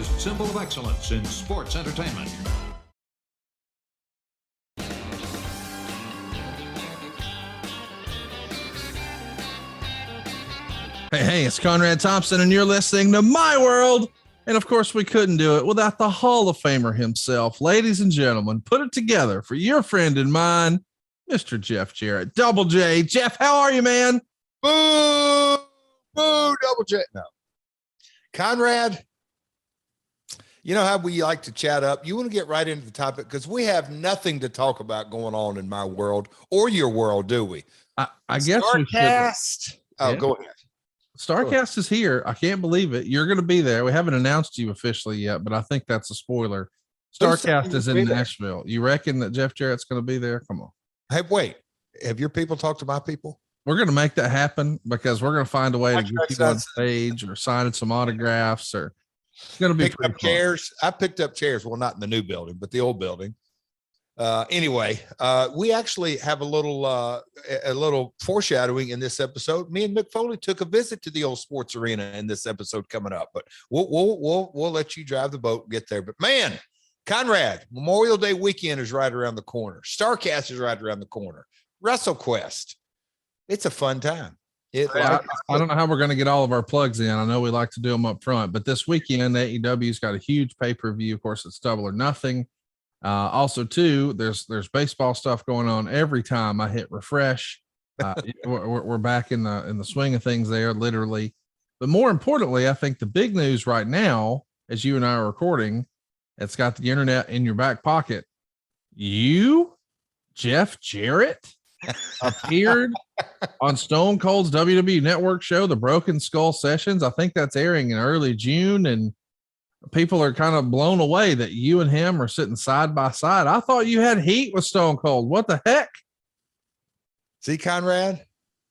authorized symbol of excellence in sports entertainment. Hey, it's Conrad Thompson, and you're listening to My World. And of course, we couldn't do it without the Hall of Famer himself. Ladies and gentlemen, put it together for your friend and mine, Mr. Jeff Jarrett. Double J. Jeff, how are you, man? Boo! Boo! Double J. No. Conrad, you know how we like to chat up? You want to get right into the topic because we have nothing to talk about going on in my world or your world, do we? I guess we should. Oh, yeah. Go ahead. Starrcast is here. I can't believe it. You're going to be there. We haven't announced you officially yet, but I think that's a spoiler. Starrcast is in Nashville. You reckon that Jeff Jarrett's going to be there? Come on. Hey, wait. Have your people talked to my people? We're going to make that happen because we're going to find a way to get you on stage or signing some autographs, or it's going to be pretty fun. Chairs. I picked up chairs. Well, not in the new building, but the old building. Anyway, we actually have a little foreshadowing in this episode. Me and Mick Foley took a visit to the old sports arena in this episode coming up, but we'll let you drive the boat and get there. But man, Conrad, Memorial Day weekend is right around the corner. Starrcast is right around the corner. WrestleQuest. It's a fun time. I don't know how we're going to get all of our plugs in. I know we like to do them up front, but this weekend, AEW's got a huge pay-per-view. Of course, it's Double or Nothing. Also too, there's baseball stuff going on every time I hit refresh. We're back in the swing of things there, literally. But more importantly, I think the big news right now, as you and I are recording, it's got the internet in your back pocket. You, Jeff Jarrett, appeared on Stone Cold's WWE Network show, The Broken Skull Sessions. I think that's airing in early June, and people are kind of blown away that you and him are sitting side by side. I thought you had heat with Stone Cold. What the heck? See, Conrad,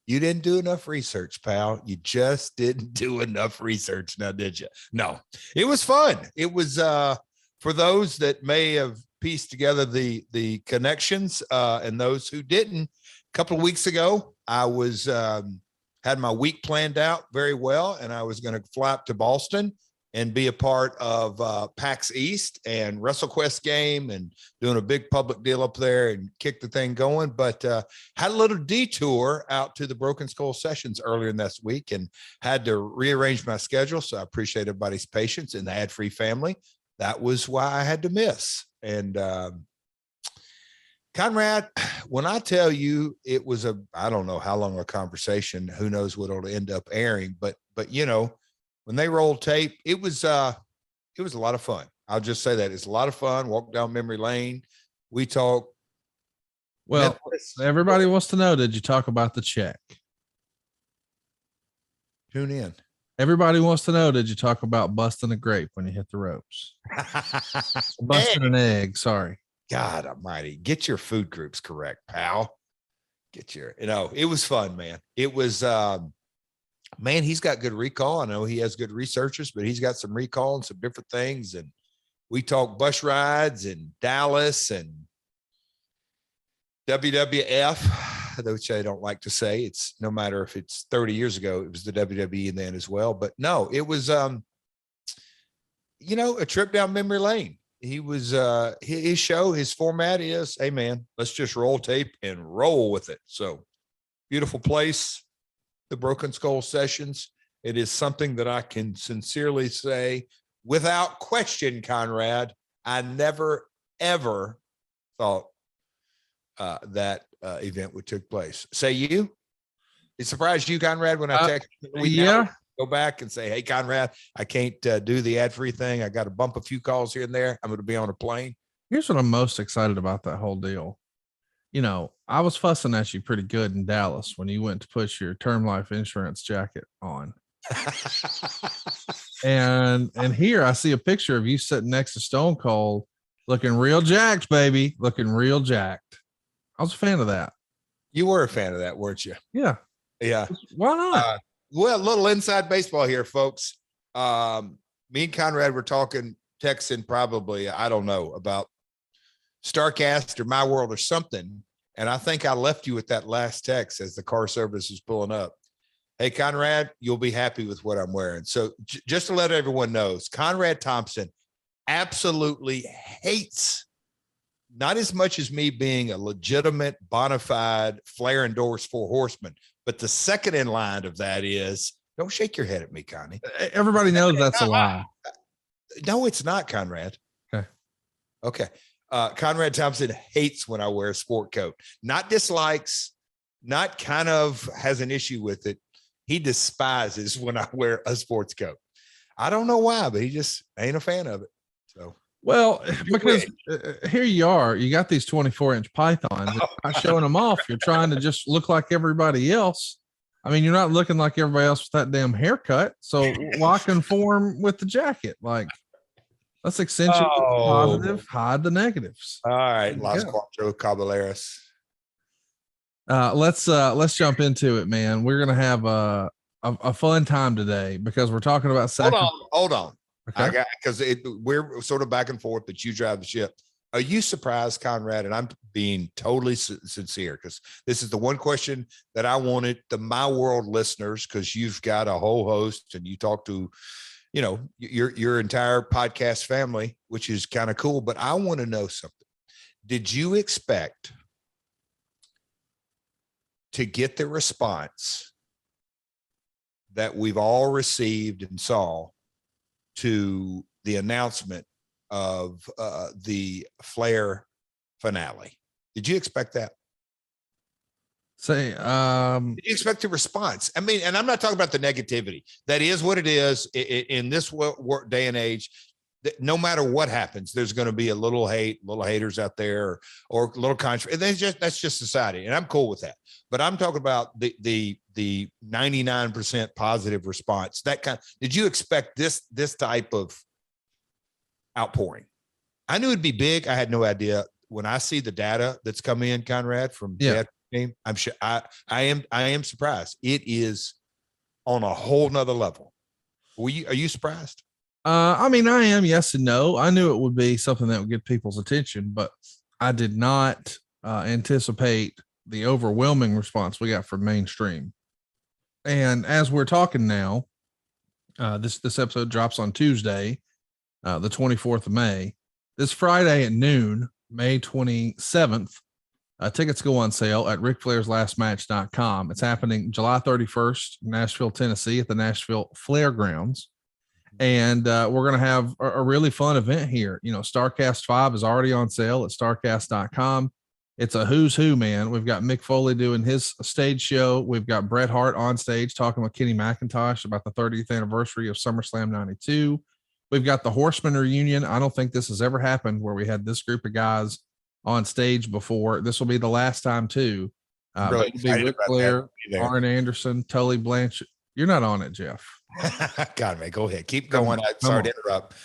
you didn't do enough research, pal. You just didn't do enough research now, did you? No, it was fun. It was for those that may have pieced together the connections and those who didn't. A couple of weeks ago, I was had my week planned out very well, and I was going to fly up to Boston and be a part of PAX East and WrestleQuest game and doing a big public deal up there and kick the thing going. But had a little detour out to the Broken Skull Sessions earlier in this week and had to rearrange my schedule. So I appreciate everybody's patience in the ad-free family. That was why I had to miss. And Conrad, when I tell you it was I don't know how long a conversation, who knows what it'll end up airing, but you know, when they rolled tape, it was a lot of fun. I'll just say that it's a lot of fun. Walk down memory lane. We talk. Well, everybody wants to know, did you talk about the check? Tune in. Everybody wants to know, did you talk about busting a grape when you hit the ropes? Busting an egg. Sorry. God almighty. Get your food groups correct, pal. It was fun, man. It was, man, he's got good recall. I know he has good researchers, but he's got some recall and some different things. And we talk bus rides and Dallas and WWF, which I don't like to say. It's no matter if it's 30 years ago, it was the WWE then as well. But no, it was, a trip down memory lane. He was, his show, his format is, hey man, let's just roll tape and roll with it. So beautiful place. The Broken Skull Sessions. It is something that I can sincerely say without question, Conrad, I never, ever thought that event would take place. Say you? It surprised you, Conrad, when I texted go back and say, hey, Conrad, I can't do the ad-free thing. I got to bump a few calls here and there. I'm going to be on a plane. Here's what I'm most excited about that whole deal. You know, I was fussing at you pretty good in Dallas when you went to put your term life insurance jacket on. and here I see a picture of you sitting next to Stone Cold looking real jacked, baby, looking real jacked. I was a fan of that. You were a fan of that, weren't you? Yeah. Yeah. Why not? Well, a little inside baseball here, folks. Me and Conrad were texting probably, I don't know, about Starrcast or My World or something. And I think I left you with that last text as the car service was pulling up. Hey, Conrad, you'll be happy with what I'm wearing. So just to let everyone know, Conrad Thompson absolutely hates, not as much as me being a legitimate, bona fide, Flair endorsed Four Horsemen, but the second in line of that is, don't shake your head at me, Connie. Everybody knows that's a lie. No, it's not, Conrad. Okay. Conrad Thompson hates when I wear a sport coat. Not dislikes, not kind of has an issue with it. He despises when I wear a sports coat. I don't know why, but he just ain't a fan of it. So, well, because here you are, you got these 24-inch pythons. You're not showing them off. You're trying to just look like everybody else. I mean, you're not looking like everybody else with that damn haircut. So why conform with the jacket? Like, let's accentuate the positive, hide the negatives. All right, Las Cuatro Caballeros. Let's jump into it, man. We're gonna have a fun time today because we're talking about hold on. Okay. I got, because we're sort of back and forth, but you drive the ship. Are you surprised, Conrad? And I'm being totally sincere, because this is the one question that I wanted my world listeners, because you've got a whole host and you talk to, you know, your entire podcast family, which is kind of cool. But I want to know something. Did you expect to get the response that we've all received and saw to the announcement of the Flair finale? Did you expect that? Did you expect a response? I mean, and I'm not talking about the negativity. That is what it is in this day and age. No matter what happens, there's going to be a little haters out there, or a little controversy. And that's just society, and I'm cool with that. But I'm talking about the 99% positive response. Did you expect this type of outpouring? I knew it'd be big. I had no idea. When I see the data that's come in, Conrad, from Jeff, I'm sure I am surprised. It is on a whole nother level. Are you surprised? I mean, I am, yes and no. I knew it would be something that would get people's attention, but I did not anticipate the overwhelming response we got from mainstream. And as we're talking now, this episode drops on Tuesday, the 24th of May. This Friday at noon, May 27th, tickets go on sale at RicFlairsLastMatch.com. It's happening July 31st, Nashville, Tennessee, at the Nashville Fairgrounds. And we're going to have a really fun event here. You know, Starrcast 5 is already on sale at starrcast.com. It's a who's who, man. We've got Mick Foley doing his stage show. We've got Bret Hart on stage talking with Kenny McIntosh about the 30th anniversary of SummerSlam 92. We've got the Horseman reunion. I don't think this has ever happened where we had this group of guys on stage before. This will be the last time too. Really it'll be Ric Flair, Arn Anderson, Tully Blanchard. You're not on it, Jeff. God, man, go ahead. Keep going. Sorry to interrupt.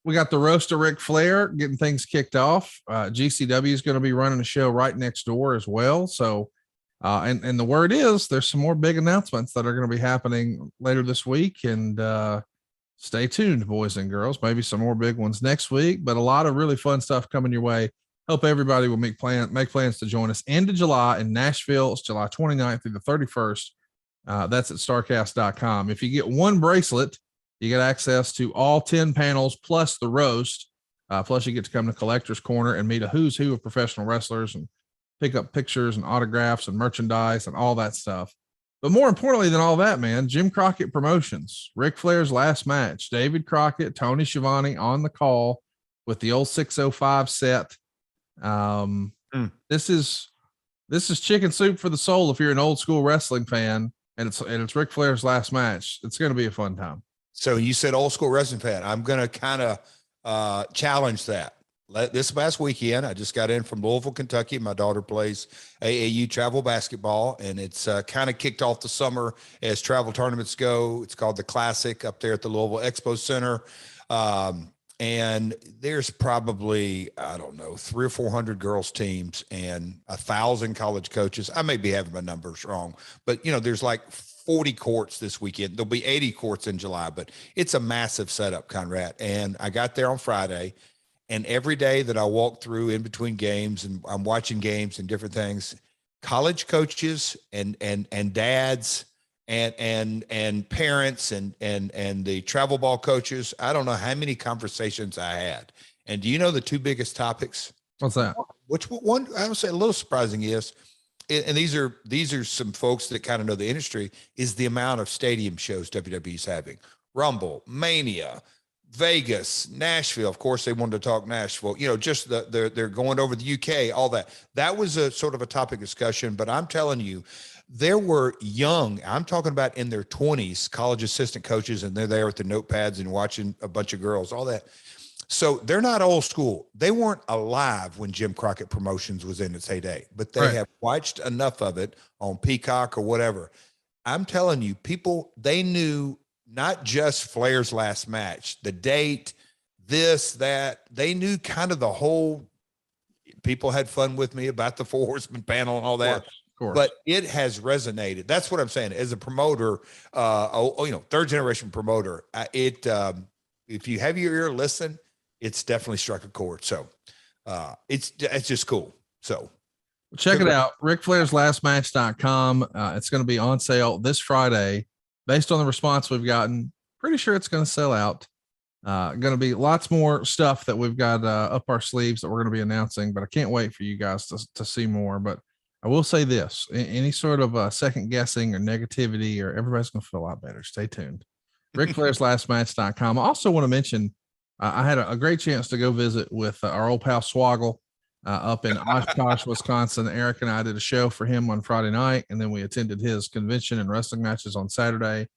We got the roast of Ric Flair getting things kicked off. GCW is going to be running a show right next door as well. So, and the word is there's some more big announcements that are going to be happening later this week. And stay tuned, boys and girls. Maybe some more big ones next week, but a lot of really fun stuff coming your way. Hope everybody will make plans to join us end of July in Nashville. It's July 29th through the 31st. That's at starrcast.com. If you get one bracelet, you get access to all 10 panels plus the roast. Plus you get to come to Collector's Corner and meet a who's who of professional wrestlers and pick up pictures and autographs and merchandise and all that stuff. But more importantly than all that, man, Jim Crockett Promotions, Ric Flair's last match, David Crockett, Tony Schiavone on the call with the old 605 set. This is chicken soup for the soul. If you're an old school wrestling fan, and it's Ric Flair's last match, it's going to be a fun time. So you said old school wrestling fan. I'm going to kind of challenge that. This past weekend, I just got in from Louisville, Kentucky. My daughter plays AAU travel basketball, and it's kind of kicked off the summer as travel tournaments go. It's called the Classic up there at the Louisville Expo Center. And there's probably, I don't know, 300 or 400 girls teams and 1,000 college coaches. I may be having my numbers wrong, but you know, there's like 40 courts this weekend. There'll be 80 courts in July, but it's a massive setup, Conrad. And I got there on Friday, and every day that I walk through in between games and I'm watching games and different things, college coaches and dads and parents and the travel ball coaches. I don't know how many conversations I had. And do you know the two biggest topics? What's that? Which one I would say a little surprising is, and these are some folks that kind of know the industry, is the amount of stadium shows WWE's having. Rumble, Mania, Vegas, Nashville. Of course, they wanted to talk Nashville, just they're going over the UK, all that. That was a sort of a topic discussion, but I'm telling you, there were I'm talking about in their 20s, college assistant coaches, and they're there with the notepads and watching a bunch of girls, all that. So they're not old school. They weren't alive when Jim Crockett Promotions was in its heyday, but they have watched enough of it on Peacock or whatever. I'm telling you, people, they knew not just Flair's last match, the date, this, that. They knew kind of the whole. People had fun with me about the Four Horsemen panel and all that. Of course. But it has resonated. That's what I'm saying. As a promoter, third generation promoter, if you have your ear, listen, it's definitely struck a chord. So it's just cool. So check it out. RicFlairsLastMatch.com. It's going to be on sale this Friday. Based on the response we've gotten, pretty sure it's going to sell out. Going to be lots more stuff that we've got up our sleeves that we're going to be announcing, but I can't wait for you guys to see more. But I will say this, any sort of second guessing or negativity, or everybody's going to feel a lot better. Stay tuned. RicFlairsLastMatch.com. I also want to mention, I had a great chance to go visit with our old pal Swoggle up in OshKosh, Wisconsin. Eric and I did a show for him on Friday night, and then we attended his convention and wrestling matches on Saturday.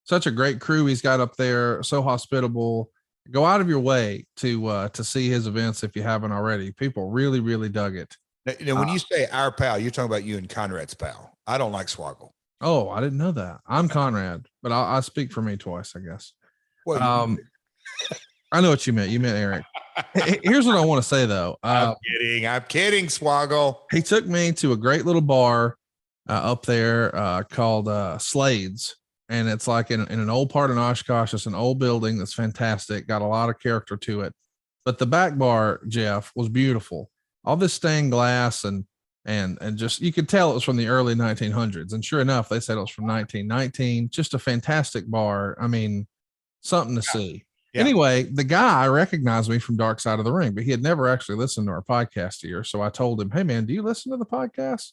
Such a great crew he's got up there, so hospitable. Go out of your way to see his events if you haven't already. People really, really dug it. Now, when you say our pal, you're talking about you and Conrad's pal. I don't like Swoggle. Oh, I didn't know that. I'm Conrad, but I'll speak for me twice, I guess. Well, I know what you meant. You meant Eric. Here's what I want to say, though. I'm kidding, Swoggle. He took me to a great little bar up there called Slade's. And it's like in an old part of OshKosh. It's an old building that's fantastic. Got a lot of character to it. But the back bar, Jeff, was beautiful. All this stained glass and just, you could tell it was from the early 1900s. And sure enough, they said it was from 1919. Just a fantastic bar. I mean, something to see. Yeah. Anyway, the guy recognized me from Dark Side of the Ring, but he had never actually listened to our podcast here. So I told him, "Hey man, do you listen to the podcast?"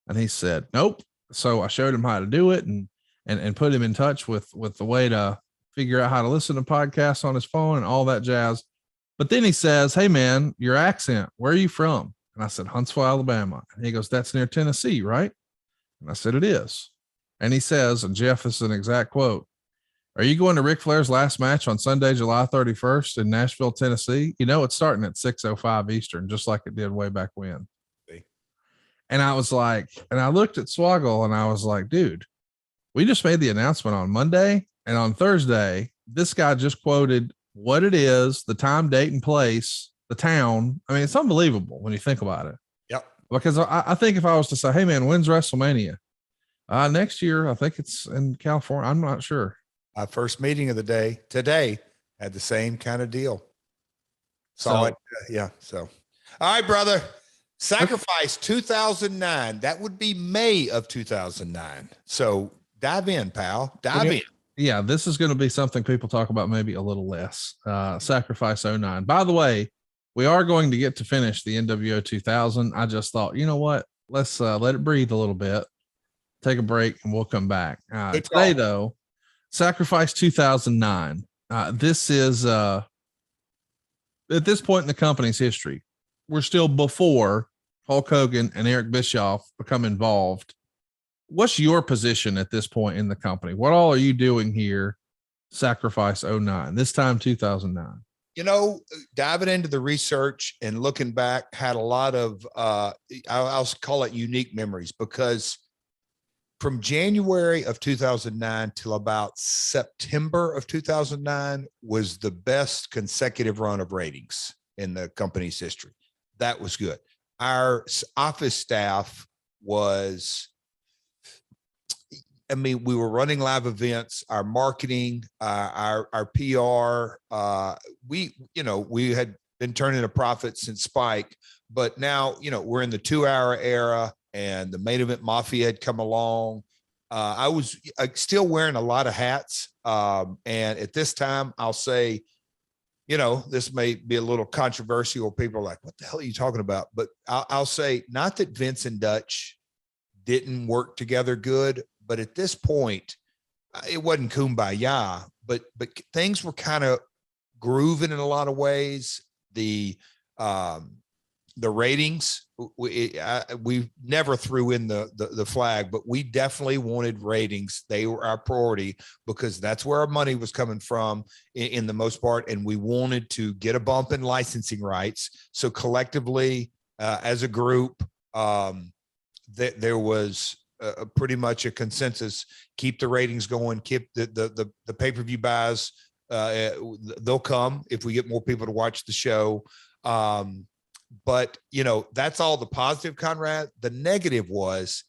And he said, "Nope." So I showed him how to do it and put him in touch with the way to figure out how to listen to podcasts on his phone and all that jazz. But then he says, "Hey man, your accent, where are you from?" And I said, "Huntsville, Alabama." And he goes, "That's near Tennessee, right?" And I said, "It is." And he says, and Jeff, this is an exact quote, "Are you going to Ric Flair's last match on Sunday, July 31st in Nashville, Tennessee? You know, it's starting at 6:05 Eastern, just like it did way back when." And I was like, and I looked at Swoggle and I was like, dude, we just made the announcement on Monday, and on Thursday, this guy just quoted what it is, the time, date, and place, the town. I mean, it's unbelievable when you think about it. Yep. Because I think if I was to say, "Hey man, when's WrestleMania?" Next year, I think it's in California. I'm not sure. Our first meeting of the day today had the same kind of deal. Saw it. Yeah. So, all right, brother. Sacrifice 2009. That would be May of 2009. So dive in, pal. Dive in. Yeah, this is going to be something people talk about maybe a little less. Sacrifice 09. By the way, we are going to get to finish the NWO 2000. I just thought, you know what? Let's let it breathe a little bit. Take a break, and we'll come back. Today, though, Sacrifice 2009. This is at this point in the company's history, we're still before Hulk Hogan and Eric Bischoff become involved. What's your position at this point in the company? What all are you doing here? Sacrifice 09, this time 2009. You know, diving into the research and looking back, had a lot of I'll call it unique memories, because from January of 2009 till about September of 2009 was the best consecutive run of ratings in the company's history. That was good. Our office staff was, I mean, we were running live events, our marketing, our PR. We had been turning a profit since Spike, but now, we're in the 2-hour era, and the Main Event Mafia had come along. I was still wearing a lot of hats. And at this time, I'll say, this may be a little controversial. People are like, what the hell are you talking about? But I'll say, not that Vince and Dutch didn't work together good, but at this point, it wasn't kumbaya, but things were kind of grooving in a lot of ways. The ratings, we never threw in the flag, but we definitely wanted ratings. They were our priority because that's where our money was coming from in the most part. And we wanted to get a bump in licensing rights. So collectively, as a group, there was pretty much a consensus: keep the ratings going, keep the pay-per-view buys. They'll come if we get more people to watch the show. But that's all the positive, Conrad. The negative was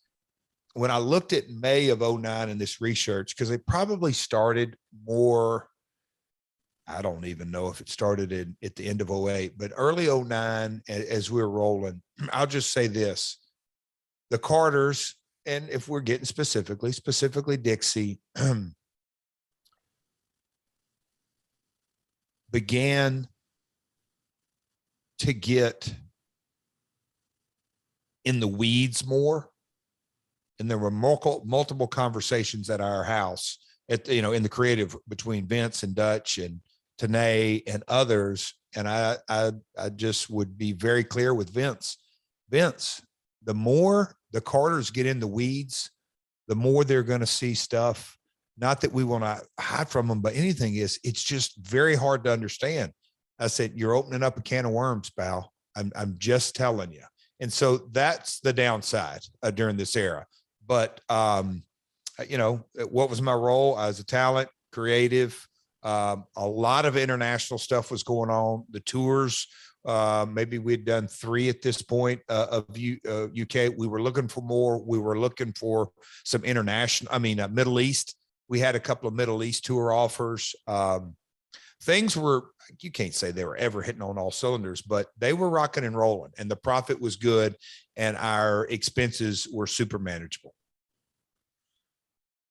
when I looked at May of 2009 in this research, because it probably started more, I don't even know if it started at the end of 2008, but early 2009, as we were rolling, I'll just say this: the Carters, and if we're getting specifically Dixie, began to get in the weeds more. And there were multiple conversations at our house in the creative between Vince and Dutch and TNA and others. And I just would be very clear with Vince, the more the Carters get in the weeds, the more they're going to see stuff. Not that we want to hide from them, but anything it's just very hard to understand. I said, you're opening up a can of worms, pal. I'm just telling you. And so that's the downside during this era. But, what was my role? I was a talent, creative. A lot of international stuff was going on. The tours, maybe we'd done 3 at this point of UK. We were looking for more. We were looking for some Middle East. We had a couple of Middle East tour offers. Things were, you can't say they were ever hitting on all cylinders, but they were rocking and rolling, and the profit was good, and our expenses were super manageable.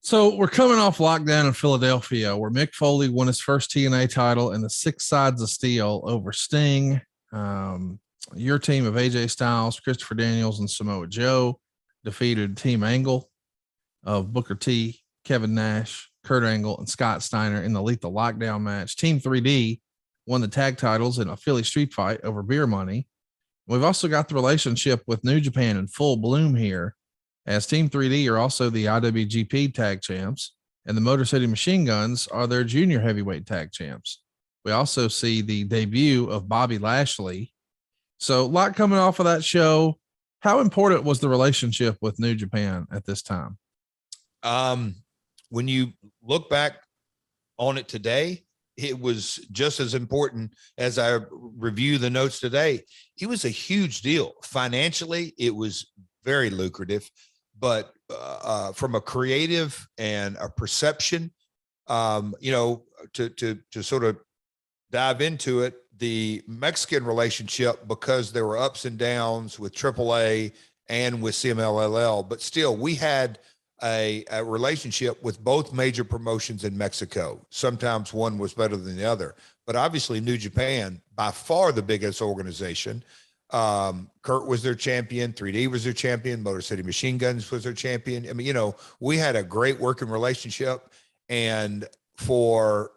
So we're coming off lockdown in Philadelphia, where Mick Foley won his first TNA title in the 6 Sides of Steel over Sting. Your team of AJ Styles, Christopher Daniels, and Samoa Joe defeated Team Angle of Booker T, Kevin Nash, Kurt Angle, and Scott Steiner in the Lethal Lockdown match. Team 3D won the tag titles in a Philly street fight over beer money. We've also got the relationship with New Japan in full bloom here, as Team 3D are also the IWGP tag champs, and the Motor City Machine Guns are their junior heavyweight tag champs. We also see the debut of Bobby Lashley. So a lot coming off of that show. How important was the relationship with New Japan at this time? When you look back on it today, it was just as important as I review the notes today. It was a huge deal. Financially, it was very lucrative, but from a creative and a perception, to sort of dive into it, the Mexican relationship, because there were ups and downs with AAA and with CMLL, but still we had a relationship with both major promotions in Mexico. Sometimes one was better than the other, but obviously New Japan, by far the biggest organization. Kurt was their champion. 3D was their champion. Motor City Machine Guns was their champion. I mean, we had a great working relationship, and for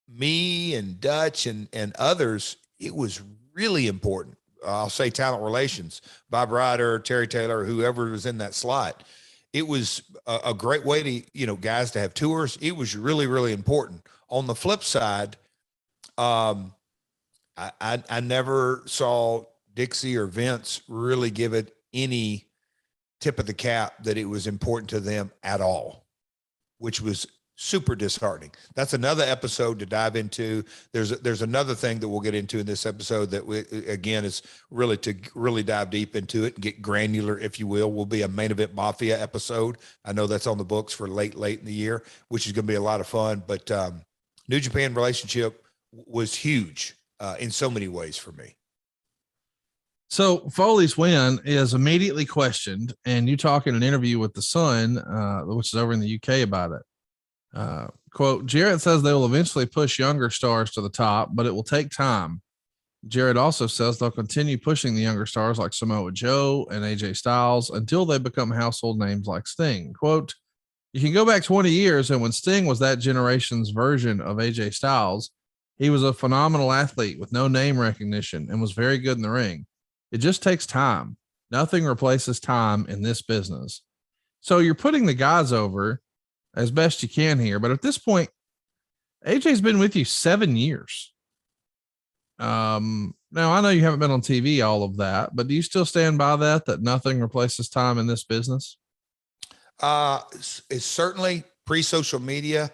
me and Dutch and others, it was really important. I'll say talent relations, Bob Ryder, Terry Taylor, whoever was in that slot. It was a great way to, guys to have tours. It was really, really important. On the flip side, I never saw Dixie or Vince really give it any tip of the cap that it was important to them at all, which was super disheartening. That's another episode to dive into. There's another thing that we'll get into in this episode that again is really to really dive deep into it and get granular, if you will be a Main Event Mafia episode. I know that's on the books for late in the year, which is going to be a lot of fun, but New Japan relationship was huge in so many ways for me. So Foley's win is immediately questioned, and you talk in an interview with The Sun, which is over in the UK, about it. Quote, Jarrett says they will eventually push younger stars to the top, but it will take time. Jarrett also says they'll continue pushing the younger stars like Samoa Joe and AJ Styles until they become household names like Sting. Quote, you can go back 20 years, and when Sting was that generation's version of AJ Styles, he was a phenomenal athlete with no name recognition and was very good in the ring. It just takes time. Nothing replaces time in this business. So you're putting the guys over as best you can here. But at this point, AJ's been with you 7 years. Now I know you haven't been on TV, all of that, but do you still stand by that nothing replaces time in this business? It's certainly pre-social media.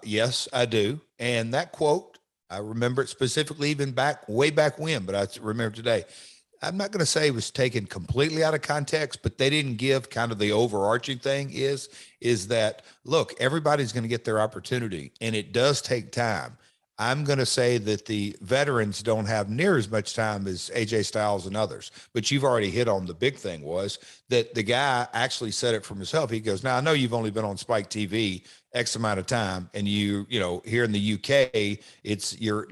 Yes, I do. And that quote, I remember it specifically even way back when, but I remember today. I'm not going to say it was taken completely out of context, but they didn't give kind of the overarching thing is that, look, everybody's going to get their opportunity, and it does take time. I'm going to say that the veterans don't have near as much time as AJ Styles and others, but you've already hit on the big thing was that the guy actually said it for himself. He goes, now I know you've only been on Spike TV X amount of time, and you know, here in the UK, it's your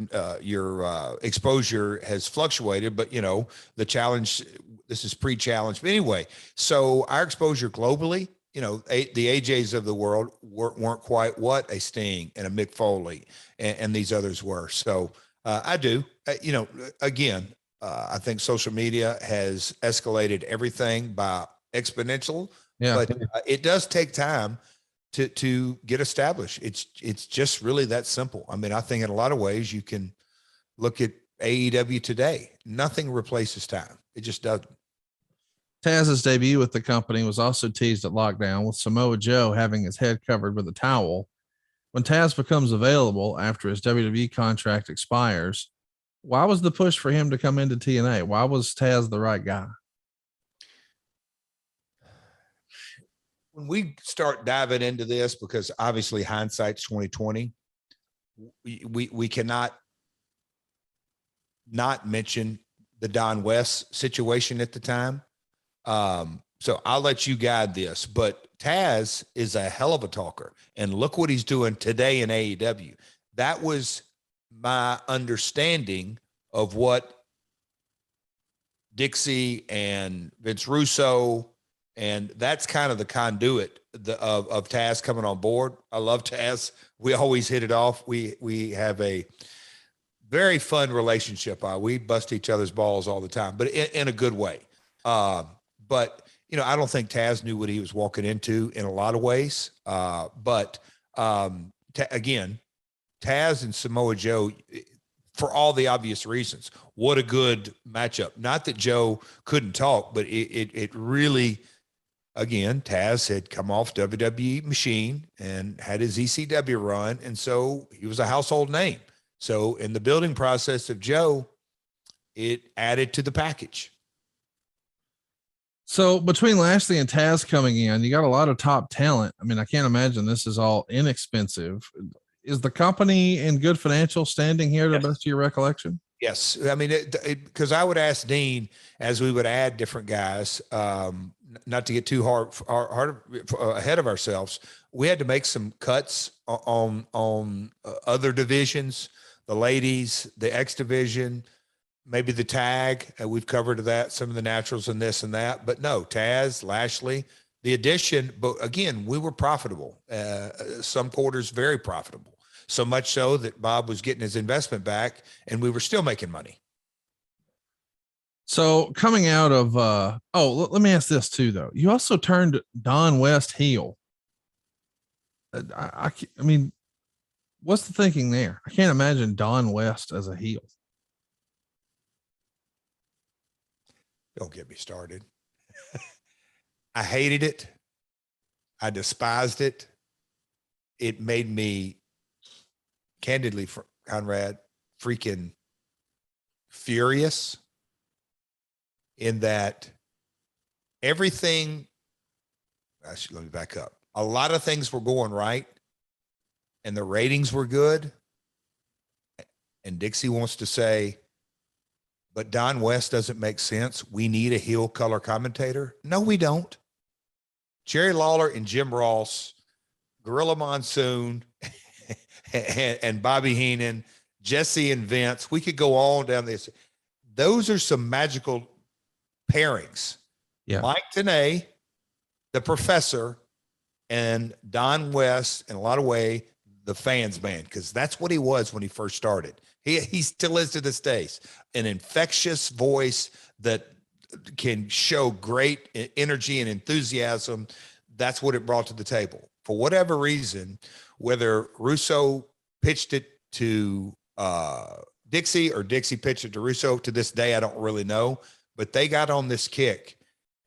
exposure has fluctuated, but you know, the challenge, this is pre-challenge. But anyway, so our exposure globally, you know, the AJs of the world weren't quite what a Sting and a Mick Foley and these others were. So I do, you know, again, I think social media has escalated everything by exponential, but it does take time to get established. It's just really that simple. I mean, I think in a lot of ways you can look at AEW today. Nothing replaces time. It just doesn't. Taz's debut with the company was also teased at Lockdown, with Samoa Joe having his head covered with a towel. When Taz becomes available after his WWE contract expires, why was the push for him to come into TNA? Why was Taz the right guy? When we start diving into this, because obviously hindsight's 2020, we cannot not mention the Don West situation at the time. So I'll let you guide this, but Taz is a hell of a talker, and look what he's doing today in AEW. That was my understanding of what Dixie and Vince Russo, and that's kind of the conduit of Taz coming on board. I love Taz. We always hit it off. We have a very fun relationship. We bust each other's balls all the time, but in a good way. But you know, I don't think Taz knew what he was walking into in a lot of ways. But again, Taz and Samoa Joe, for all the obvious reasons, what a good matchup. Not that Joe couldn't talk, but it really, again, Taz had come off WWE Machine and had his ECW run, and so he was a household name. So in the building process of Joe, it added to the package. So between Lashley and Taz coming in, you got a lot of top talent. I mean, I can't imagine this is all inexpensive. Is the company in good financial standing here to the best of your recollection? Yes. I mean, because I would ask Dean, as we would add different guys, not to get too hard ahead of ourselves, we had to make some cuts on other divisions, the ladies, the X division, maybe the tag. We've covered that, some of the naturals and this and that, but no, Taz, Lashley, the addition. But again, we were profitable. Some quarters very profitable. So much so that Bob was getting his investment back and we were still making money. So coming out of, let me ask this too, though. You also turned Don West heel. I mean, what's the thinking there? I can't imagine Don West as a heel. Don't get me started. I hated it. I despised it. It made me, candidly, Conrad, freaking furious, in that everything, actually, let me back up. A lot of things were going right and the ratings were good. And Dixie wants to say but Don West doesn't make sense. We need a heel color commentator. No, we don't. Jerry Lawler and Jim Ross, Gorilla Monsoon, and Bobby Heenan, Jesse and Vince. We could go on down this. Those are some magical pairings. Yeah. Mike Tenay, the Professor, and Don West, in a lot of way, the fans man, because that's what he was when he first started. He still is to this day, an infectious voice that can show great energy and enthusiasm. That's what it brought to the table. For whatever reason, whether Russo pitched it to Dixie or Dixie pitched it to Russo, to this day, I don't really know, but they got on this kick.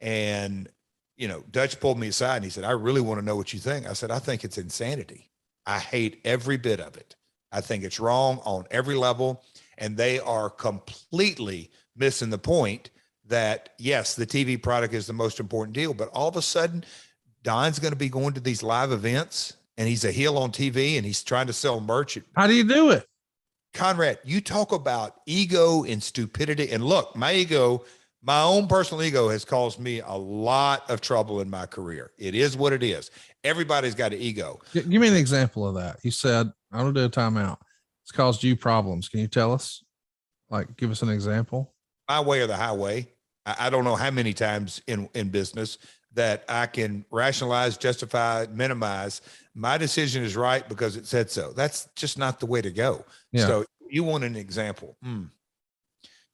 And, you know, Dutch pulled me aside and he said, I really want to know what you think. I said, I think it's insanity. I hate every bit of it. I think it's wrong on every level. And they are completely missing the point that, yes, the TV product is the most important deal, but all of a sudden, Don's going to be going to these live events and he's a heel on TV and he's trying to sell merch. How do you do it? Conrad, you talk about ego and stupidity. And look, my ego, my own personal ego has caused me a lot of trouble in my career. It is what it is. Everybody's got an ego. Give me an example of that. You said, I don't do a timeout. It's caused you problems. Can you tell us? Like, give us an example. My way or the highway. I don't know how many times in business that I can rationalize, justify, minimize. My decision is right because it said so. That's just not the way to go. Yeah. So you want an example?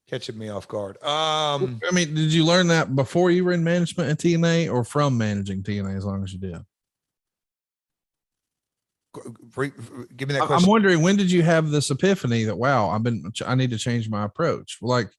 Catching me off guard. I mean, did you learn that before you were in management at TNA or from managing TNA as long as you did? Give me that question. I'm wondering, when did you have this epiphany that, wow, I need to change my approach? Like,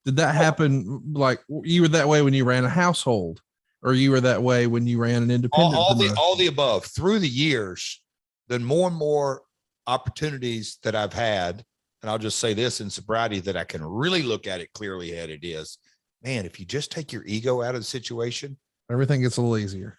did that happen? Like, you were that way when you ran a household, or you were that way when you ran an independent? All the above. Through the years, the more and more opportunities that I've had, and I'll just say this in sobriety, that I can really look at it clearly headed is, man, if you just take your ego out of the situation, everything gets a little easier.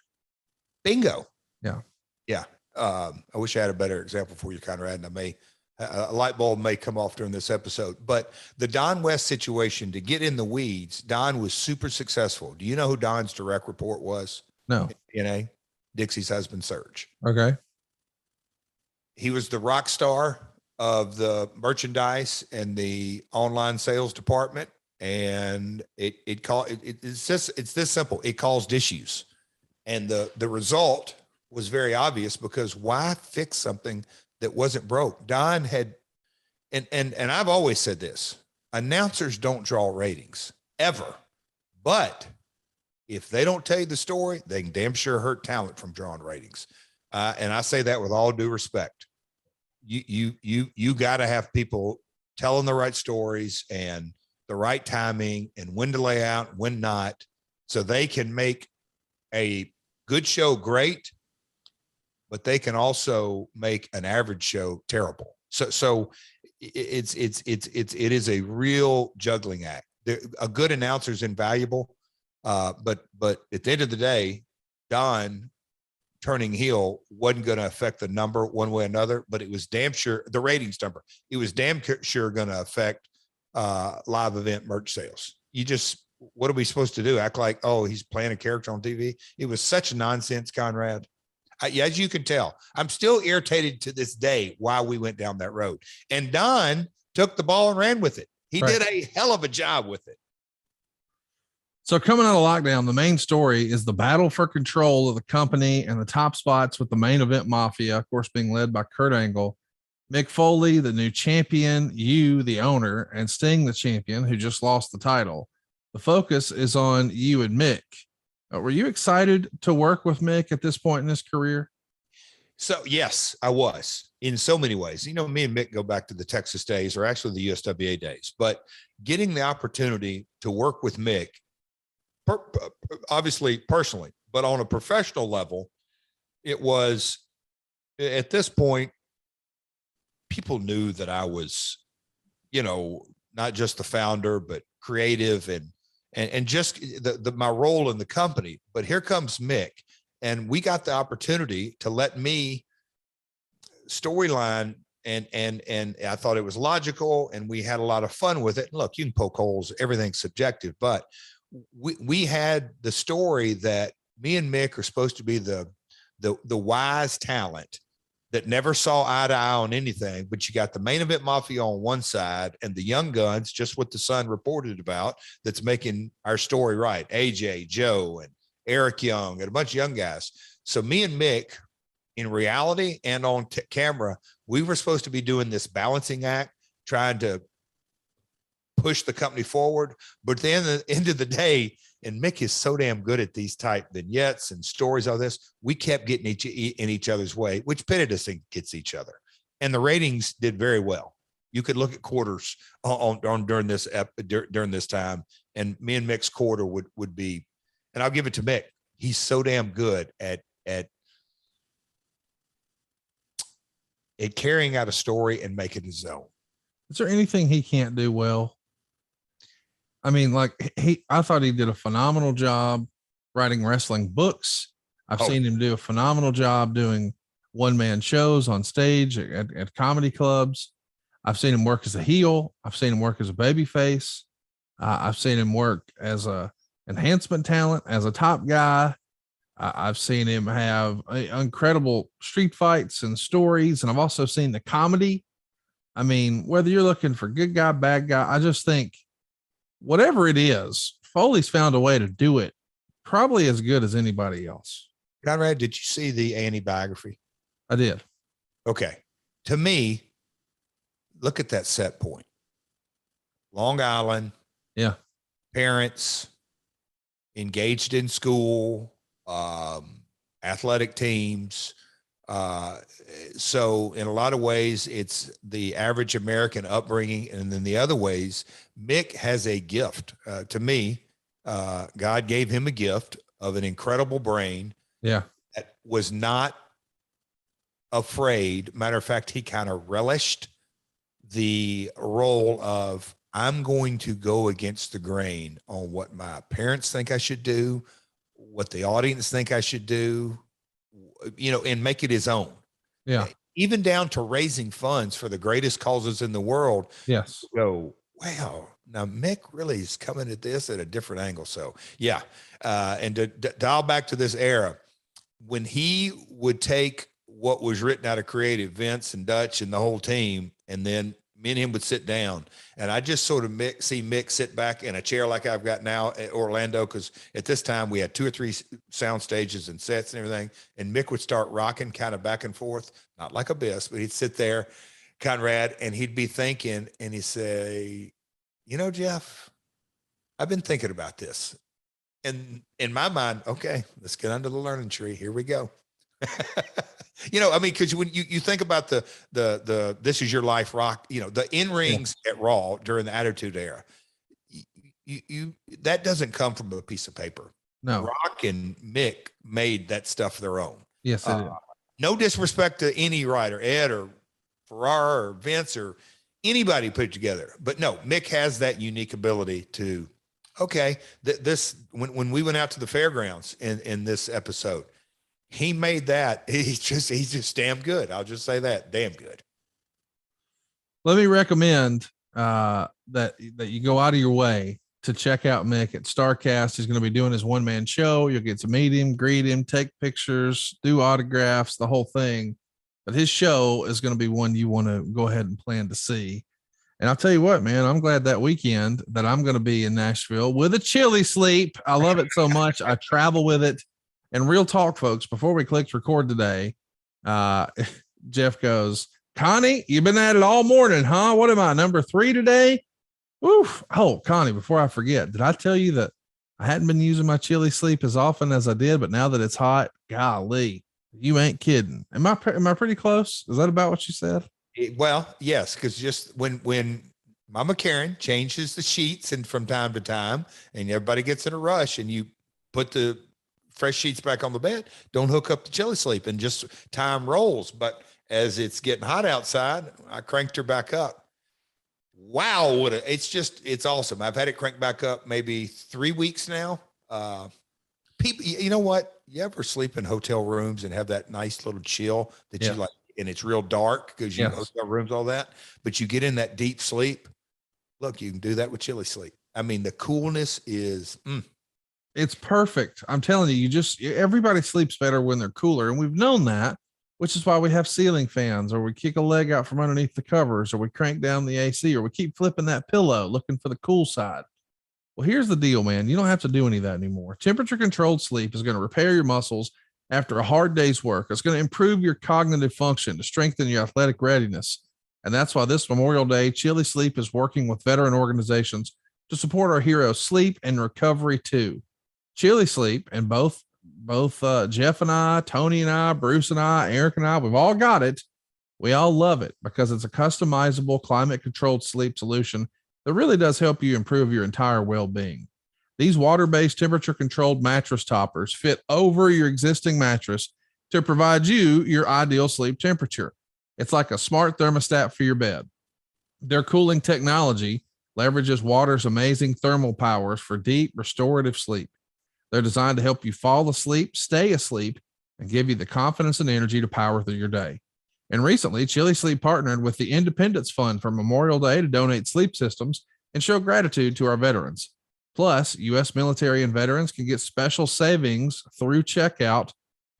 Bingo. Yeah. Yeah. I wish I had a better example for you, Conrad, and a light bulb may come off during this episode, but the Don West situation, to get in the weeds, Don was super successful. Do you know who Don's direct report was? No. TNA, Dixie's husband, Serge. Okay. He was the rock star of the merchandise and the online sales department. And it's this simple. It caused issues. And the result was very obvious, because why fix something that wasn't broke? Don had, and I've always said this, announcers don't draw ratings ever, but if they don't tell you the story, they can damn sure hurt talent from drawing ratings. And I say that with all due respect. You got to have people telling the right stories and the right timing and when to lay out, when not, so they can make a good show great, but they can also make an average show terrible. So it is a real juggling act. A good announcer is invaluable, but at the end of the day, Don turning heel wasn't going to affect the number one way or another, but it was damn sure the ratings number. It was damn sure going to affect live event merch sales. What are we supposed to do? Act like, oh, he's playing a character on TV? It was such nonsense, Conrad. As you can tell, I'm still irritated to this day why we went down that road. And Don took the ball and ran with it. He did a hell of a job with it. So coming out of lockdown, the main story is the battle for control of the company and the top spots with the Main Event Mafia, of course, being led by Kurt Angle, Mick Foley, the new champion, you, the owner, and Sting, the champion, who just lost the title. The focus is on you and Mick. Were you excited to work with Mick at this point in his career? So, yes, I was, in so many ways. You know, me and Mick go back to the Texas days, or actually the USWA days, but getting the opportunity to work with Mick, obviously personally, but on a professional level, it was, at this point, people knew that I was, you know, not just the founder, but creative and just my role in the company. But here comes Mick, and we got the opportunity to let me storyline and I thought it was logical, and we had a lot of fun with it. Look, you can poke holes, everything's subjective, but we had the story that me and Mick are supposed to be the wise talent that never saw eye to eye on anything, but you got the Main Event Mafia on one side and the young guns, just what the Sun reported about, that's making our story right. AJ, Joe, and Eric Young, and a bunch of young guys. So me and Mick, in reality and on camera, we were supposed to be doing this balancing act, trying to push the company forward. But then at the end of the day, and Mick is so damn good at these type vignettes and stories, all this, we kept getting in each other's way, which pitted us against each other. And the ratings did very well. You could look at quarters on during this time, and me and Mick's quarter would be, and I'll give it to Mick. He's so damn good at carrying out a story and making his own. Is there anything he can't do well? I mean, like I thought he did a phenomenal job writing wrestling books. I've seen him do a phenomenal job doing one-man shows on stage at comedy clubs. I've seen him work as a heel. I've seen him work as a babyface. I've seen him work as a enhancement talent, as a top guy. I've seen him have incredible street fights and stories. And I've also seen the comedy. I mean, whether you're looking for good guy, bad guy, I just think whatever it is, Foley's found a way to do it probably as good as anybody else. Conrad, did you see the A&E biography? I did. Okay. To me, look at that set point. Long Island. Yeah. Parents, engaged in school, athletic teams. So in a lot of ways, it's the average American upbringing. And then the other ways, Mick has a gift. To me, God gave him a gift of an incredible brain. Yeah. That was not afraid. Matter of fact, he kind of relished the role of, I'm going to go against the grain on what my parents think I should do, what the audience think I should do, and make it his own. Yeah. Even down to raising funds for the greatest causes in the world. Yes. Go, wow. Now Mick really is coming at this at a different angle. So yeah. And to dial back to this era, when he would take what was written out of creative, Vince and Dutch and the whole team, and then me and him would sit down, and I just sort of see Mick sit back in a chair like I've got now at Orlando, because at this time we had 2 or 3 sound stages and sets and everything, and Mick would start rocking kind of back and forth, not like Abyss, but he'd sit there, Conrad, and he'd be thinking, and he'd say, Jeff, I've been thinking about this. And in my mind, okay, let's get under the learning tree. Here we go. Because when you think about the This Is Your Life rock, the in-rings at Raw during the Attitude Era, you that doesn't come from a piece of paper. No. Rock and Mick made that stuff their own. Yes, it is. No disrespect to any writer, Ed or Ferrara or Vince or anybody put it together, but no, Mick has that unique ability to, okay, this when we went out to the fairgrounds in this episode, he made that. He's just damn good. I'll just say that, damn good. Let me recommend that you go out of your way to check out Mick at Starrcast. He's going to be doing his one-man show. You'll get to meet him, greet him, take pictures, do autographs, the whole thing. But his show is going to be one you want to go ahead and plan to see. And I'll tell you what, man, I'm glad that weekend that I'm going to be in Nashville with a chilly sleep. I love it so much. I travel with it. And real talk, folks, before we clicked record today, Jeff goes, Connie, you've been at it all morning, huh? What am I, number 3 today? Oof. Oh, Connie, before I forget, did I tell you that I hadn't been using my chilly sleep as often as I did, but now that it's hot, golly, you ain't kidding. Am I pretty close? Is that about what you said? Well, yes, because just when Mama Karen changes the sheets and from time to time, and everybody gets in a rush, and you put the fresh sheets back on the bed, don't hook up the chilly sleep, and just time rolls. But as it's getting hot outside, I cranked her back up. Wow. It's awesome. I've had it cranked back up maybe 3 weeks now. People, you know what? You ever sleep in hotel rooms and have that nice little chill that you like and it's real dark because you Yes. hotel rooms, all that, but you get in that deep sleep. Look, you can do that with chili sleep. I mean, the coolness is, It's perfect. I'm telling you, everybody sleeps better when they're cooler. And we've known that, which is why we have ceiling fans, or we kick a leg out from underneath the covers, or we crank down the AC, or we keep flipping that pillow looking for the cool side. Well, here's the deal, man. You don't have to do any of that anymore. Temperature controlled sleep is going to repair your muscles after a hard day's work. It's going to improve your cognitive function to strengthen your athletic readiness. And that's why this Memorial Day, Chili Sleep is working with veteran organizations to support our heroes' sleep and recovery too. Chili Sleep, and both Jeff and I, Tony and I, Bruce and I, Eric and I, we've all got it. We all love it because it's a customizable climate controlled sleep solution that really does help you improve your entire well-being. These water-based temperature controlled mattress toppers fit over your existing mattress to provide you your ideal sleep temperature. It's like a smart thermostat for your bed. Their cooling technology leverages water's amazing thermal powers for deep restorative sleep. They're designed to help you fall asleep, stay asleep, and give you the confidence and energy to power through your day. And recently, Chili Sleep partnered with the Independence Fund for Memorial Day to donate sleep systems and show gratitude to our veterans. Plus, U.S. military and veterans can get special savings through checkout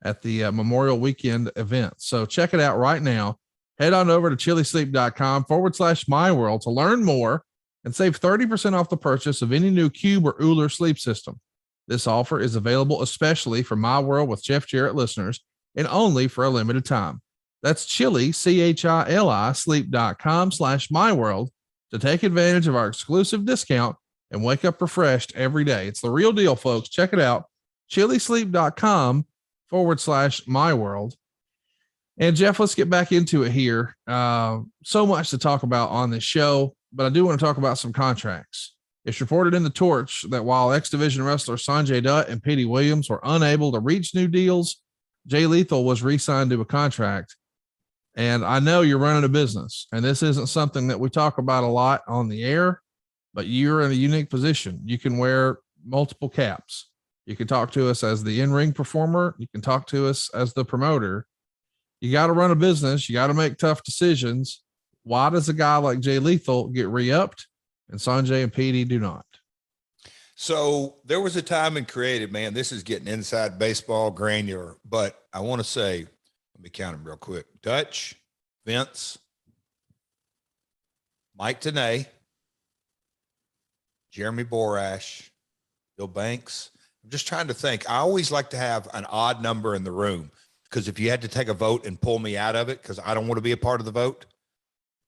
at the Memorial Weekend event. So check it out right now. Head on over to chilisleep.com/myworld to learn more and save 30% off the purchase of any new Cube or Uller sleep system. This offer is available especially for My World with Jeff Jarrett listeners and only for a limited time. That's Chili, CHILI, sleep.com/myworld to take advantage of our exclusive discount and wake up refreshed every day. It's the real deal, folks. Check it out. chilisleep.com/myworld. And Jeff, let's get back into it here. So much to talk about on this show, but I do want to talk about some contracts. It's reported in the Torch that while X Division wrestler Sanjay Dutt and Petey Williams were unable to reach new deals, Jay Lethal was re-signed to a contract. And I know you're running a business, and this isn't something that we talk about a lot on the air, but you're in a unique position. You can wear multiple caps. You can talk to us as the in-ring performer. You can talk to us as the promoter. You got to run a business. You got to make tough decisions. Why does a guy like Jay Lethal get re-upped and Sanjay and Petey do not? So there was a time in creative, man, this is getting inside baseball granular, but I want to say, let me count them real quick. Dutch, Vince, Mike Tenay, Jeremy Borash, Bill Banks. I'm just trying to think. I always like to have an odd number in the room because if you had to take a vote and pull me out of it, because I don't want to be a part of the vote.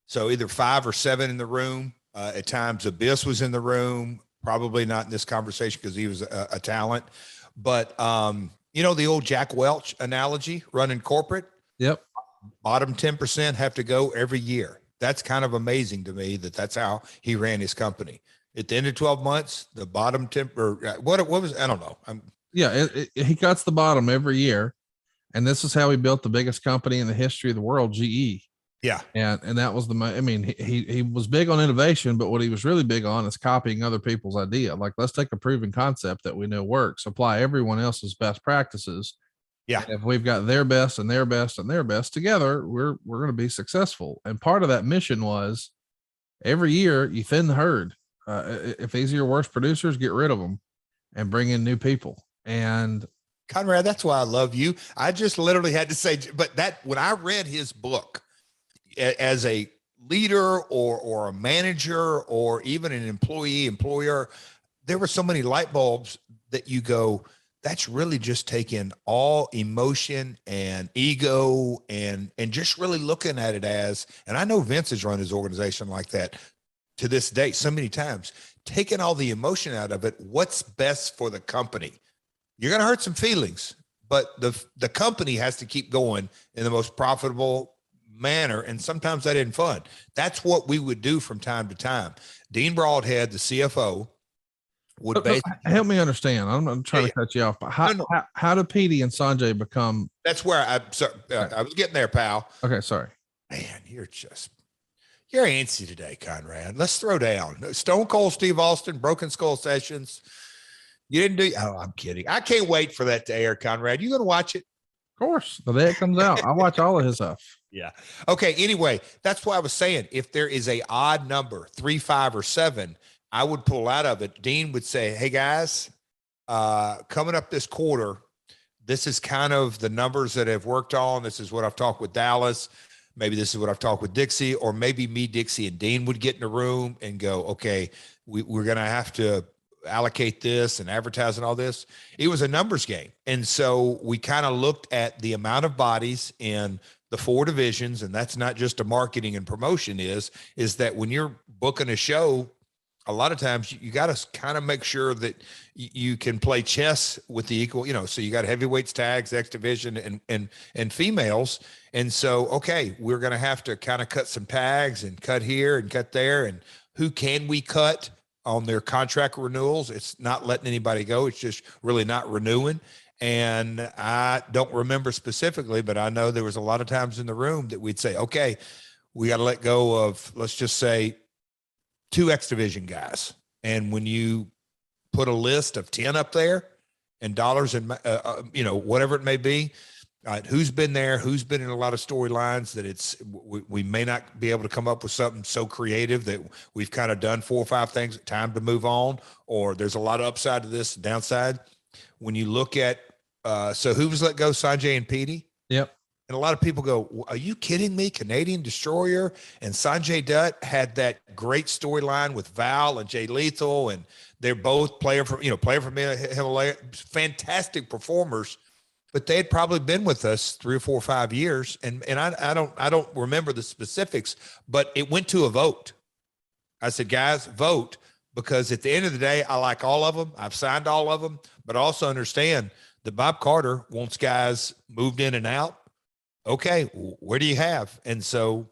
So either 5 or 7 in the room. At times Abyss was in the room, probably not in this conversation because he was a talent, but you know, the old Jack Welch analogy, running corporate. Yep. Bottom 10% have to go every year. That's kind of amazing to me that that's how he ran his company. At the end of 12 months, the bottom 10 or what was, I don't know. He cuts the bottom every year. And this is how he built the biggest company in the history of the world, GE. Yeah. And that was he was big on innovation, but what he was really big on is copying other people's idea. Like, let's take a proven concept that we know works, apply everyone else's best practices. Yeah. And if we've got their best and their best and their best together, we're going to be successful. And part of that mission was every year you thin the herd. If these are your worst producers, get rid of them and bring in new people. And Conrad, that's why I love you. I just literally had to say, but that when I read his book, as a leader or a manager or even an employer, there were so many light bulbs that you go, that's really just taking all emotion and ego and just really looking at it as, and I know Vince has run his organization like that to this day so many times, taking all the emotion out of it. What's best for the company? You're going to hurt some feelings, but the company has to keep going in the most profitable manner, and sometimes that isn't fun. That's what we would do from time to time. Dean Broadhead, the CFO, would basically help me understand. I'm trying to cut you off, but how do Petey and Sanjay become? That's where I was getting there, pal. Okay, sorry. Man, you're antsy today, Conrad. Let's throw down. Stone Cold Steve Austin, Broken Skull Sessions. You didn't do. Oh, I'm kidding. I can't wait for that to air, Conrad. You gonna watch it? course, the day it comes out, I watch all of his stuff. Yeah. Okay. Anyway, that's why I was saying if there is a odd number, 3, 5, or 7, I would pull out of it. Dean would say, "Hey guys, coming up this quarter, this is kind of the numbers that I've worked on. This is what I've talked with Dallas. Maybe this is what I've talked with Dixie, or maybe me, Dixie, and Dean would get in a room and go, okay, we're going to have to allocate this and advertise and all this." It was a numbers game. And so we kind of looked at the amount of bodies in the 4 divisions. And that's not just a marketing and promotion is that when you're booking a show, a lot of times you got to kind of make sure that you can play chess with the equal, so you got heavyweights, tags, X division, and females. And so, okay, we're going to have to kind of cut some tags and cut here and cut there. And who can we cut on their contract renewals? It's not letting anybody go. It's just really not renewing. And I don't remember specifically, but I know there was a lot of times in the room that we'd say, okay, we got to let go of, let's just say, 2 X division guys. And when you put a list of 10 up there and dollars and, whatever it may be, who's been there, who's been in a lot of storylines that we may not be able to come up with something so creative that we've kind of done 4 or 5 things, time to move on, or there's a lot of upside to this, downside. When you look at, so who was let go? Sanjay and Petey. Yep. And a lot of people go, "Are you kidding me? Canadian Destroyer and Sanjay Dutt had that great storyline with Val and Jay Lethal, and they're both player from Himalaya, fantastic performers, but they had probably been with us 3 or 4 or 5 years, and I don't remember the specifics, but it went to a vote. I said, guys, vote, because at the end of the day, I like all of them. I've signed all of them, but I also understand that Bob Carter wants guys moved in and out. Okay, where do you have? And so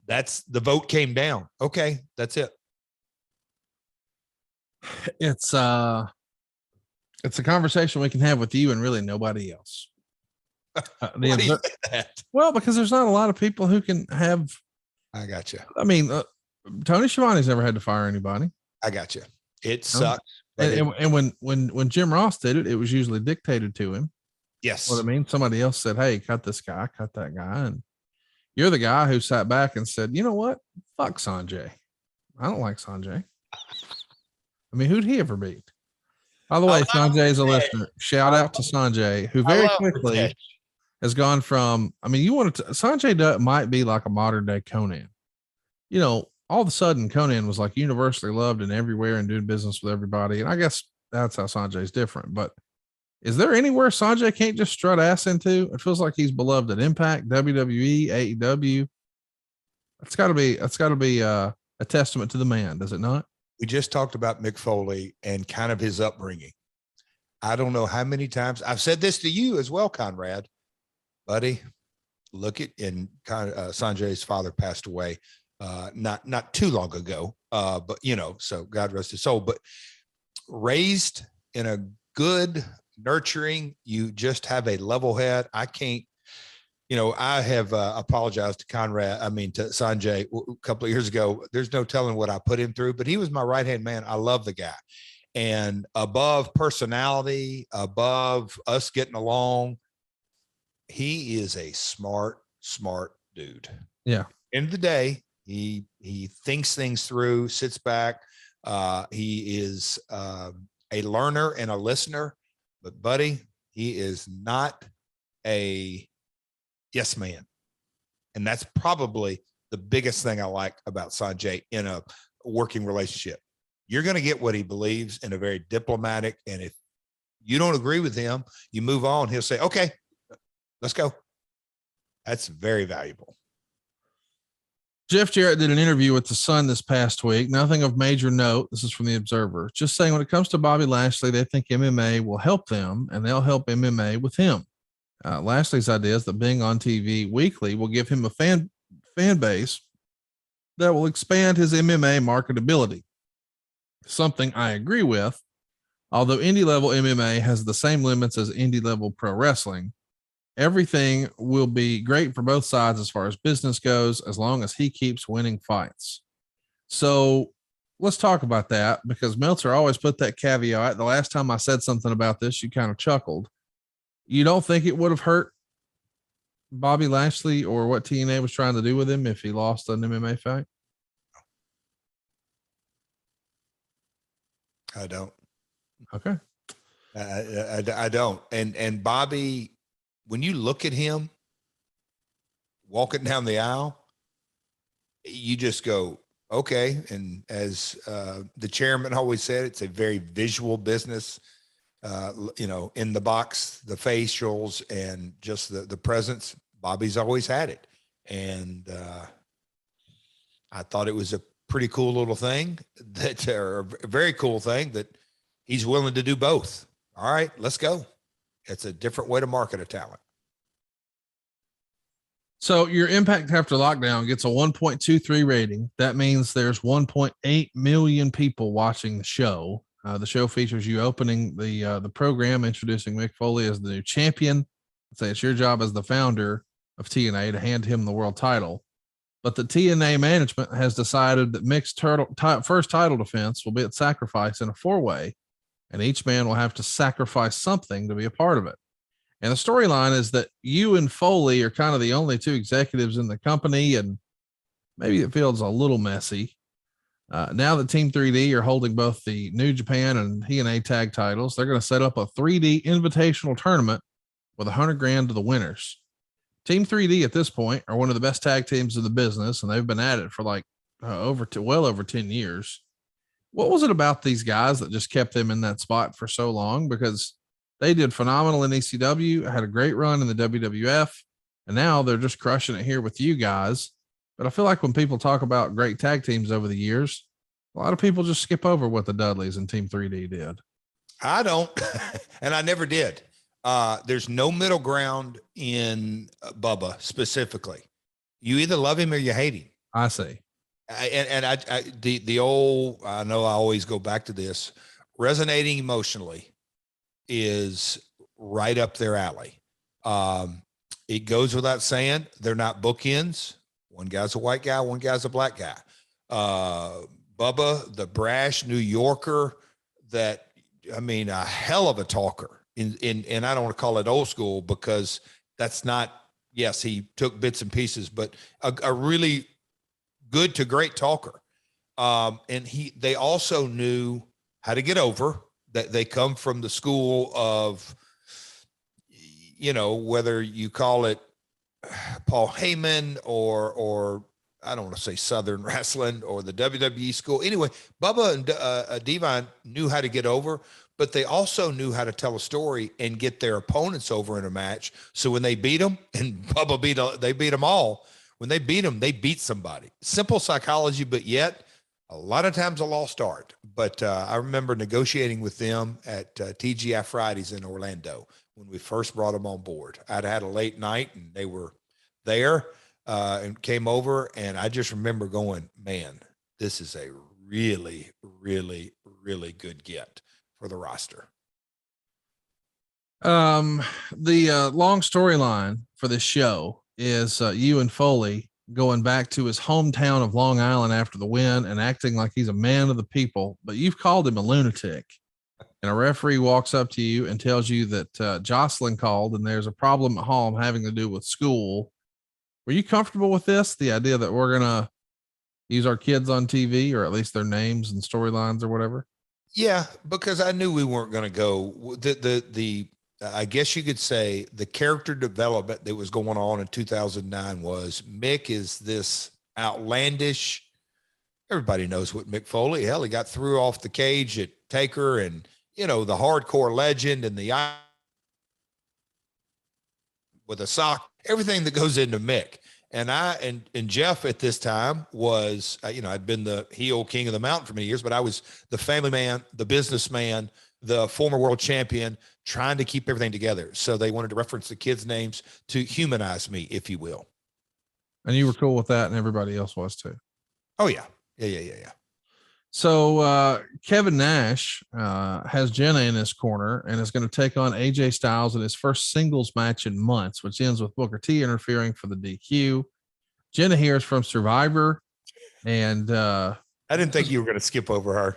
that's the vote came down. Okay, that's it. It's a conversation we can have with you and really nobody else. Well, because there's not a lot of people who can have. I got you. I mean, Tony Schiavone's never had to fire anybody. I got you. It sucks. And when Jim Ross did it, it was usually dictated to him. Yes. What I mean, somebody else said, "Hey, cut this guy, cut that guy," and you're the guy who sat back and said, "You know what? Fuck Sanjay. I don't like Sanjay." I mean, who'd he ever beat? By the way, Sanjay is a listener. Shout out to Sanjay, who very quickly has gone from. I mean, Sanjay Dutt might be like a modern day Conan. All of a sudden, Conan was like universally loved and everywhere and doing business with everybody, and I guess that's how Sanjay's different, but. Is there anywhere Sanjay can't just strut ass into? It feels like he's beloved at Impact, WWE, AEW. That's got to be a testament to the man, does it not? We just talked about Mick Foley and kind of his upbringing. I don't know how many times I've said this to you as well, Conrad, buddy. Look at Sanjay's father passed away not too long ago, but so God rest his soul. But raised in a good, nurturing, you just have a level head. I can't, I have apologized to to Sanjay a couple of years ago. There's no telling what I put him through, but he was my right-hand man. I love the guy. And above personality, above us getting along, he is a smart dude. Yeah. End of the day, he thinks things through, sits back. He is a learner and a listener. But buddy, he is not a yes man. And that's probably the biggest thing I like about Sanjay in a working relationship. You're going to get what he believes in a very diplomatic. And if you don't agree with him, you move on. He'll say, okay, let's go. That's very valuable. Jeff Jarrett did an interview with The Sun this past week. Nothing of major note. This is from The Observer. Just saying, when it comes to Bobby Lashley, they think MMA will help them and they'll help MMA with him. Lashley's idea is that being on TV weekly will give him a fan base that will expand his MMA marketability. Something I agree with. Although indie level MMA has the same limits as indie level pro wrestling, everything will be great for both sides as far as business goes, as long as he keeps winning fights. So let's talk about that, because Meltzer always put that caveat. The last time I said something about this, you kind of chuckled. You don't think it would have hurt Bobby Lashley or what TNA was trying to do with him if he lost an MMA fight? I don't. Okay. I don't. And Bobby, when you look at him walking down the aisle, you just go, okay. And as the chairman always said, it's a very visual business. In the box, the facials and just the presence, Bobby's always had it. And I thought it was a pretty cool little thing or a very cool thing that he's willing to do both. All right, let's go. It's a different way to market a talent. So your Impact After Lockdown gets a 1.23 rating. That means there's 1.8 million people watching the show. The show features you opening the program, introducing Mick Foley as the new champion. I'd say it's your job as the founder of TNA to hand him the world title. But the TNA management has decided that Mick's first title defense will be at Sacrifice in a 4-way, and each man will have to sacrifice something to be a part of it. And the storyline is that you and Foley are kind of the only two executives in the company, and maybe it feels a little messy. Now that Team 3D are holding both the New Japan and TNA tag titles, they're going to set up a 3D invitational tournament with $100,000 to the winners. Team 3D at this point are one of the best tag teams in the business, and they've been at it for like well over 10 years. What was it about these guys that just kept them in that spot for so long? Because they did phenomenal in ECW, had a great run in the WWF, and now they're just crushing it here with you guys. But I feel like when people talk about great tag teams over the years, a lot of people just skip over what the Dudleys and Team 3D did. I don't, and I never did. There's no middle ground in Bubba specifically. You either love him or you hate him. I see. The old, I know I always go back to this, resonating emotionally is right up their alley. It goes without saying, they're not bookends. One guy's a white guy, one guy's a black guy. Bubba, the brash New Yorker a hell of a talker. And I don't want to call it old school because that's not, yes, he took bits and pieces, but a really good to great talker. And they also knew how to get over that. They come from the school of, whether you call it Paul Heyman or I don't want to say Southern wrestling or the WWE school. Anyway, Bubba and Devon knew how to get over, but they also knew how to tell a story and get their opponents over in a match. So when they beat them, and Bubba they beat them all. When they beat them, they beat somebody. Simple psychology, but yet a lot of times a lost art. But I remember negotiating with them at TGI Fridays in Orlando when we first brought them on board. I'd had a late night and they were there and came over. And I just remember going, man, this is a really, really, really good get for the roster. The long storyline for this show is you and Foley going back to his hometown of Long Island after the win and acting like he's a man of the people, but you've called him a lunatic. And a referee walks up to you and tells you that Jocelyn called and there's a problem at home having to do with school. Were you comfortable with this? The idea that we're going to use our kids on TV, or at least their names and storylines or whatever? Yeah, because I knew we weren't going to go. I guess you could say the character development that was going on in 2009 was Mick is this outlandish. Everybody knows what Mick Foley. Hell, he got through off the cage at Taker, and the hardcore legend and the eye with a sock, everything that goes into Mick. And Jeff at this time was, I'd been the heel king of the mountain for many years, but I was the family man, the businessman, the former world champion, trying to keep everything together. So they wanted to reference the kids' names to humanize me, if you will. And you were cool with that, and everybody else was too. Oh yeah. Yeah. So Kevin Nash has Jenna in his corner and is going to take on AJ Styles in his first singles match in months, which ends with Booker T interfering for the DQ. Jenna hears from Survivor, and I didn't think you were going to skip over her.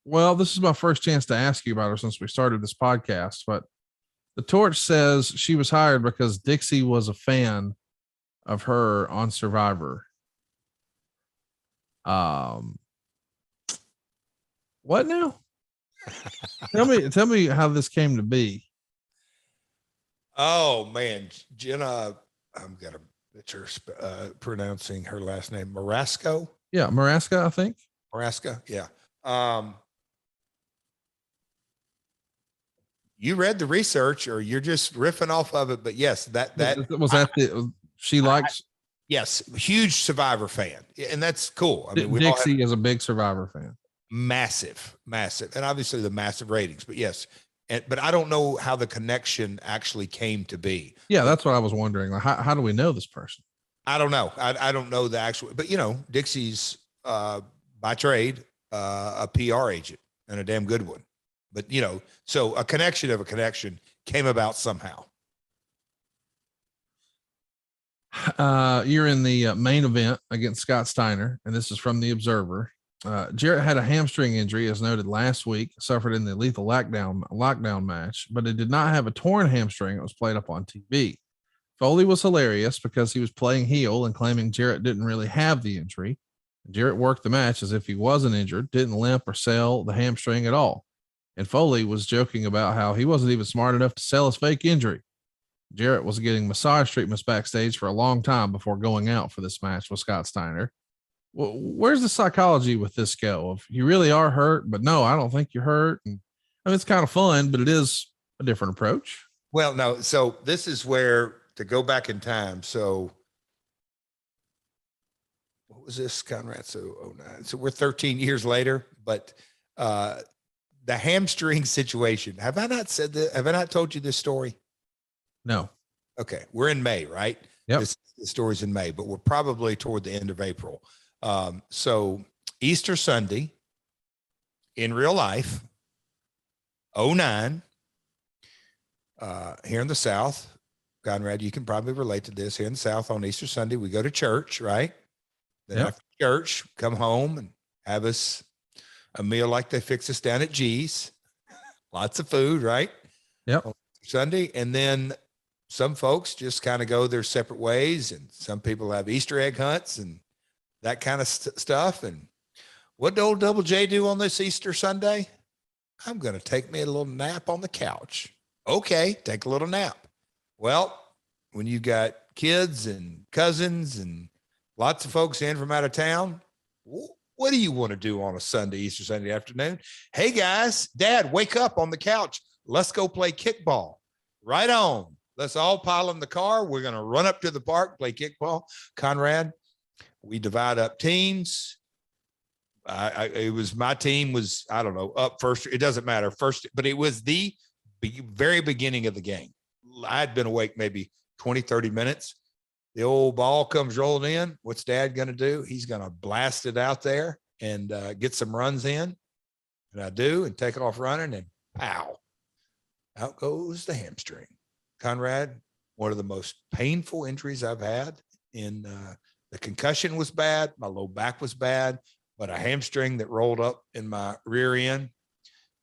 Well, this is my first chance to ask you about her since we started this podcast, but The Torch says she was hired because Dixie was a fan of her on Survivor. What now? Tell me how this came to be. Oh man, Jenna, I'm gonna butcher pronouncing her last name. Marasco. Yeah, Marasca, I think. Marasca, yeah. You read the research, or you're just riffing off of it, but yes, that was that she likes. Yes, huge Survivor fan, and that's cool. I mean, Dixie is a big Survivor fan. Massive, and obviously the massive ratings. But yes, but I don't know how the connection actually came to be. Yeah, that's what I was wondering. Like, how do we know this person? I don't know. I don't know the actual, but Dixie's by trade a PR agent, and a damn good one. But so a connection of a connection came about somehow. You're in the main event against Scott Steiner, and this is from the Observer. Jarrett had a hamstring injury, as noted last week, suffered in the lethal lockdown match, but it did not have a torn hamstring. It was played up on TV. Foley was hilarious because he was playing heel and claiming Jarrett didn't really have the injury. Jarrett worked the match as if he wasn't injured, didn't limp or sell the hamstring at all. And Foley was joking about how he wasn't even smart enough to sell his fake injury. Jarrett was getting massage treatments backstage for a long time before going out for this match with Scott Steiner. Well, where's the psychology with this go? Of you really are hurt, but no, I don't think you're hurt. And I mean, it's kind of fun, but it is a different approach. Well, no. So this is where to go back in time. So what was this, Conrad? So 09. So we're 13 years later, but the hamstring situation. Have I not said that? Have I not told you this story? No. Okay. We're in May, right? Yep. This story's in May, but we're probably toward the end of April. So Easter Sunday in real life, 09, here in the South, Conrad, you can probably relate to this. Here in the South on Easter Sunday, we go to church, right? Then Yep. after church, come home and have us a meal like they fix us down at G's. Lots of food, right? Yep. On Sunday. And then some folks just kind of go their separate ways, and some people have Easter egg hunts and that kind of stuff. And what did old Double J do on this Easter Sunday? I'm going to take me a little nap on the couch. Okay, take a little nap. Well, when you've got kids and cousins and lots of folks in from out of town, what do you want to do on a Sunday, Easter Sunday afternoon? Hey guys, Dad, wake up on the couch. Let's go play kickball. Right on. Let's all pile in the car. We're going to run up to the park, play kickball. Conrad, we divide up teams. It was my team was, I don't know, up first. It doesn't matter first, but it was the very beginning of the game. I had been awake maybe 20, 30 minutes. The old ball comes rolling in. What's Dad going to do? He's going to blast it out there and get some runs in. And I do, and take off running, and pow, out goes the hamstring. Conrad, one of the most painful injuries I've had. In the concussion was bad. My low back was bad, but a hamstring that rolled up in my rear end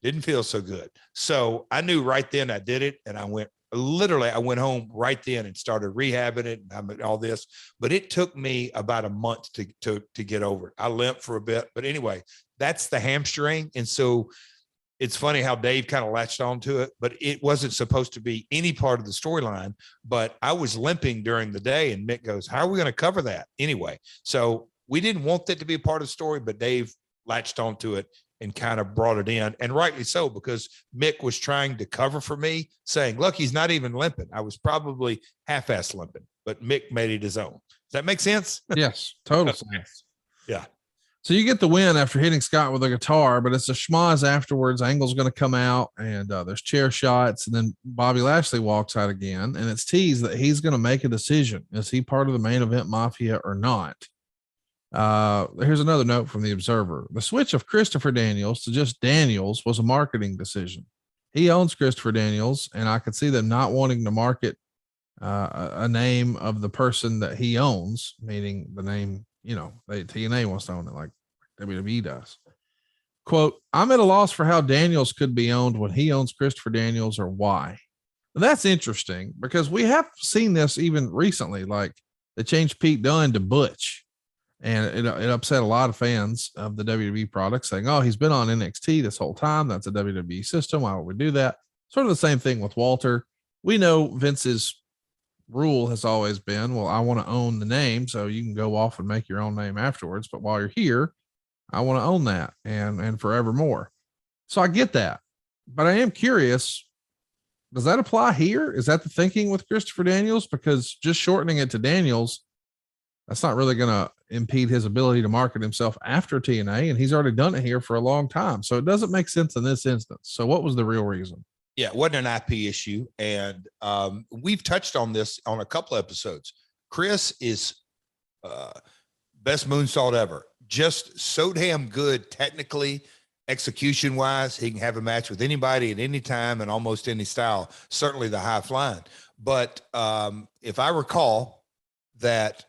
didn't feel so good. So I knew right then I did it. And I went home right then and started rehabbing it and all this, but it took me about a month to get over it. I limped for a bit, but anyway, that's the hamstring. And so it's funny how Dave kind of latched onto it, but it wasn't supposed to be any part of the storyline, but I was limping during the day, and Mick goes, how are we going to cover that anyway? So we didn't want that to be a part of the story, but Dave latched onto it and kind of brought it in, and rightly so, because Mick was trying to cover for me, saying, look, he's not even limping. I was probably half-ass limping, but Mick made it his own. Does that make sense? Yes, total sense. Yeah. So you get the win after hitting Scott with a guitar, but it's a schmoz afterwards. Angle's going to come out, and there's chair shots, and then Bobby Lashley walks out again, and it's teased that he's going to make a decision. Is he part of the Main Event Mafia or not? Here's another note from the Observer. The switch of Christopher Daniels to just Daniels was a marketing decision. He owns Christopher Daniels, and I could see them not wanting to market a name of the person that he owns, meaning the name, TNA wants to own it like WWE does. Quote, I'm at a loss for how Daniels could be owned when he owns Christopher Daniels, or why. That's interesting because we have seen this even recently. Like they changed Pete Dunne to Butch, and it upset a lot of fans of the WWE product, saying, "Oh, he's been on NXT this whole time. That's a WWE system. Why would we do that?" Sort of the same thing with Walter. We know Vince's rule has always been, "Well, I want to own the name, so you can go off and make your own name afterwards. But while you're here, I want to own that and forevermore." So I get that, but I am curious. Does that apply here? Is that the thinking with Christopher Daniels? Because just shortening it to Daniels, that's not really going to impede his ability to market himself after TNA. And he's already done it here for a long time. So it doesn't make sense in this instance. So what was the real reason? Yeah, it wasn't an IP issue. And we've touched on this on a couple of episodes. Chris is best moonsault ever. Just so damn good technically. Execution wise, he can have a match with anybody at any time and almost any style, certainly the high flying. But if I recall that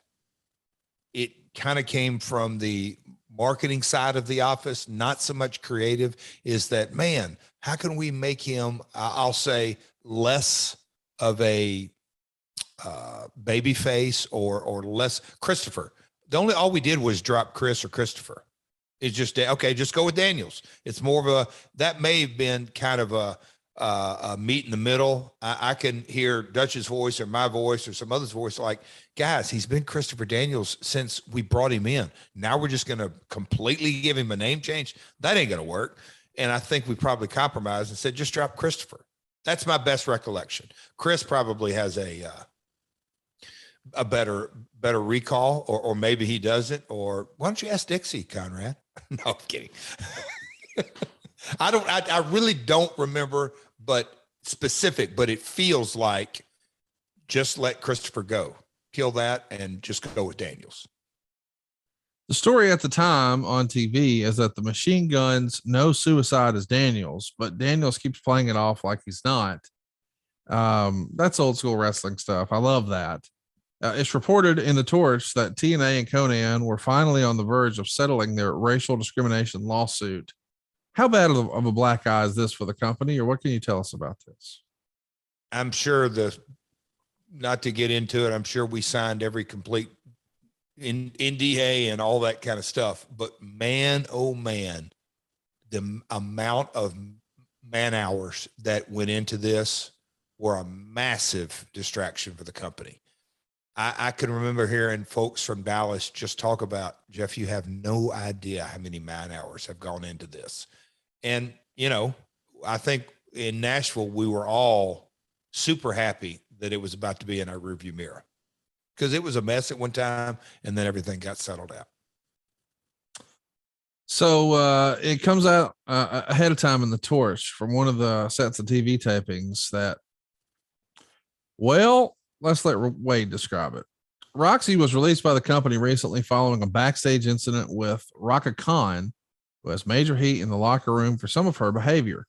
it kind of came from the marketing side of the office, not so much creative, is that, man, how can we make him, I'll say, less of a baby face or less Christopher. All we did was drop Chris or Christopher. It's just, okay, just go with Daniels. It's more of that may have been kind of a meet in the middle. I can hear Dutch's voice or my voice or some other's voice like, guys, he's been Christopher Daniels since we brought him in. Now we're just going to completely give him a name change. That ain't going to work. And I think we probably compromised and said, just drop Christopher. That's my best recollection. Chris probably has a better recall, or maybe he doesn't. Or why don't you ask Dixie, Conrad? No, I'm kidding. I really don't remember, but specific, but it feels like just let Christopher go, kill that, and just go with Daniels. The story at the time on TV is that the Machine Guns know Suicide is Daniels, but Daniels keeps playing it off like he's not. That's old school wrestling stuff. I love that. It's reported in the Torch that TNA and Conan were finally on the verge of settling their racial discrimination lawsuit. How bad of a black eye is this for the company, or what can you tell us about this? I'm sure not to get into it, I'm sure we signed every complete NDA and all that kind of stuff. But man, oh man, the amount of man hours that went into this were a massive distraction for the company. I can remember hearing folks from Dallas just talk about, Jeff, you have no idea how many man hours have gone into this. And, I think in Nashville, we were all super happy that it was about to be in our rearview mirror because it was a mess at one time and then everything got settled out. So it comes out ahead of time in the Torch from one of the sets of TV tapings that, well, let's let Wade describe it. Roxy was released by the company recently following a backstage incident with Raka Khan, who has major heat in the locker room for some of her behavior.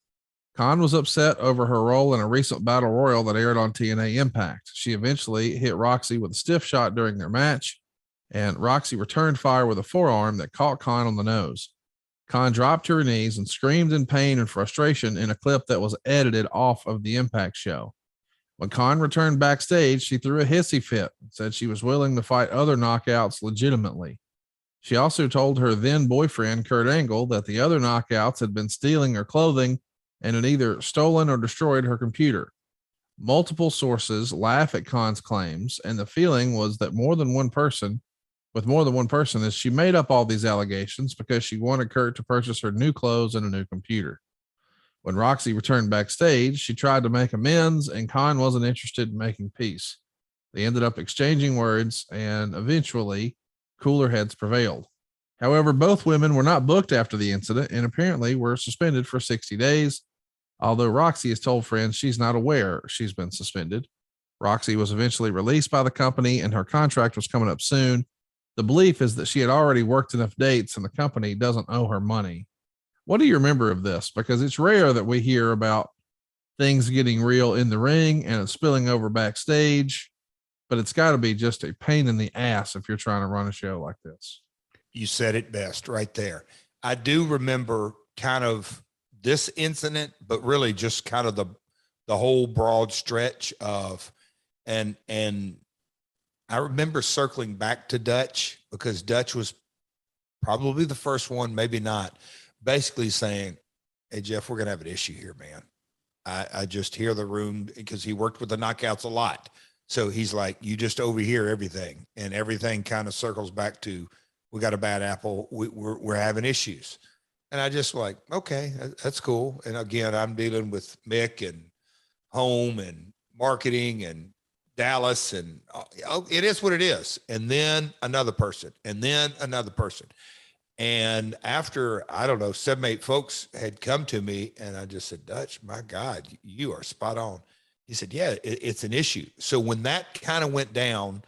Khan was upset over her role in a recent battle royal that aired on TNA Impact. She eventually hit Roxy with a stiff shot during their match, and Roxy returned fire with a forearm that caught Khan on the nose. Khan dropped to her knees and screamed in pain and frustration in a clip that was edited off of the Impact show. When Khan returned backstage, she threw a hissy fit and said she was willing to fight other knockouts legitimately. She also told her then boyfriend, Kurt Angle, that the other knockouts had been stealing her clothing and had either stolen or destroyed her computer. Multiple sources laugh at Khan's claims, and the feeling was that more than one person is she made up all these allegations because she wanted Kurt to purchase her new clothes and a new computer. When Roxy returned backstage, she tried to make amends, and Khan wasn't interested in making peace. They ended up exchanging words, and eventually cooler heads prevailed. However, both women were not booked after the incident and apparently were suspended for 60 days. Although Roxy has told friends she's not aware she's been suspended. Roxy was eventually released by the company and her contract was coming up soon. The belief is that she had already worked enough dates and the company doesn't owe her money. What do you remember of this? Because it's rare that we hear about things getting real in the ring and it's spilling over backstage, but it's got to be just a pain in the ass if you're trying to run a show like this. You said it best right there. I do remember kind of this incident, but really just kind of the the whole broad stretch of, and I remember circling back to Dutch, because Dutch was probably the first one, maybe not, basically saying, hey, Jeff, we're going to have an issue here, man. I just hear the room, because he worked with the knockouts a lot. So he's like, you just overhear everything, and everything kind of circles back to, we got a bad apple. We're having issues. And I just like, okay, that's cool. And again, I'm dealing with Mick and home and marketing and Dallas, and it is what it is. And then another person, and then another person. And after, I don't know, 7, 8 folks had come to me, and I just said, Dutch, my God, you are spot on. He said, yeah, it's an issue. So when that kind of went down,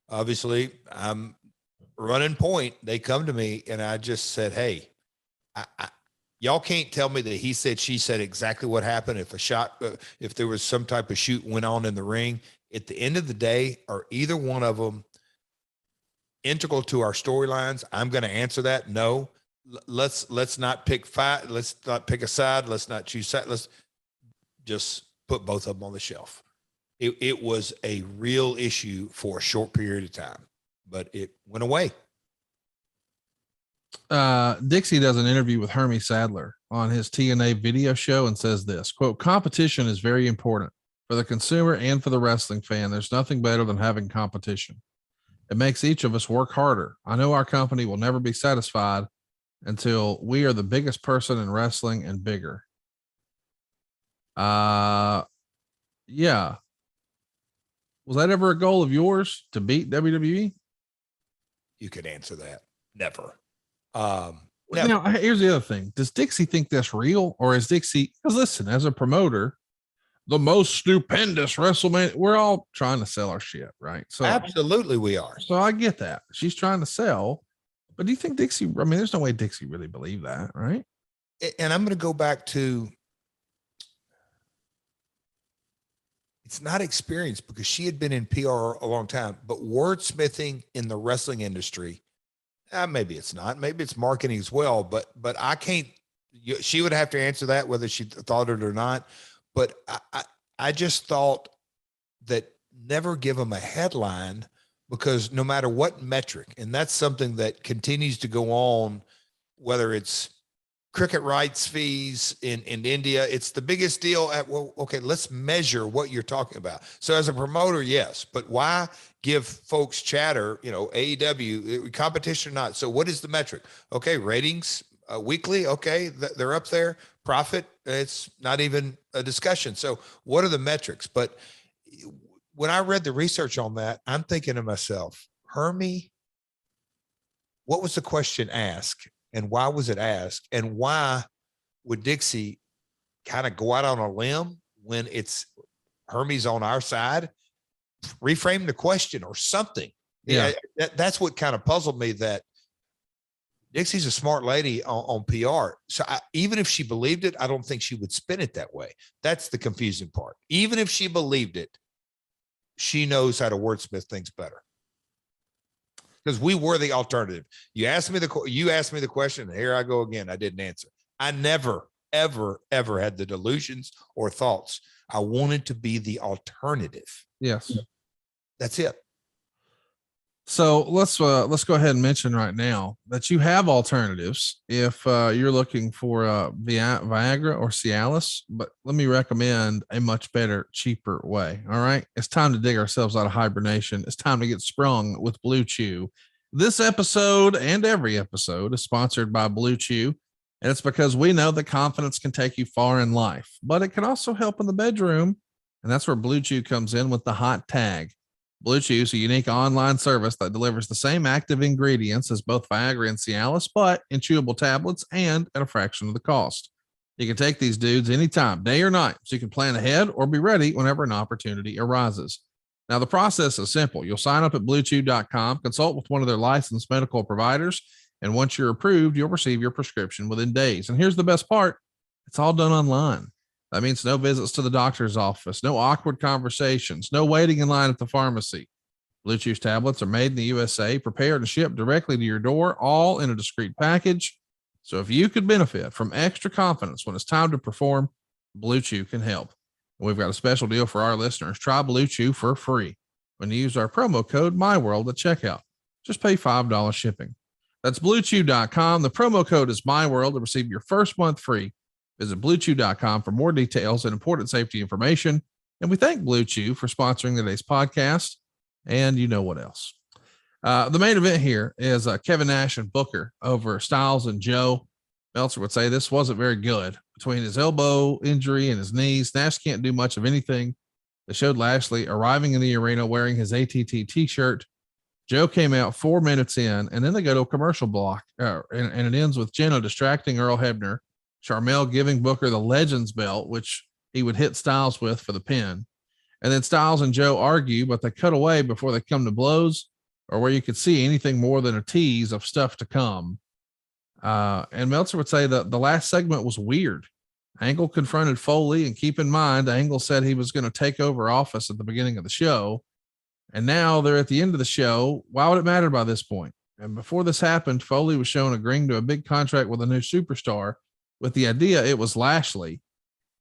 obviously I'm running point. They come to me, and I just said, hey, y'all can't tell me that he said, she said exactly what happened. If a shot, if there was some type of shoot went on in the ring, at the end of the day, are either one of them integral to our storylines? I'm going to answer that. No, let's not pick fight. Let's not pick a side. Let's not choose side. Let's just put both of them on the shelf. It was a real issue for a short period of time, but it went away. Dixie does an interview with Hermie Sadler on his TNA video show and says this, quote, competition is very important for the consumer and for the wrestling fan. There's nothing better than having competition. It makes each of us work harder. I know our company will never be satisfied until we are the biggest person in wrestling and bigger. Yeah. Was that ever a goal of yours to beat WWE? You could answer that. Never. Never. Now, here's the other thing. Does Dixie think that's real, or is Dixie, because listen, as a promoter, the most stupendous WrestleMania, we're all trying to sell our shit, right? So absolutely we are. So I get that. She's trying to sell, but do you think Dixie, I mean, there's no way Dixie really believed that, right? And I'm going to go back to, it's not experience, because she had been in PR a long time, but wordsmithing in the wrestling industry, maybe it's not, maybe it's marketing as well, but I can't, she would have to answer that whether she thought it or not. But I just thought that never give them a headline, because no matter what metric, and that's something that continues to go on, whether it's cricket rights fees in India, it's the biggest deal at, well, okay, let's measure what you're talking about. So as a promoter, yes, but why give folks chatter, you know, AEW competition or not? So what is the metric? Okay, ratings weekly. Okay, they're up there. Profit, it's not even a discussion. So what are the metrics? But when I read the research on that, I'm thinking to myself, Hermie, what was the question asked, and why was it asked? And why would Dixie kind of go out on a limb when it's Hermie's on our side? Reframe the question or something. Yeah. That's what kind of puzzled me, that Dixie's a smart lady on PR. So even if she believed it, I don't think she would spin it that way. That's the confusing part. Even if she believed it, she knows how to wordsmith things better. Because we were the alternative. You asked me the question, and here I go again. I didn't answer. I never, ever, ever had the delusions or thoughts. I wanted to be the alternative. Yes. That's it. So let's go ahead and mention right now that you have alternatives if you're looking for Viagra or Cialis, but let me recommend a much better, cheaper way. All right. It's time to dig ourselves out of hibernation. It's time to get sprung with BLUECHEW. This episode and every episode is sponsored by BLUECHEW, and it's because we know that confidence can take you far in life, but it can also help in the bedroom. And that's where BLUECHEW comes in with the hot tag. BLUECHEW is a unique online service that delivers the same active ingredients as both Viagra and Cialis, but in chewable tablets and at a fraction of the cost. You can take these dudes anytime, day or night, so you can plan ahead or be ready whenever an opportunity arises. Now, the process is simple. You'll sign up at BLUECHEW.com, consult with one of their licensed medical providers, and once you're approved, you'll receive your prescription within days. And here's the best part. It's all done online. That means no visits to the doctor's office, no awkward conversations, no waiting in line at the pharmacy. BLUECHEW's tablets are made in the USA, prepared and shipped directly to your door, all in a discreet package. So if you could benefit from extra confidence when it's time to perform, BLUECHEW can help. And we've got a special deal for our listeners. Try BLUECHEW for free when you use our promo code MyWorld at checkout. Just pay $5 shipping. That's BLUECHEW.com. The promo code is MyWorld to receive your first month free. Visit BLUECHEW.com for more details and important safety information. And we thank BLUECHEW for sponsoring today's podcast. And you know what else? The main event here is Kevin Nash and Booker over Styles and Joe. Meltzer would say this wasn't very good. Between his elbow injury and his knees, Nash can't do much of anything. They showed Lashley arriving in the arena wearing his ATT t-shirt. Joe came out 4 minutes in, and then they go to a commercial block, and it ends with Jenna distracting Earl Hebner, Sharmell giving Booker the Legends belt, which he would hit Styles with for the pin. And then Styles and Joe argue, but they cut away before they come to blows, or where you could see anything more than a tease of stuff to come. And Meltzer would say that the last segment was weird. Angle confronted Foley, and keep in mind, Angle said he was going to take over office at the beginning of the show. And now they're at the end of the show. Why would it matter by this point? And before this happened, Foley was shown agreeing to a big contract with a new superstar with the idea it was Lashley.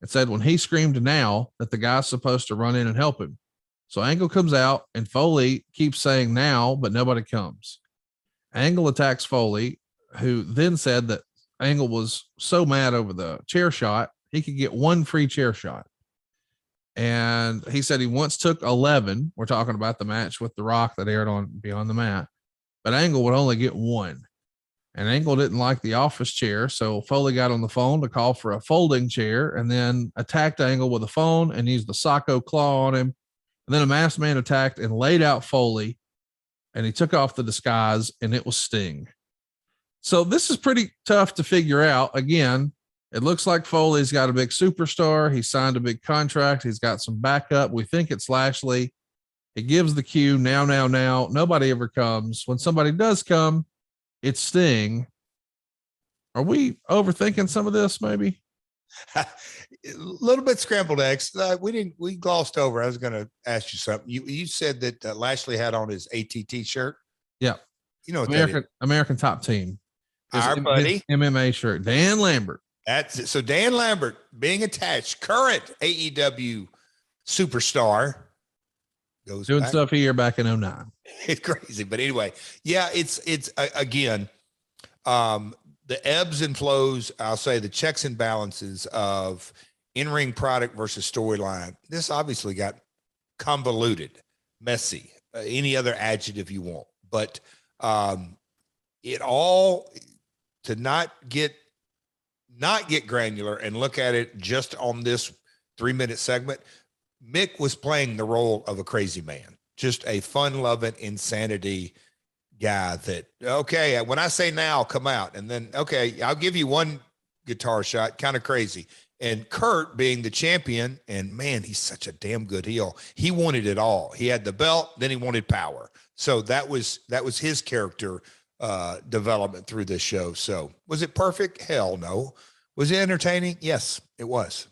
It said when he screamed now that the guy's supposed to run in and help him. So Angle comes out and Foley keeps saying now, but nobody comes. Angle attacks Foley, who then said that Angle was so mad over the chair shot, he could get 1 free chair shot. And he said he once took 11. We're talking about the match with The Rock that aired on Beyond the Mat, but Angle would only get 1. And Angle didn't like the office chair. So Foley got on the phone to call for a folding chair and then attacked Angle with a phone and used the Socko claw on him. And then a masked man attacked and laid out Foley, and he took off the disguise, and it was Sting. So this is pretty tough to figure out. Again, it looks like Foley's got a big superstar. He signed a big contract. He's got some backup. We think it's Lashley. He gives the cue now. Nobody ever comes. When somebody does come, it's Sting. Are we overthinking some of this? Maybe a little bit scrambled eggs. We glossed over. I was going to ask you something. You said that Lashley had on his ATT shirt. Yeah. You know what American Top Team. Our buddy MMA shirt. Dan Lambert. That's it. So Dan Lambert being attached, current AEW superstar, goes doing back. Stuff here back in 09. It's crazy. But anyway, yeah, it's again, the ebbs and flows, I'll say the checks and balances of in-ring product versus storyline. This obviously got convoluted, messy, any other adjective you want, but it all to not get granular and look at it just on this 3-minute segment. Mick was playing the role of a crazy man, just a fun-loving insanity guy that, okay, when I say now, come out. And then, okay, I'll give you 1 guitar shot, kind of crazy. And Kurt being the champion, and man, he's such a damn good heel. He wanted it all. He had the belt, then he wanted power. So that was his character development through this show. So was it perfect? Hell no. Was it entertaining? Yes, it was.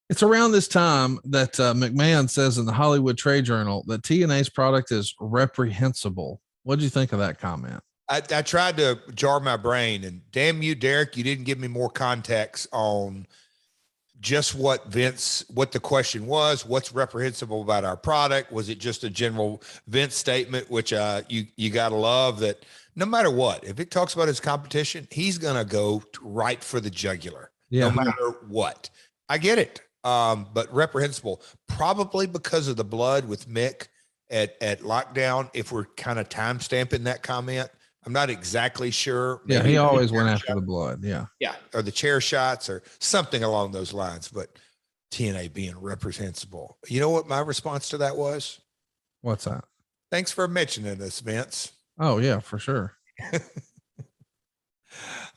It's around this time that McMahon says in the Hollywood Trade Journal that TNA's product is reprehensible. What did you think of that comment? I tried to jar my brain, and damn you, Derek, you didn't give me more context on just what the question was. What's reprehensible about our product? Was it just a general Vince statement, which you got to love that no matter what, if it talks about his competition, he's going to go right for the jugular, no matter what. I get it. But reprehensible, probably because of the blood with Mick at lockdown. If we're kind of time stamping that comment, I'm not exactly sure. Maybe he always went after the blood. Yeah. Or the chair shots or something along those lines, but TNA being reprehensible. You know what my response to that was? What's that? Thanks for mentioning this, Vince. Oh yeah, for sure.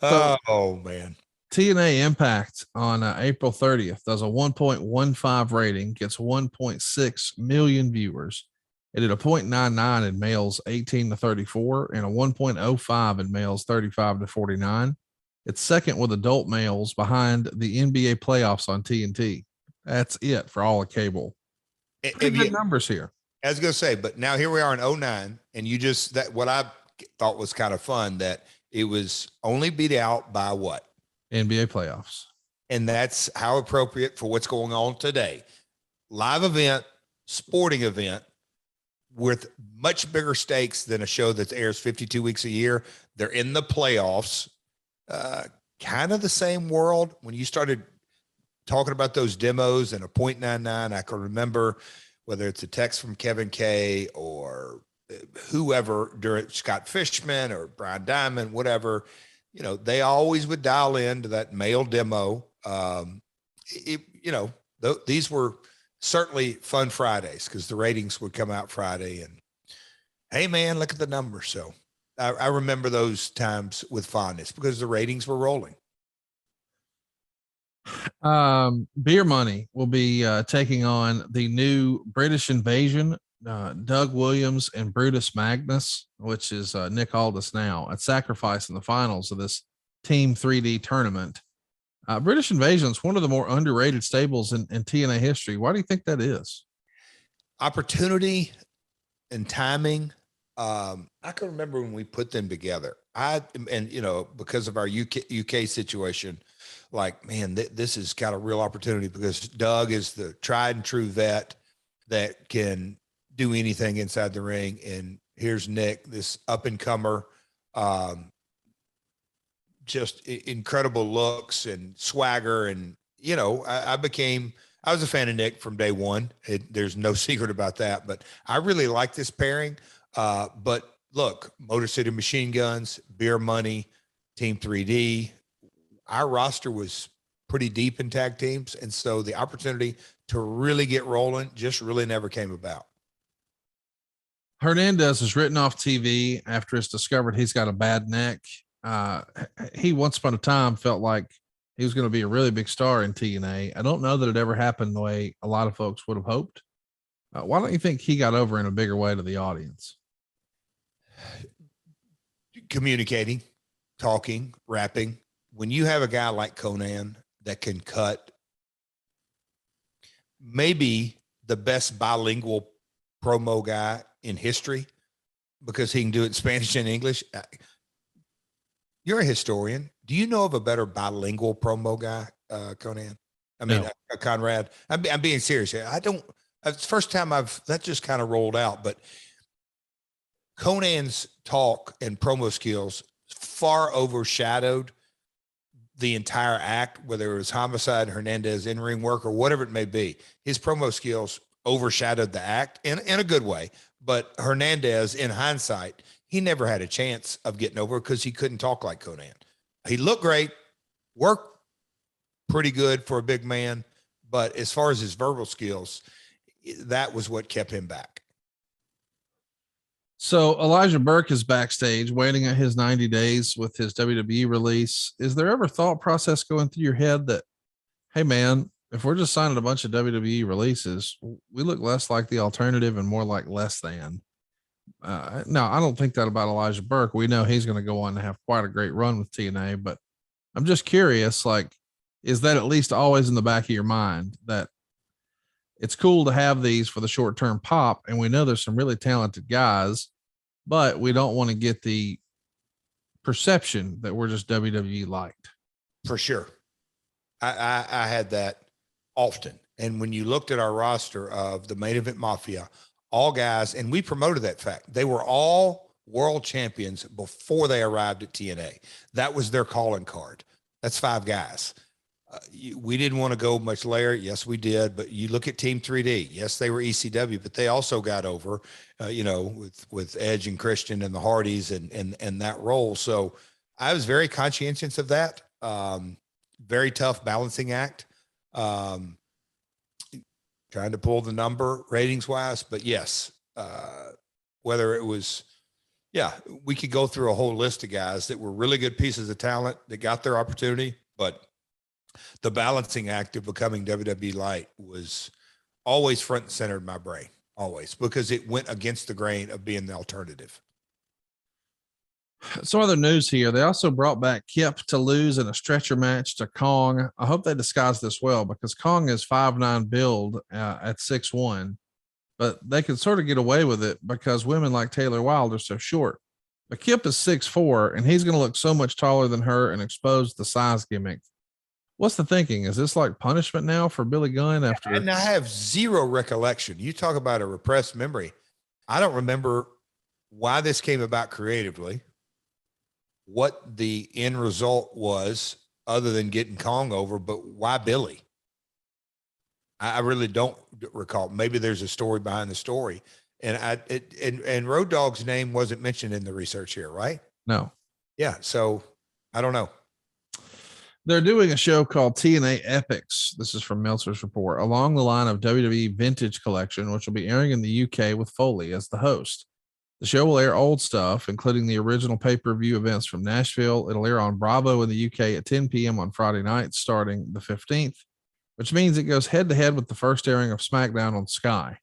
Oh man. TNA Impact on April 30th does a 1.15 rating, gets 1.6 million viewers. It did a 0.99 in males 18 to 34 and a 1.05 in males 35 to 49. It's second with adult males behind the NBA playoffs on TNT. That's it for all of cable. Pretty good numbers here. I was going to say, but now here we are in 09, and you just, that what I thought was kind of fun, that it was only beat out by what? NBA playoffs. And that's how appropriate for what's going on today. Live event, sporting event with much bigger stakes than a show that airs 52 weeks a year. They're in the playoffs, kind of the same world. When you started talking about those demos and a .99, I can remember whether it's a text from Kevin K or whoever during Scott Fishman or Brian Diamond, whatever, you know, they always would dial into that mail demo. These were certainly fun Fridays because the ratings would come out Friday and, hey man, look at the numbers. So I remember those times with fondness because the ratings were rolling. Beer Money will be taking on the new British Invasion, Doug Williams and Brutus Magnus, which is Nick Aldis now at Sacrifice in the finals of this Team 3D tournament. British Invasion is one of the more underrated stables in TNA history. Why do you think that is? Opportunity and timing. I can remember when we put them together. Because of our UK situation, like, man, this has got a real opportunity because Doug is the tried and true vet that can do anything inside the ring. And here's Nick, this up and comer, just incredible looks and swagger. And, you know, I was a fan of Nick from day one. There's no secret about that, but I really like this pairing. But look, Motor City Machine Guns, Beer Money, Team 3D, our roster was pretty deep in tag teams. And so the opportunity to really get rolling just really never came about. Hernandez is written off TV after it's discovered he's got a bad neck. He once upon a time felt like he was going to be a really big star in TNA. I don't know that it ever happened the way a lot of folks would have hoped. Why don't you think he got over in a bigger way to the audience? Communicating, talking, rapping. When you have a guy like Conan that can cut maybe the best bilingual promo guy in history because he can do it in Spanish and English. You're a historian. Do you know of a better bilingual promo guy, Conan? I mean, No. Conrad. I'm being serious here. It's the first time that just kind of rolled out, but Conan's talk and promo skills far overshadowed the entire act, whether it was Homicide, Hernandez, in-ring work, or whatever it may be. His promo skills overshadowed the act in a good way. But Hernandez, in hindsight, he never had a chance of getting over because he couldn't talk like Conan. He looked great, worked pretty good for a big man, but as far as his verbal skills, that was what kept him back. So Elijah Burke is backstage waiting at his 90 days with his WWE release. Is there ever thought process going through your head that, hey man, if we're just signing a bunch of WWE releases, we look less like the alternative and more like less than? No, I don't think that about Elijah Burke. We know he's going to go on to have quite a great run with TNA, but I'm just curious, like, is that at least always in the back of your mind that it's cool to have these for the short-term pop? And we know there's some really talented guys, but we don't want to get the perception that we're just WWE liked. For sure. I had that often. And when you looked at our roster of the Main Event Mafia, all guys, and we promoted that fact, they were all world champions before they arrived at TNA. That was their calling card. That's 5 guys. We didn't want to go much later. Yes, we did. But you look at Team 3D. Yes, they were ECW, but they also got over, with Edge and Christian and the Hardys and that role. So I was very conscientious of that. Very tough balancing act. Trying to pull the number ratings wise, but yes, whether it was, we could go through a whole list of guys that were really good pieces of talent that got their opportunity, but the balancing act of becoming WWE light was always front and center in my brain, always, because it went against the grain of being the alternative. Some other news here. They also brought back Kip to lose in a stretcher match to Kong. I hope they disguise this well because Kong is 5'9" build at 6'1", but they can sort of get away with it because women like Taylor Wilde are so short. But Kip is 6'4", and he's going to look so much taller than her and expose the size gimmick. What's the thinking? Is this like punishment now for Billy Gunn after? And I have zero recollection. You talk about a repressed memory. I don't remember why this came about creatively, what the end result was other than getting Kong over, but why Billy? I really don't recall. Maybe there's a story behind the story. And Road Dogg's name wasn't mentioned in the research here, right? No. Yeah. So I don't know. They're doing a show called TNA Epics. This is from Meltzer's report, along the line of WWE Vintage Collection, which will be airing in the UK with Foley as the host. The show will air old stuff, including the original pay-per-view events from Nashville. It'll air on Bravo in the UK at 10 p.m. on Friday night, starting the 15th, which means it goes head-to-head with the first airing of SmackDown on Sky.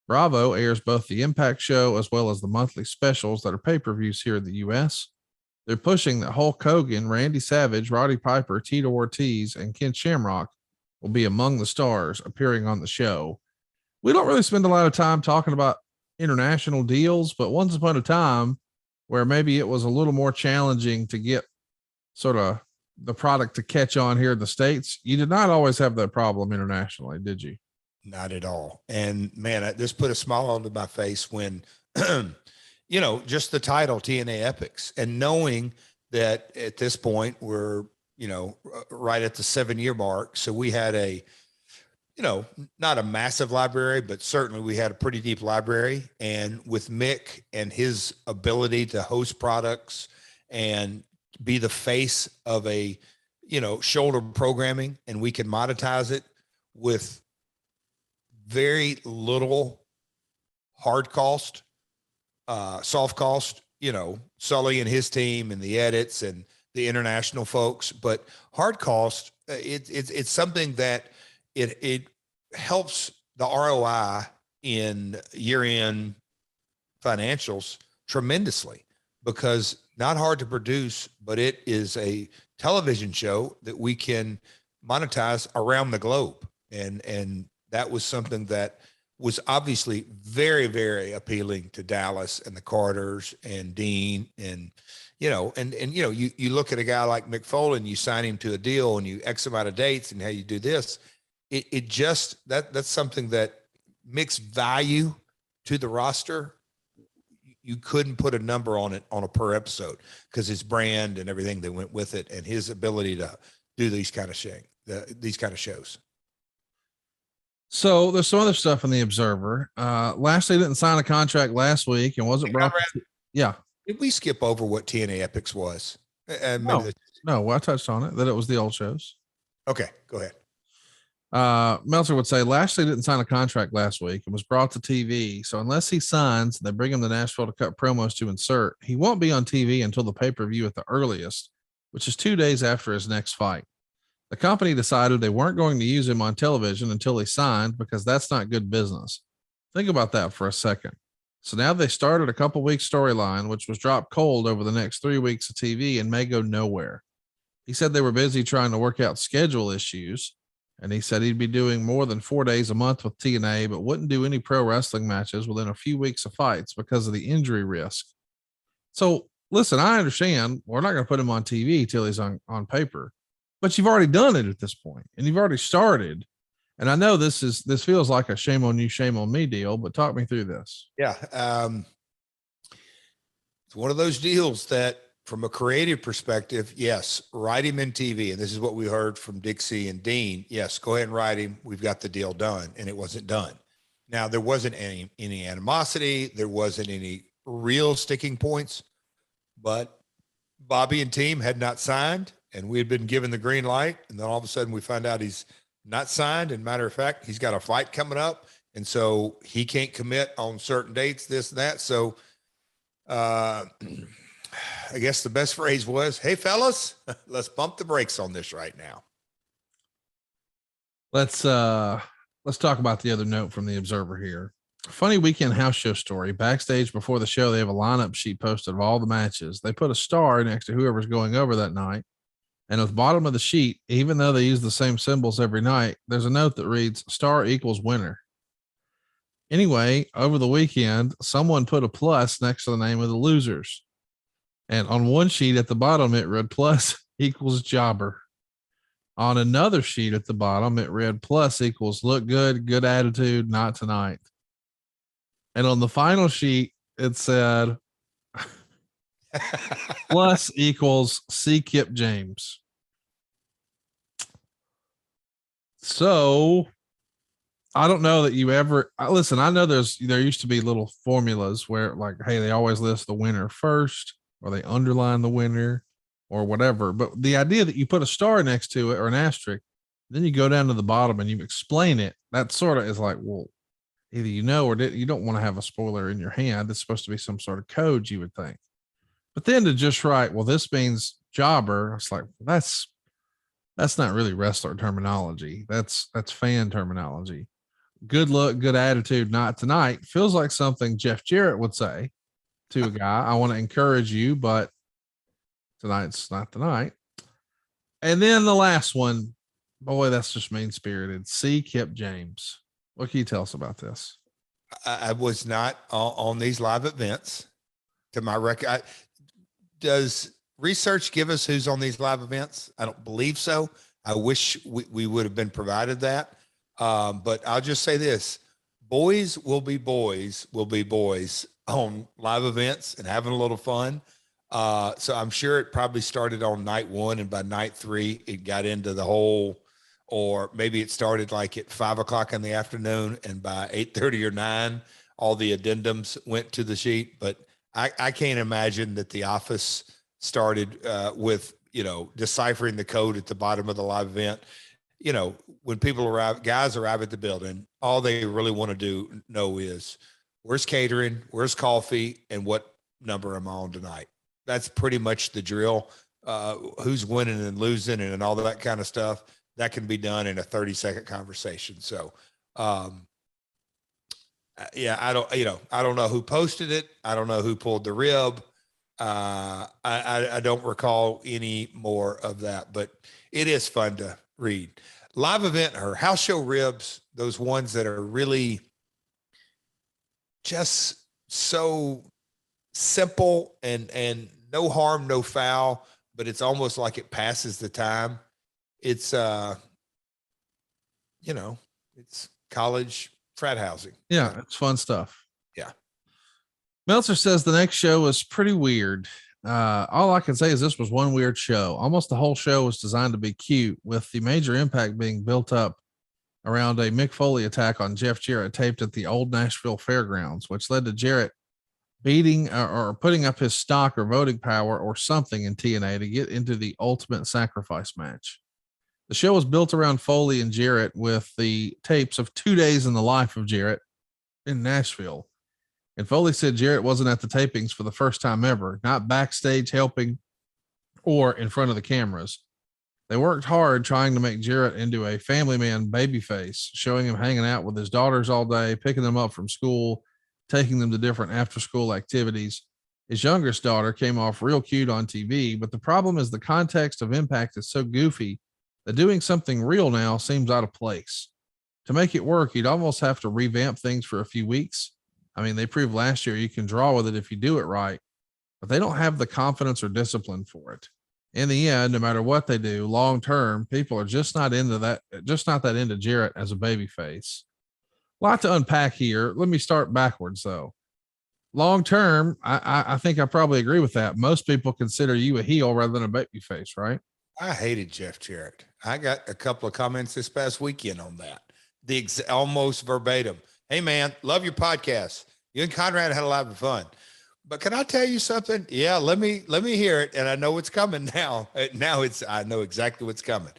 Bravo airs both the Impact show as well as the monthly specials that are pay-per-views here in the US. They're pushing that Hulk Hogan, Randy Savage, Roddy Piper, Tito Ortiz, and Ken Shamrock will be among the stars appearing on the show. We don't really spend a lot of time talking about international deals, but once upon a time where maybe it was a little more challenging to get sort of the product to catch on here in the States, you did not always have that problem internationally, did you? Not at all. And man, this put a smile onto my face when, you know, just the title TNA Epics, and knowing that at this point we're, you know, right at the 7-year mark. So we had a, you know, not a massive library, but certainly we had a pretty deep library. And with Mick and his ability to host products and be the face of a, you know, shoulder programming, and we can monetize it with very little hard cost, soft cost, you know, Sully and his team and the edits and the international folks, but hard cost, it's something that it helps the ROI in year-end financials tremendously, because not hard to produce, but it is a television show that we can monetize around the globe. And that was something that was obviously very, very appealing to Dallas and the Carters and Dean. And, you know, and, you know, you look at a guy like Mick Foley and you sign him to a deal and you X amount of dates and how you do this, it just, that's something that mixed value to the roster. You couldn't put a number on it on a per episode, because his brand and everything that went with it and his ability to do these kind of shows. So there's some other stuff in the Observer. Lashley didn't sign a contract last week and wasn't brought. Yeah. Did we skip over what TNA Epics was? No, I touched on it, that it was the old shows. Okay, go ahead. Meltzer would say Lashley didn't sign a contract last week and was brought to TV. So unless he signs, they bring him to Nashville to cut promos to insert. He won't be on TV until the pay-per-view at the earliest, which is 2 days after his next fight. The company decided they weren't going to use him on television until he signed, because that's not good business. Think about that for a second. So now they started a couple weeks storyline, which was dropped cold over the next 3 weeks of TV and may go nowhere. He said they were busy trying to work out schedule issues, and he said he'd be doing more than 4 days a month with TNA, but wouldn't do any pro wrestling matches within a few weeks of fights because of the injury risk. So listen, I understand we're not going to put him on TV till he's on paper, but you've already done it at this point and you've already started. And I know this feels like a shame on you, shame on me deal, but talk me through this. Yeah. It's one of those deals that, from a creative perspective, yes, write him in TV. And this is what we heard from Dixie and Dean. Yes, go ahead and write him. We've got the deal done. And it wasn't done. Now, there wasn't any animosity. There wasn't any real sticking points, but Bobby and team had not signed, and we had been given the green light. And then all of a sudden we find out he's not signed. And matter of fact, he's got a fight coming up. And so he can't commit on certain dates, this and that. So, I guess the best phrase was, hey fellas, let's bump the brakes on this right now. Let's talk about the other note from the Observer here. Funny weekend house show story. Backstage before the show, they have a lineup sheet posted of all the matches. They put a star next to whoever's going over that night. And at the bottom of the sheet, even though they use the same symbols every night, there's a note that reads star equals winner. Anyway, over the weekend, someone put a plus next to the name of the losers. And on one sheet at the bottom, it read plus equals jobber. On another sheet at the bottom, it read plus equals look good, good attitude, not tonight. And on the final sheet, it said plus equals see Kip James. So I don't know that you ever listen. I know there used to be little formulas where like, hey, they always list the winner first, or they underline the winner, or whatever. But the idea that you put a star next to it or an asterisk, then you go down to the bottom and you explain it, that sort of is like, well, either you know or you don't want to have a spoiler in your hand. It's supposed to be some sort of code, you would think. But then to just write, well, this means jobber, it's like, that's not really wrestler terminology. That's fan terminology. Good look, good attitude, not tonight feels like something Jeff Jarrett would say to a guy. I want to encourage you, but tonight's not the night. And then the last one, boy, that's just mean spirited. See Kip James. What can you tell us about this? I was not on these live events. To my record, does research give us who's on these live events? I don't believe so. I wish we would have been provided that. But I'll just say this: boys will be boys on live events and having a little fun. So I'm sure it probably started on night 1, and by night 3, it got into the whole, or maybe it started like at 5 o'clock in the afternoon, and by 8:30 or 9, all the addendums went to the sheet. But I can't imagine that the office started with, deciphering the code at the bottom of the live event. When people arrive, guys arrive at the building, all they really want to know is where's catering, where's coffee, and what number am I on tonight. That's pretty much the drill. Who's winning and losing and all that kind of stuff. That can be done in a 30-second conversation. So, yeah, I don't know who posted it. I don't know who pulled the rib. I don't recall any more of that, but it is fun to read. Live event or house show ribs, those ones that are really just so simple and no harm, no foul, but it's almost like it passes the time. It's, it's college frat housing. Yeah, it's fun stuff. Yeah. Meltzer says the next show was pretty weird. All I can say is this was one weird show. Almost the whole show was designed to be cute, with the major impact being built up around a Mick Foley attack on Jeff Jarrett taped at the old Nashville fairgrounds, which led to Jarrett beating or putting up his stock or voting power or something in TNA to get into the ultimate sacrifice match. The show was built around Foley and Jarrett with the tapes of 2 days in the life of Jarrett in Nashville. And Foley said Jarrett wasn't at the tapings for the first time ever, not backstage helping or in front of the cameras. They worked hard trying to make Jarrett into a family man babyface, showing him hanging out with his daughters all day, picking them up from school, taking them to different after school activities. His youngest daughter came off real cute on TV, but the problem is the context of Impact is so goofy that doing something real now seems out of place. To make it work, you'd almost have to revamp things for a few weeks. I mean, they proved last year you can draw with it if you do it right, but they don't have the confidence or discipline for it. In the end, no matter what they do long term, people are just not into that, just not that into Jarrett as a baby face. A lot to unpack here. Let me start backwards though. Long term, I think I probably agree with that. Most people consider you a heel rather than a baby face, right? I hated Jeff Jarrett. I got a couple of comments this past weekend on that. Almost verbatim. Hey man, love your podcast. You and Conrad had a lot of fun. But can I tell you something? Yeah, let me hear it. And I know what's coming now. I know exactly what's coming.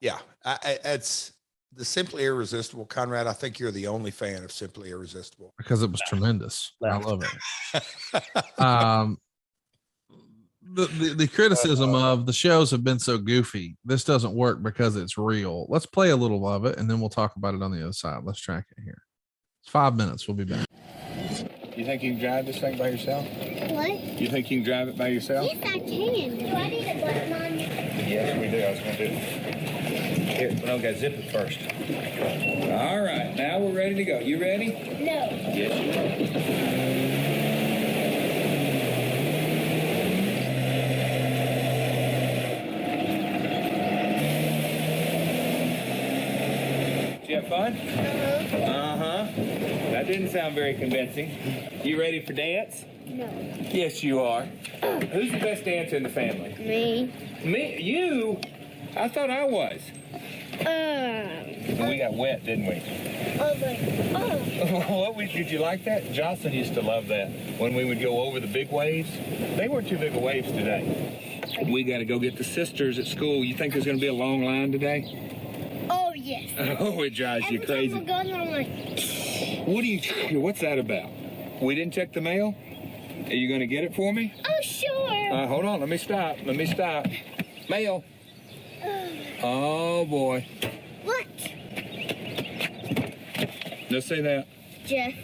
It's the Simply Irresistible. Conrad, I think you're the only fan of Simply Irresistible. Because it was tremendous. I love it. The criticism of the shows have been so goofy. This doesn't work because it's real. Let's play a little of it and then we'll talk about it on the other side. Let's track it here. It's 5 minutes. We'll be back. You think you can drive this thing by yourself? What? You think you can drive it by yourself? Yes, I can. Do I need a button on? Yes, we do. I was going to do it. Here, but I've got to zip it first. All right. Now we're ready to go. You ready? No. Yes, you are. fun? That didn't sound very convincing. You ready for dance? No. Yes, you are. Who's the best dancer in the family? Me. Me? You? I thought I was. We got wet, didn't we? Did you like that? Jocelyn used to love that. When we would go over the big waves. They weren't too big of waves today. We got to go get the sisters at school. You think there's going to be a long line today? Oh, yes. Oh, it drives you crazy. Every time I'm like, What's that about? We didn't check the mail? Are you going to get it for me? oh, sure. Hold on. Let me stop. Mail. Oh, boy. What? Let's say that. Jeff.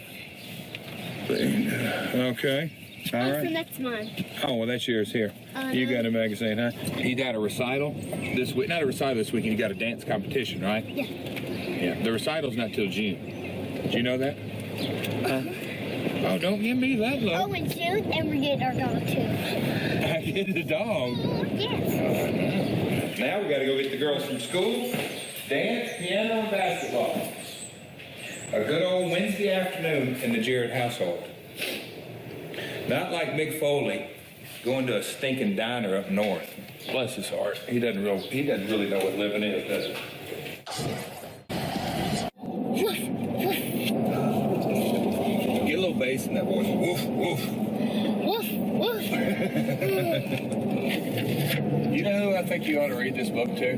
Okay. All So right. that's mine. Oh, well, that's yours here. You got a magazine, huh? You got a recital this week. Not a recital this weekend. You got a dance competition, right? Yeah. Yeah. The recital's not till June. Did you know that? Oh, don't give me that look. Oh, in June, and we get our dog, too. I get the dog. Yes. Now we got to go get the girls from school, dance, piano, and basketball. A good old Wednesday afternoon in the Jarrett household. Not like Mick Foley going to a stinking diner up north. Bless his heart. He doesn't really know what living is, does he? Get a little bass in that voice. Woof, woof. Woof, woof. You know who I think you ought to read this book to?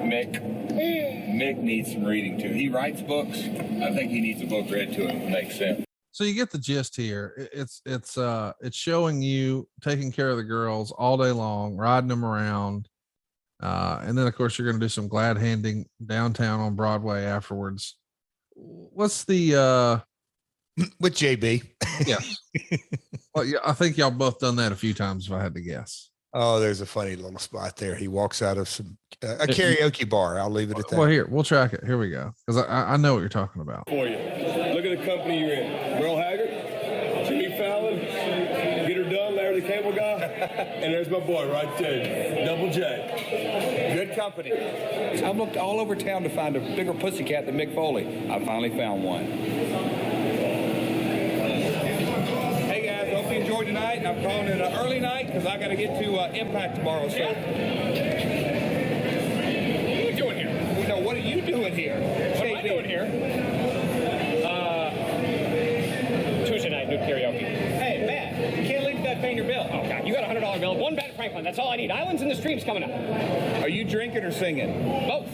Mick. Mick needs some reading too. He writes books. I think he needs a book read to him to make sense. So you get the gist here. It's showing you taking care of the girls all day long, riding them around. And then of course you're going to do some glad handing downtown on Broadway afterwards. What's the With JB. yeah. Well, yeah, I think y'all both done that a few times if I had to guess. Oh, there's a funny little spot there. He walks out of some a karaoke bar. I'll leave it at that. Well, here, we'll track it. Here we go. Because I know what you're talking about. For you. Look at the company you're in. Merle Haggard, Jimmy Fallon, Get Her Done, Larry the Cable Guy, and there's my boy right there, Double J. Good company. I've looked all over town to find a bigger pussycat than Mick Foley. I finally found one. Hey guys, hope you enjoyed tonight. I'm calling it an early night because I got to get to Impact tomorrow. So, what are you doing here? No, what are you doing here? What am I doing here? Tuesday night, do karaoke. Hey, Matt, you can't leave that paying your bill. Oh, God, you got a $100 bill. One Ben Franklin, that's all I need. Islands and the Streams coming up. Are you drinking or singing? Both.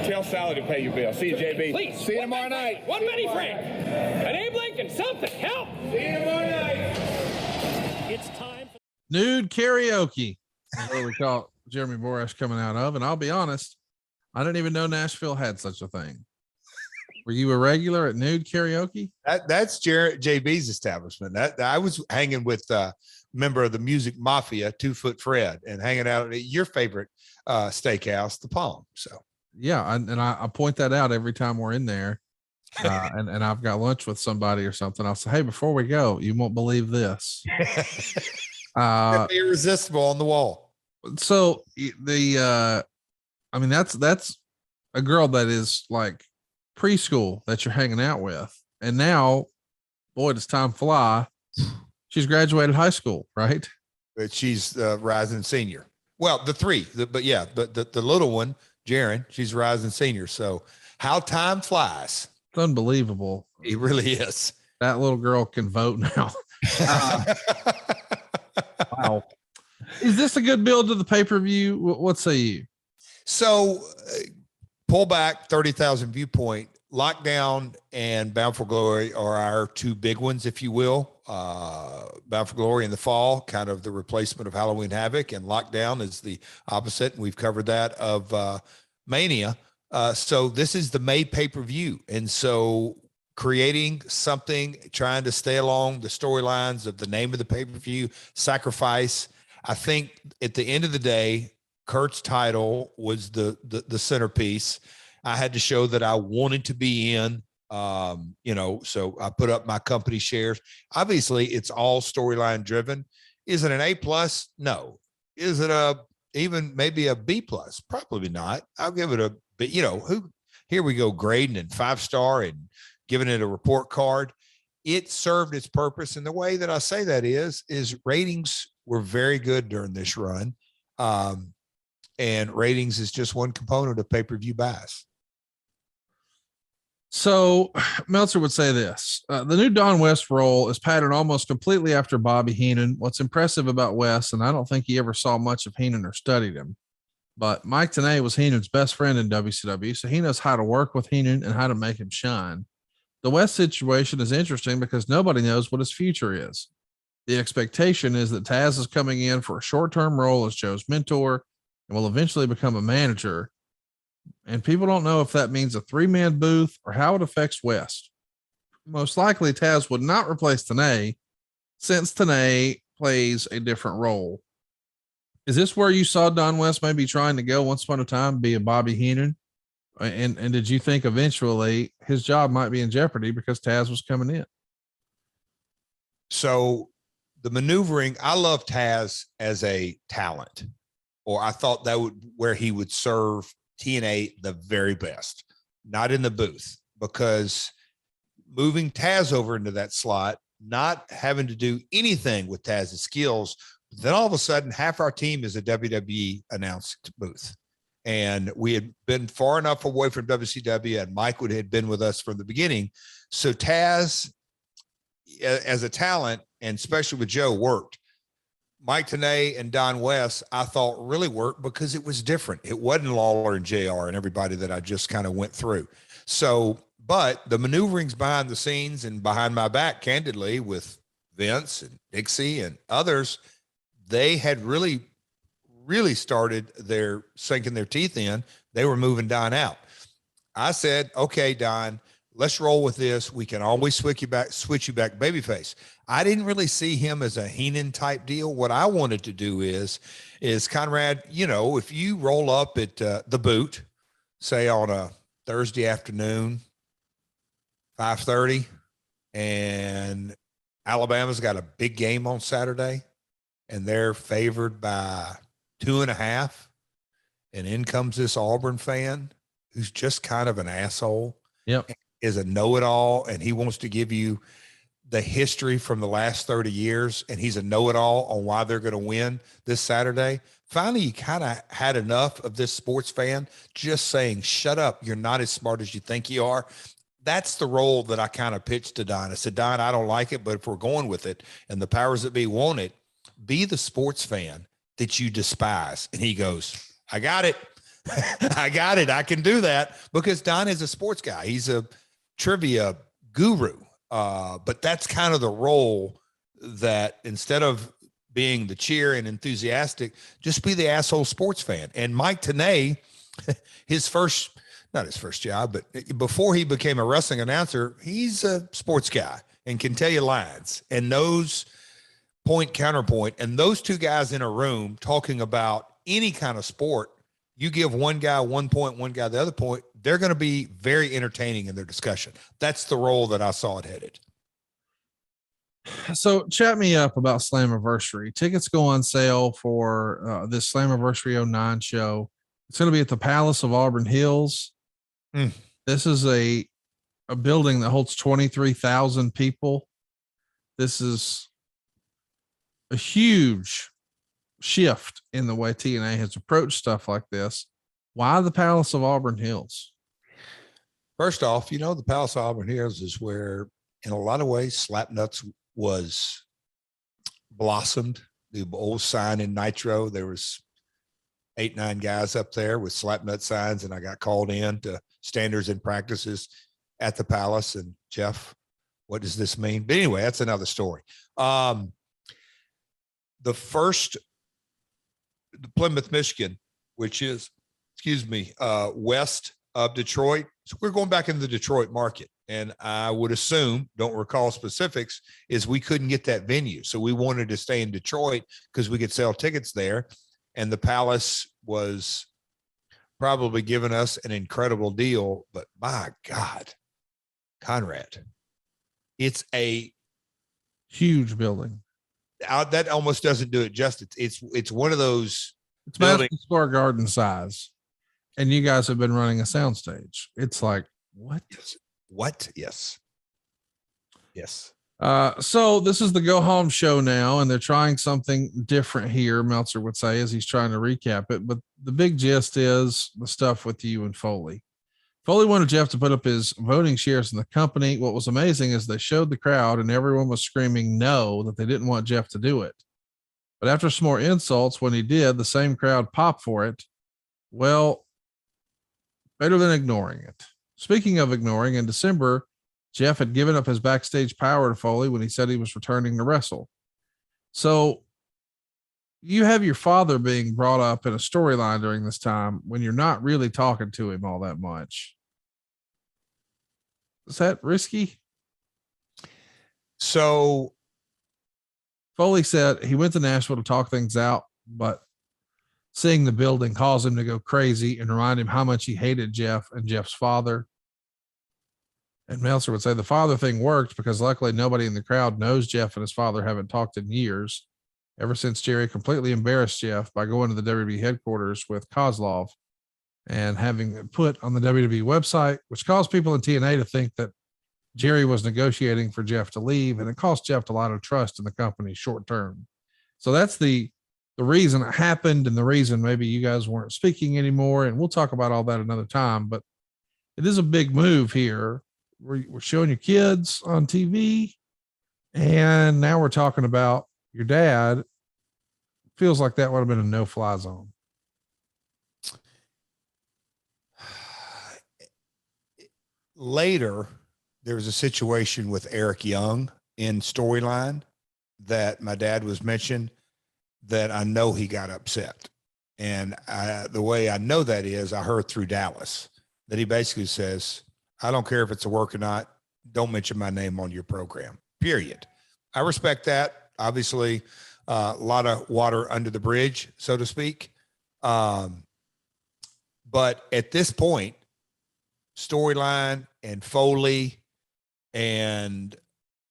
Tell Sally to pay your bill. See you, JB. Please. See you tomorrow night. One Benny Frank. An Abe Lincoln, something. Help. See you tomorrow night. It's time for Nude karaoke. That's what we call Jeremy Borash coming out of. And I'll be honest, I didn't even know Nashville had such a thing. Were you a regular at nude karaoke? That's JB's establishment. That I was hanging with a member of the Music Mafia, 2 Foot Fred, and hanging out at your favorite steakhouse, the Palm. So Yeah. I point that out every time we're in there. And I've got lunch with somebody or something. I'll say, hey, before we go, you won't believe this. irresistible on the wall. So I mean, that's a girl that is like preschool that you're hanging out with. And now, boy, does time fly. She's graduated high school, right? But she's rising senior. Well, the little one, Jaren, she's rising senior. So how time flies. It's unbelievable. It really is. That little girl can vote now. Wow. Is this a good build to the pay-per-view? What say you? So pull back 30,000 viewpoint. Lockdown and Bound for Glory are our 2 big ones, if you will. Bound for Glory in the fall, kind of the replacement of Halloween Havoc, and Lockdown is the opposite. And we've covered that of Mania. So this is the May pay-per-view. And so creating something, trying to stay along the storylines of the name of the pay-per-view, Sacrifice. I think at the end of the day, Kurt's title was the centerpiece. I had to show that I wanted to be in, so I put up my company shares. Obviously it's all storyline driven. Is it an A+? No. Is it even maybe a B+? Probably not. I'll give it a, but here we go grading and 5-star and giving it a report card. It served its purpose. And the way that I say that is ratings were very good during this run. And ratings is just one component of pay-per-view buys. So Meltzer would say this, the new Don West role is patterned almost completely after Bobby Heenan. What's impressive about West, and I don't think he ever saw much of Heenan or studied him, but Mike Tenay was Heenan's best friend in WCW. So he knows how to work with Heenan and how to make him shine. The West situation is interesting because nobody knows what his future is. The expectation is that Taz is coming in for a short-term role as Joe's mentor and will eventually become a manager. And people don't know if that means a 3-man booth or how it affects West. Most likely Taz would not replace Tenay since Tenay plays a different role. Is this where you saw Don West maybe trying to go once upon a time, be a Bobby Heenan? And did you think eventually his job might be in jeopardy because Taz was coming in? So the maneuvering, I love Taz as a talent, or I thought that would where he would serve TNA the very best, not in the booth, because moving Taz over into that slot, not having to do anything with Taz's skills, then all of a sudden half our team is a WWE announced booth. And we had been far enough away from WCW, and Mike had been with us from the beginning. So Taz, as a talent, and especially with Joe, worked. Mike Tenay and Don West, I thought really worked because it was different. It wasn't Lawler and JR and everybody that I just kind of went through. So, but the maneuverings behind the scenes and behind my back, candidly, with Vince and Dixie and others, they had really started sinking their teeth in. They were moving Don out. I said, okay, Don, let's roll with this. We can always switch you back babyface. I didn't really see him as a Heenan type deal. What I wanted to do is Conrad, if you roll up at the Boot, say on a Thursday afternoon, 5:30, and Alabama's got a big game on Saturday, and they're favored by 2.5, and in comes this Auburn fan who's just kind of an asshole. Yep. Is a know-it-all, and he wants to give you the history from the last 30 years, and he's a know-it-all on why they're going to win this Saturday. Finally, you kind of had enough of this sports fan just saying, shut up, you're not as smart as you think you are. That's the role that I kind of pitched to Don. I said, Don, I don't like it, but if we're going with it and the powers that be want it, be the sports fan that you despise. And he goes, I got it. I got it. I can do that, because Don is a sports guy. He's a trivia guru. But that's kind of the role that, instead of being the cheer and enthusiastic, just be the asshole sports fan. And Mike Tenay, not his first job, but before he became a wrestling announcer, he's a sports guy and can tell you lines and knows point, counterpoint. And those two guys in a room talking about any kind of sport, you give one guy one point, one guy the other point, they're going to be very entertaining in their discussion. That's the role that I saw it headed. So chat me up about Slammiversary. Tickets go on sale for this Slammiversary 09 show. It's going to be at the Palace of Auburn Hills. This is a building that holds 23,000 people. This is a huge shift in the way TNA has approached stuff like this. Why the Palace of Auburn Hills? First off, the Palace of Auburn Hills is where, in a lot of ways, Slapnuts was blossomed. The old sign in Nitro, there was 8-9 guys up there with Slapnut signs, and I got called in to standards and practices at the Palace. And Jeff, what does this mean? But anyway, that's another story. The Plymouth, Michigan, which is, west of Detroit. So we're going back into the Detroit market. And I would assume, don't recall specifics, is we couldn't get that venue. So we wanted to stay in Detroit because we could sell tickets there. And the Palace was probably giving us an incredible deal. But my God, Conrad, it's a huge building. That almost doesn't do it justice. It's one of those. It's Madison Square Garden size. And you guys have been running a soundstage. It's like, what? Yes. What? Yes. Yes. So this is the go home show now, and they're trying something different here, Meltzer would say, as he's trying to recap it. But the big gist is the stuff with you and Foley. Foley wanted Jeff to put up his voting shares in the company. What was amazing is they showed the crowd and everyone was screaming no, that they didn't want Jeff to do it. But after some more insults, when he did, the same crowd popped for it. Well, better than ignoring it. Speaking of ignoring, in December, Jeff had given up his backstage power to Foley when he said he was returning to wrestle. So you have your father being brought up in a storyline during this time when you're not really talking to him all that much. Is that risky? So Foley said he went to Nashville to talk things out, but seeing the building caused him to go crazy and remind him how much he hated Jeff and Jeff's father. And Meltzer would say the father thing worked because luckily nobody in the crowd knows Jeff and his father haven't talked in years, ever since Jerry completely embarrassed Jeff by going to the WWE headquarters with Kozlov and having it put on the WWE website, which caused people in TNA to think that Jerry was negotiating for Jeff to leave. And it cost Jeff a lot of trust in the company short term. So that's the reason it happened, and the reason maybe you guys weren't speaking anymore. And we'll talk about all that another time, but it is a big move here. We're showing your kids on TV, and now we're talking about your dad. Feels like that would have been a no-fly zone. Later, there was a situation with Eric Young in storyline that my dad was mentioned that I know he got upset. And the way I know that is I heard through Dallas that he basically says, I don't care if it's a work or not. Don't mention my name on your program, period. I respect that. Obviously, a lot of water under the bridge, so to speak. But at this point, storyline and Foley, and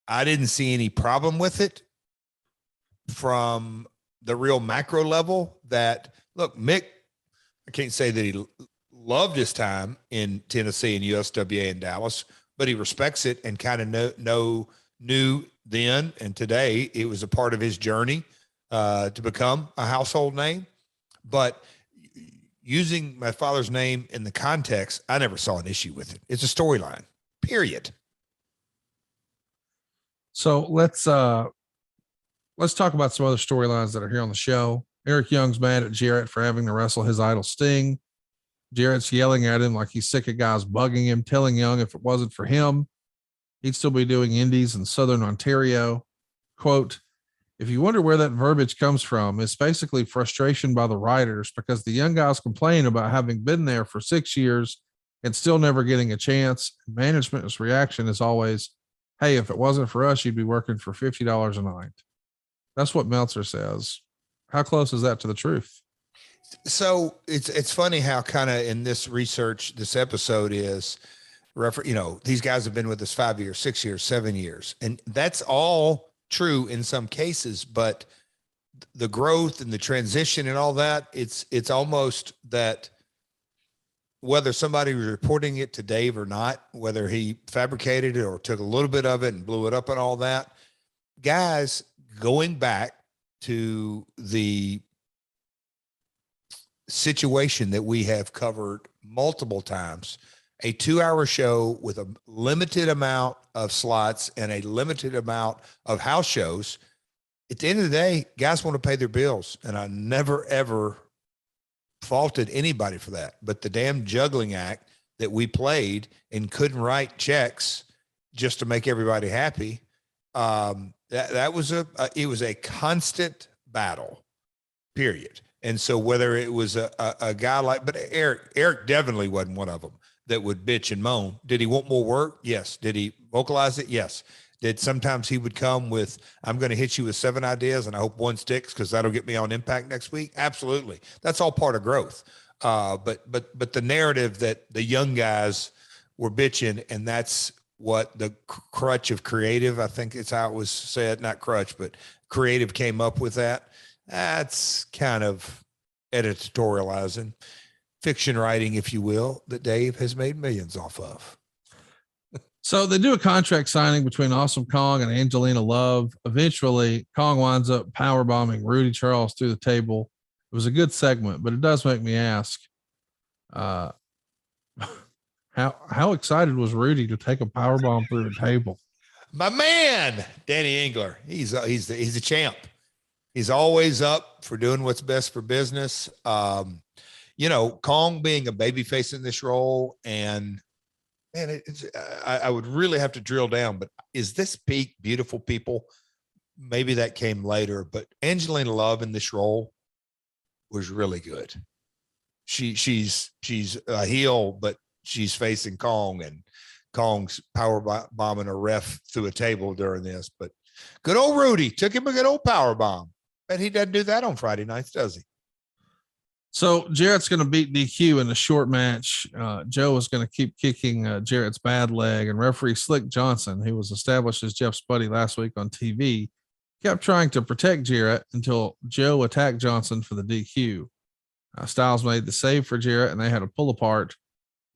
I didn't see any problem with it from the real macro level that, look, Mick, I can't say that he loved his time in Tennessee and USWA in Dallas, but he respects it and kind of knew then and today it was a part of his journey to become a household name. But using my father's name in the context, I never saw an issue with it. It's a storyline, period. So let's talk about some other storylines that are here on the show. Eric Young's mad at Jarrett for having to wrestle his idol Sting. Jarrett's yelling at him like he's sick of guys bugging him, telling Young if it wasn't for him, he'd still be doing indies in Southern Ontario. Quote, if you wonder where that verbiage comes from, it's basically frustration by the writers because the young guys complain about having been there for 6 years and still never getting a chance. Management's reaction is always, hey, if it wasn't for us, you'd be working for $50 a night. That's what Meltzer says. How close is that to the truth? So it's funny how kind of in this research, this episode is, these guys have been with us 5 years, 6 years, 7 years, and that's all true in some cases, but the growth and the transition and all that, it's almost that whether somebody was reporting it to Dave or not, whether he fabricated it or took a little bit of it and blew it up and all that, guys, going back to the situation that we have covered multiple times, a 2-hour show with a limited amount of slots and a limited amount of house shows. At the end of the day, guys want to pay their bills. And I never, ever faulted anybody for that. But the damn juggling act that we played and couldn't write checks just to make everybody happy. It was a constant battle, period. And so whether it was a guy like, but Eric definitely wasn't one of them that would bitch and moan. Did he want more work? Yes. Did he vocalize it? Yes. Did sometimes he would come with, I'm going to hit you with 7 ideas and I hope one sticks because that'll get me on Impact next week? Absolutely. That's all part of growth. But the narrative that the young guys were bitching, and that's what the crutch of creative, I think it's how it was said, not crutch, but creative came up with that. That's kind of editorializing. fiction writing, if you will, that Dave has made millions off of. So they do a contract signing between Awesome Kong and Angelina Love. Eventually, Kong winds up powerbombing Rudy Charles through the table. It was a good segment, but it does make me ask, how excited was Rudy to take a powerbomb through the table? My man, Danny Engler, he's a champ. He's always up for doing what's best for business. Kong being a babyface in this role, and man, I would really have to drill down, but is this peak Beautiful People? Maybe that came later, but Angelina Love in this role was really good. She's a heel, but she's facing Kong, and Kong's power bombing a ref through a table during this. But good old Rudy took him a good old power bomb. Bet he doesn't do that on Friday nights, does he? So Jarrett's going to beat DQ in a short match. Joe is going to keep kicking Jarrett's bad leg, and referee Slick Johnson, who was established as Jeff's buddy last week on TV, kept trying to protect Jarrett until Joe attacked Johnson for the DQ. Styles made the save for Jarrett, and they had a pull apart.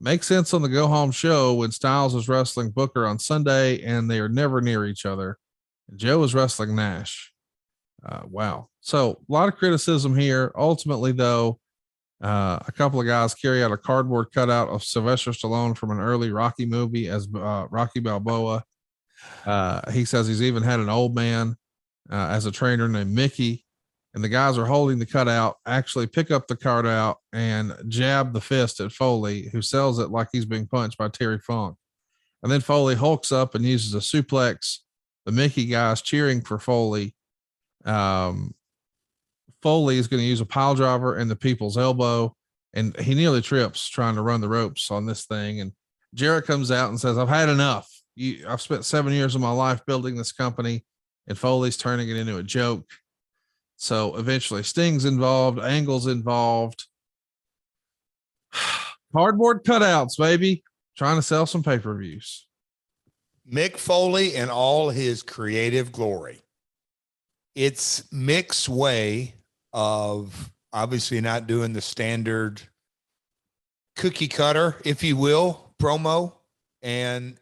Makes sense on the go home show when Styles was wrestling Booker on Sunday, and they are never near each other. Joe was wrestling Nash. Wow. So a lot of criticism here. Ultimately, though, a couple of guys carry out a cardboard cutout of Sylvester Stallone from an early Rocky movie as Rocky Balboa. He says he's even had an old man as a trainer named Mickey, and the guys are holding the cutout, actually pick up the cutout and jab the fist at Foley, who sells it like he's being punched by Terry Funk. And then Foley hulks up and uses a suplex. The Mickey guys cheering for Foley. Foley is going to use a pile driver and the people's elbow, and he nearly trips trying to run the ropes on this thing. And Jarrett comes out and says, I've had enough. I've spent 7 years of my life building this company, and Foley's turning it into a joke. So eventually Sting's involved, Angle's involved. Cardboard cutouts, baby. Trying to sell some pay-per-views. Mick Foley in all his creative glory. It's Mick's way of obviously not doing the standard cookie cutter, if you will, promo. And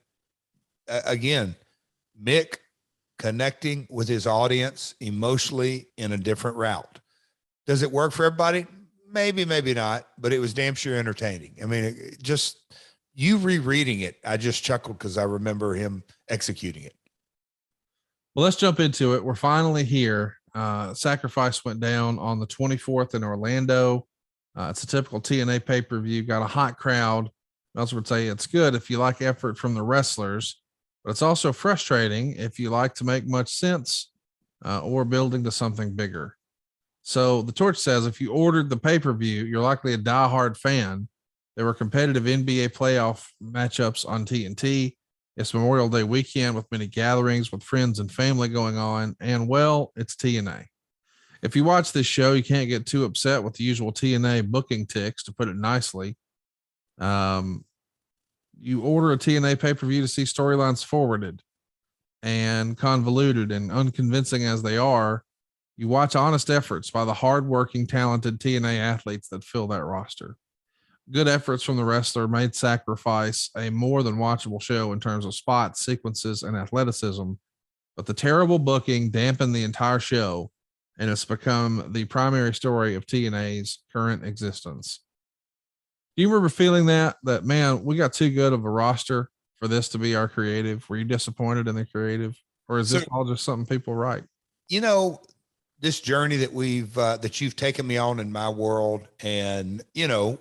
again, Mick connecting with his audience emotionally in a different route. Does it work for everybody? Maybe, maybe not, but it was damn sure entertaining. I mean, just you rereading it, I just chuckled because I remember him executing it. Well, let's jump into it. We're finally here. Sacrifice went down on the 24th in Orlando. It's a typical TNA pay-per-view, got a hot crowd. I also would say it's good if you like effort from the wrestlers, but it's also frustrating if you like to make much sense or building to something bigger. So the Torch says if you ordered the pay-per-view, you're likely a diehard fan. There were competitive NBA playoff matchups on TNT. It's Memorial Day weekend with many gatherings with friends and family going on. And well, it's TNA. If you watch this show, you can't get too upset with the usual TNA booking ticks, to put it nicely. You order a TNA pay-per-view to see storylines forwarded and convoluted and unconvincing as they are. You watch honest efforts by the hardworking, talented TNA athletes that fill that roster. Good efforts from the wrestler made Sacrifice a more than watchable show in terms of spots, sequences, and athleticism, but the terrible booking dampened the entire show, and it's become the primary story of TNA's current existence. Do you remember feeling that man, we got too good of a roster for this to be our creative? Were you disappointed in the creative, or is this all just something people write? This journey that that you've taken me on in my world, and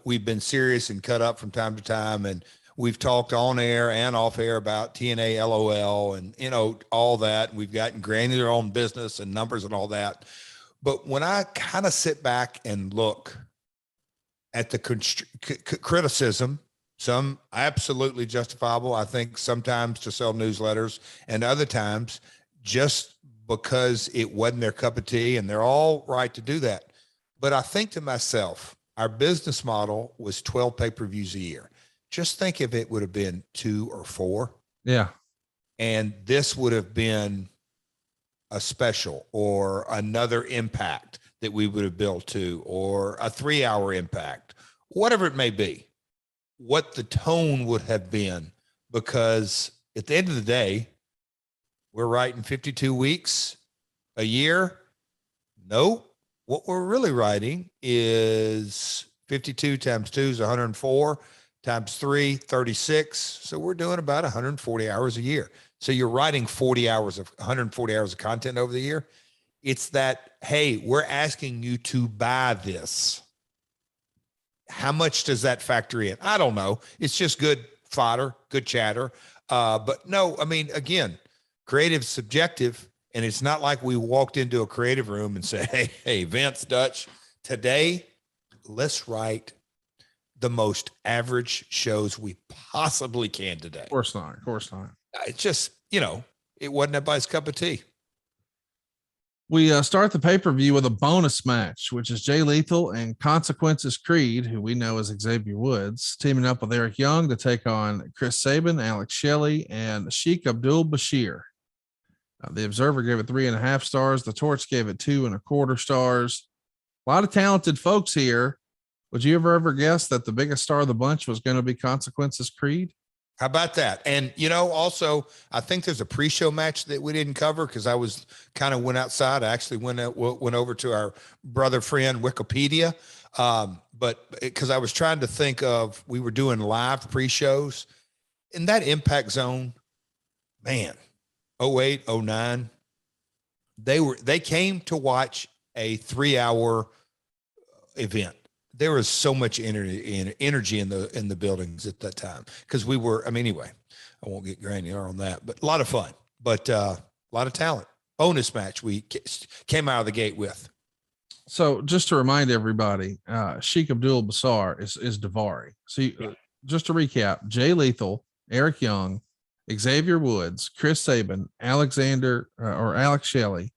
we've been serious and cut up from time to time, and we've talked on air and off air about TNA LOL and all that. We've gotten granular on business and numbers and all that. But when I kind of sit back and look at the criticism, some absolutely justifiable, I think sometimes to sell newsletters, and other times just because it wasn't their cup of tea, and they're all right to do that. But I think to myself, our business model was 12 pay-per-views a year. Just think if it would have been 2 or 4. Yeah. And this would have been a special or another Impact that we would have built to, or a 3-hour Impact, whatever it may be, what the tone would have been, because at the end of the day, we're writing 52 weeks a year. No, what we're really writing is 52 times 2 is 104 times 3, 36. So we're doing about 140 hours a year. So you're writing 140 hours of content over the year. It's that, hey, we're asking you to buy this. How much does that factor in? I don't know. It's just good fodder, good chatter. But no, I mean, again, creative subjective. And it's not like we walked into a creative room and said, hey, Vince, Dutch, today, let's write the most average shows we possibly can today. Of course not. Of course not. It's just, it wasn't everybody's cup of tea. We start the pay-per-view with a bonus match, which is Jay Lethal and Consequences Creed, who we know as Xavier Woods, teaming up with Eric Young to take on Chris Sabin, Alex Shelley, and Sheik Abdul Bashir. The Observer gave it 3.5 stars. The Torch gave it 2.25 stars. A lot of talented folks here. Would you ever guess that the biggest star of the bunch was going to be Consequences Creed? How about that? And, also, I think there's a pre-show match that we didn't cover because I was went outside. I actually went over to our brother friend Wikipedia. But because I was trying to think of, we were doing live pre-shows in that Impact Zone, man, 08, 09, they came to watch a 3-hour event. There was so much energy in the buildings at that time because we were, anyway, I won't get granular on that, but a lot of fun, but a lot of talent. Bonus match we came out of the gate with. So just to remind everybody, Sheik Abdul Bashir is Daivari. So just to recap, Jay Lethal, Eric Young, Xavier Woods, Chris Sabin, Alex Shelley,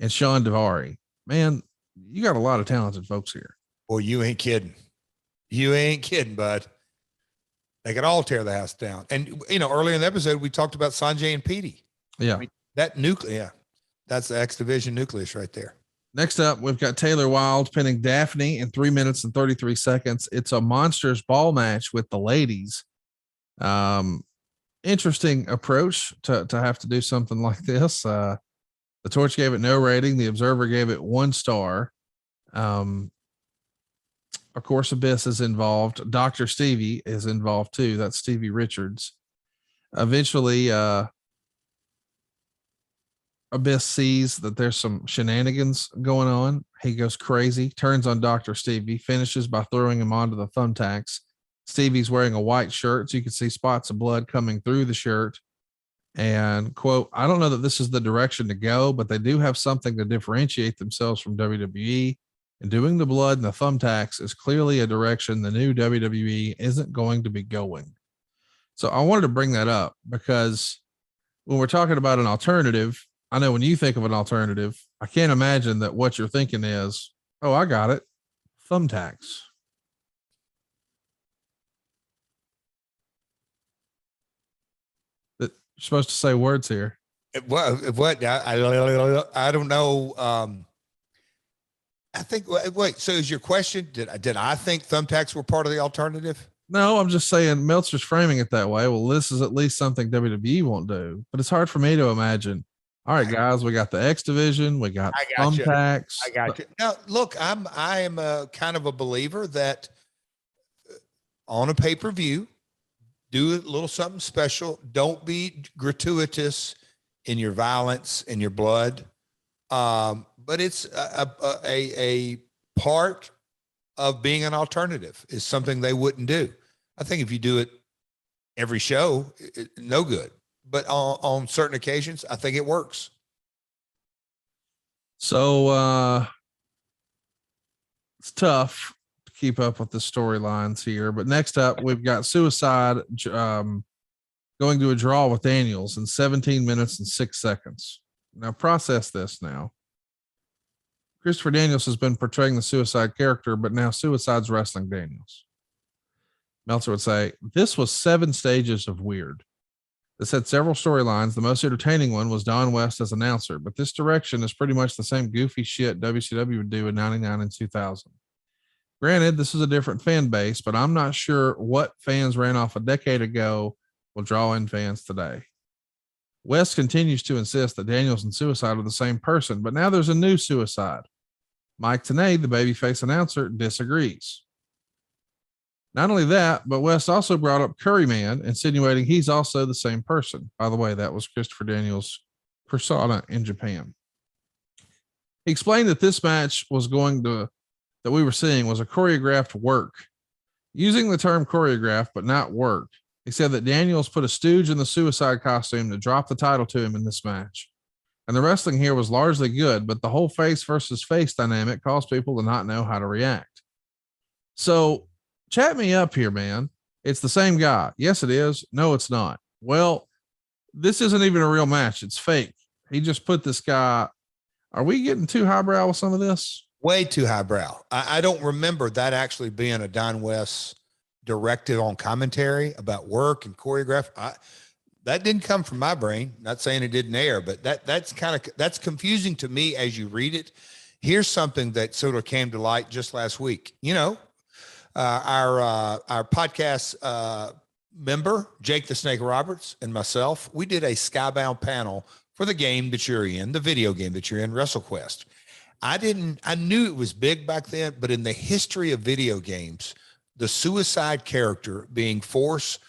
and Sean Daivari. Man, you got a lot of talented folks here. Boy, you ain't kidding. You ain't kidding, bud. They could all tear the house down. And, earlier in the episode, we talked about Sanjay and Petey. Yeah. That nucleus, that's the X Division nucleus right there. Next up, we've got Taylor Wilde pinning Daphne in 3 minutes and 33 seconds. It's a monsters ball match with the ladies. Interesting approach to have to do something like this. The Torch gave it no rating. The Observer gave it 1 star. Of course, Abyss is involved. Dr. Stevie is involved too. That's Stevie Richards. Eventually, Abyss sees that there's some shenanigans going on. He goes crazy, turns on Dr. Stevie, finishes by throwing him onto the thumbtacks. Stevie's wearing a white shirt, so you can see spots of blood coming through the shirt. And quote, I don't know that this is the direction to go, but they do have something to differentiate themselves from WWE. And doing the blood and the thumbtacks is clearly a direction the new WWE isn't going to be going. So I wanted to bring that up because when we're talking about an alternative, I know when you think of an alternative, I can't imagine that what you're thinking is, oh, I got it. Thumbtacks. That you're supposed to say words here. What? I don't know. I think, wait, so is your question, did I think thumbtacks were part of the alternative? No, I'm just saying Meltzer's framing it that way. Well, this is at least something WWE won't do, but it's hard for me to imagine. All right, guys, we got the X Division, we got thumbtacks. I got you. Now, look, I am a kind of a believer that on a pay-per-view, do a little something special. Don't be gratuitous in your violence and your blood. But it's a part of being an alternative is something they wouldn't do. I think if you do it every show, no good. But on certain occasions, I think it works. So it's tough to keep up with the storylines here. But next up, we've got Suicide going to a draw with Daniels in 17 minutes and 6 seconds. Now process this now. Christopher Daniels has been portraying the Suicide character, but now Suicide's wrestling Daniels. Meltzer would say, this was 7 stages of weird. This had several storylines. The most entertaining one was Don West as announcer, but this direction is pretty much the same goofy shit WCW would do in 99 and 2000. Granted, this is a different fan base, but I'm not sure what fans ran off a decade ago will draw in fans today. West continues to insist that Daniels and Suicide are the same person, but now there's a new Suicide. Mike Tenay, the babyface announcer, disagrees. Not only that, but West also brought up Curryman, insinuating he's also the same person. By the way, that was Christopher Daniels' persona in Japan. He explained that this match that we were seeing was a choreographed work. Using the term choreographed, but not work, he said that Daniels put a stooge in the Suicide costume to drop the title to him in this match. And the wrestling here was largely good, but the whole face versus face dynamic caused people to not know how to react. So chat me up here, man. It's the same guy. Yes, it is. No, it's not. Well, this isn't even a real match. It's fake. He just put this guy. Are we getting too highbrow with some of this? Way too highbrow. I don't remember that actually being a Don West directive on commentary about work and choreograph. That didn't come from my brain. Not saying it didn't air, but that's confusing to me as you read it. Here's something that sort of came to light just last week. You know, our podcast member Jake the Snake Roberts and myself, we did a Skybound panel for the game that you're in, the video game that you're in, WrestleQuest. I knew it was big back then, but in the history of video games, the Suicide character being first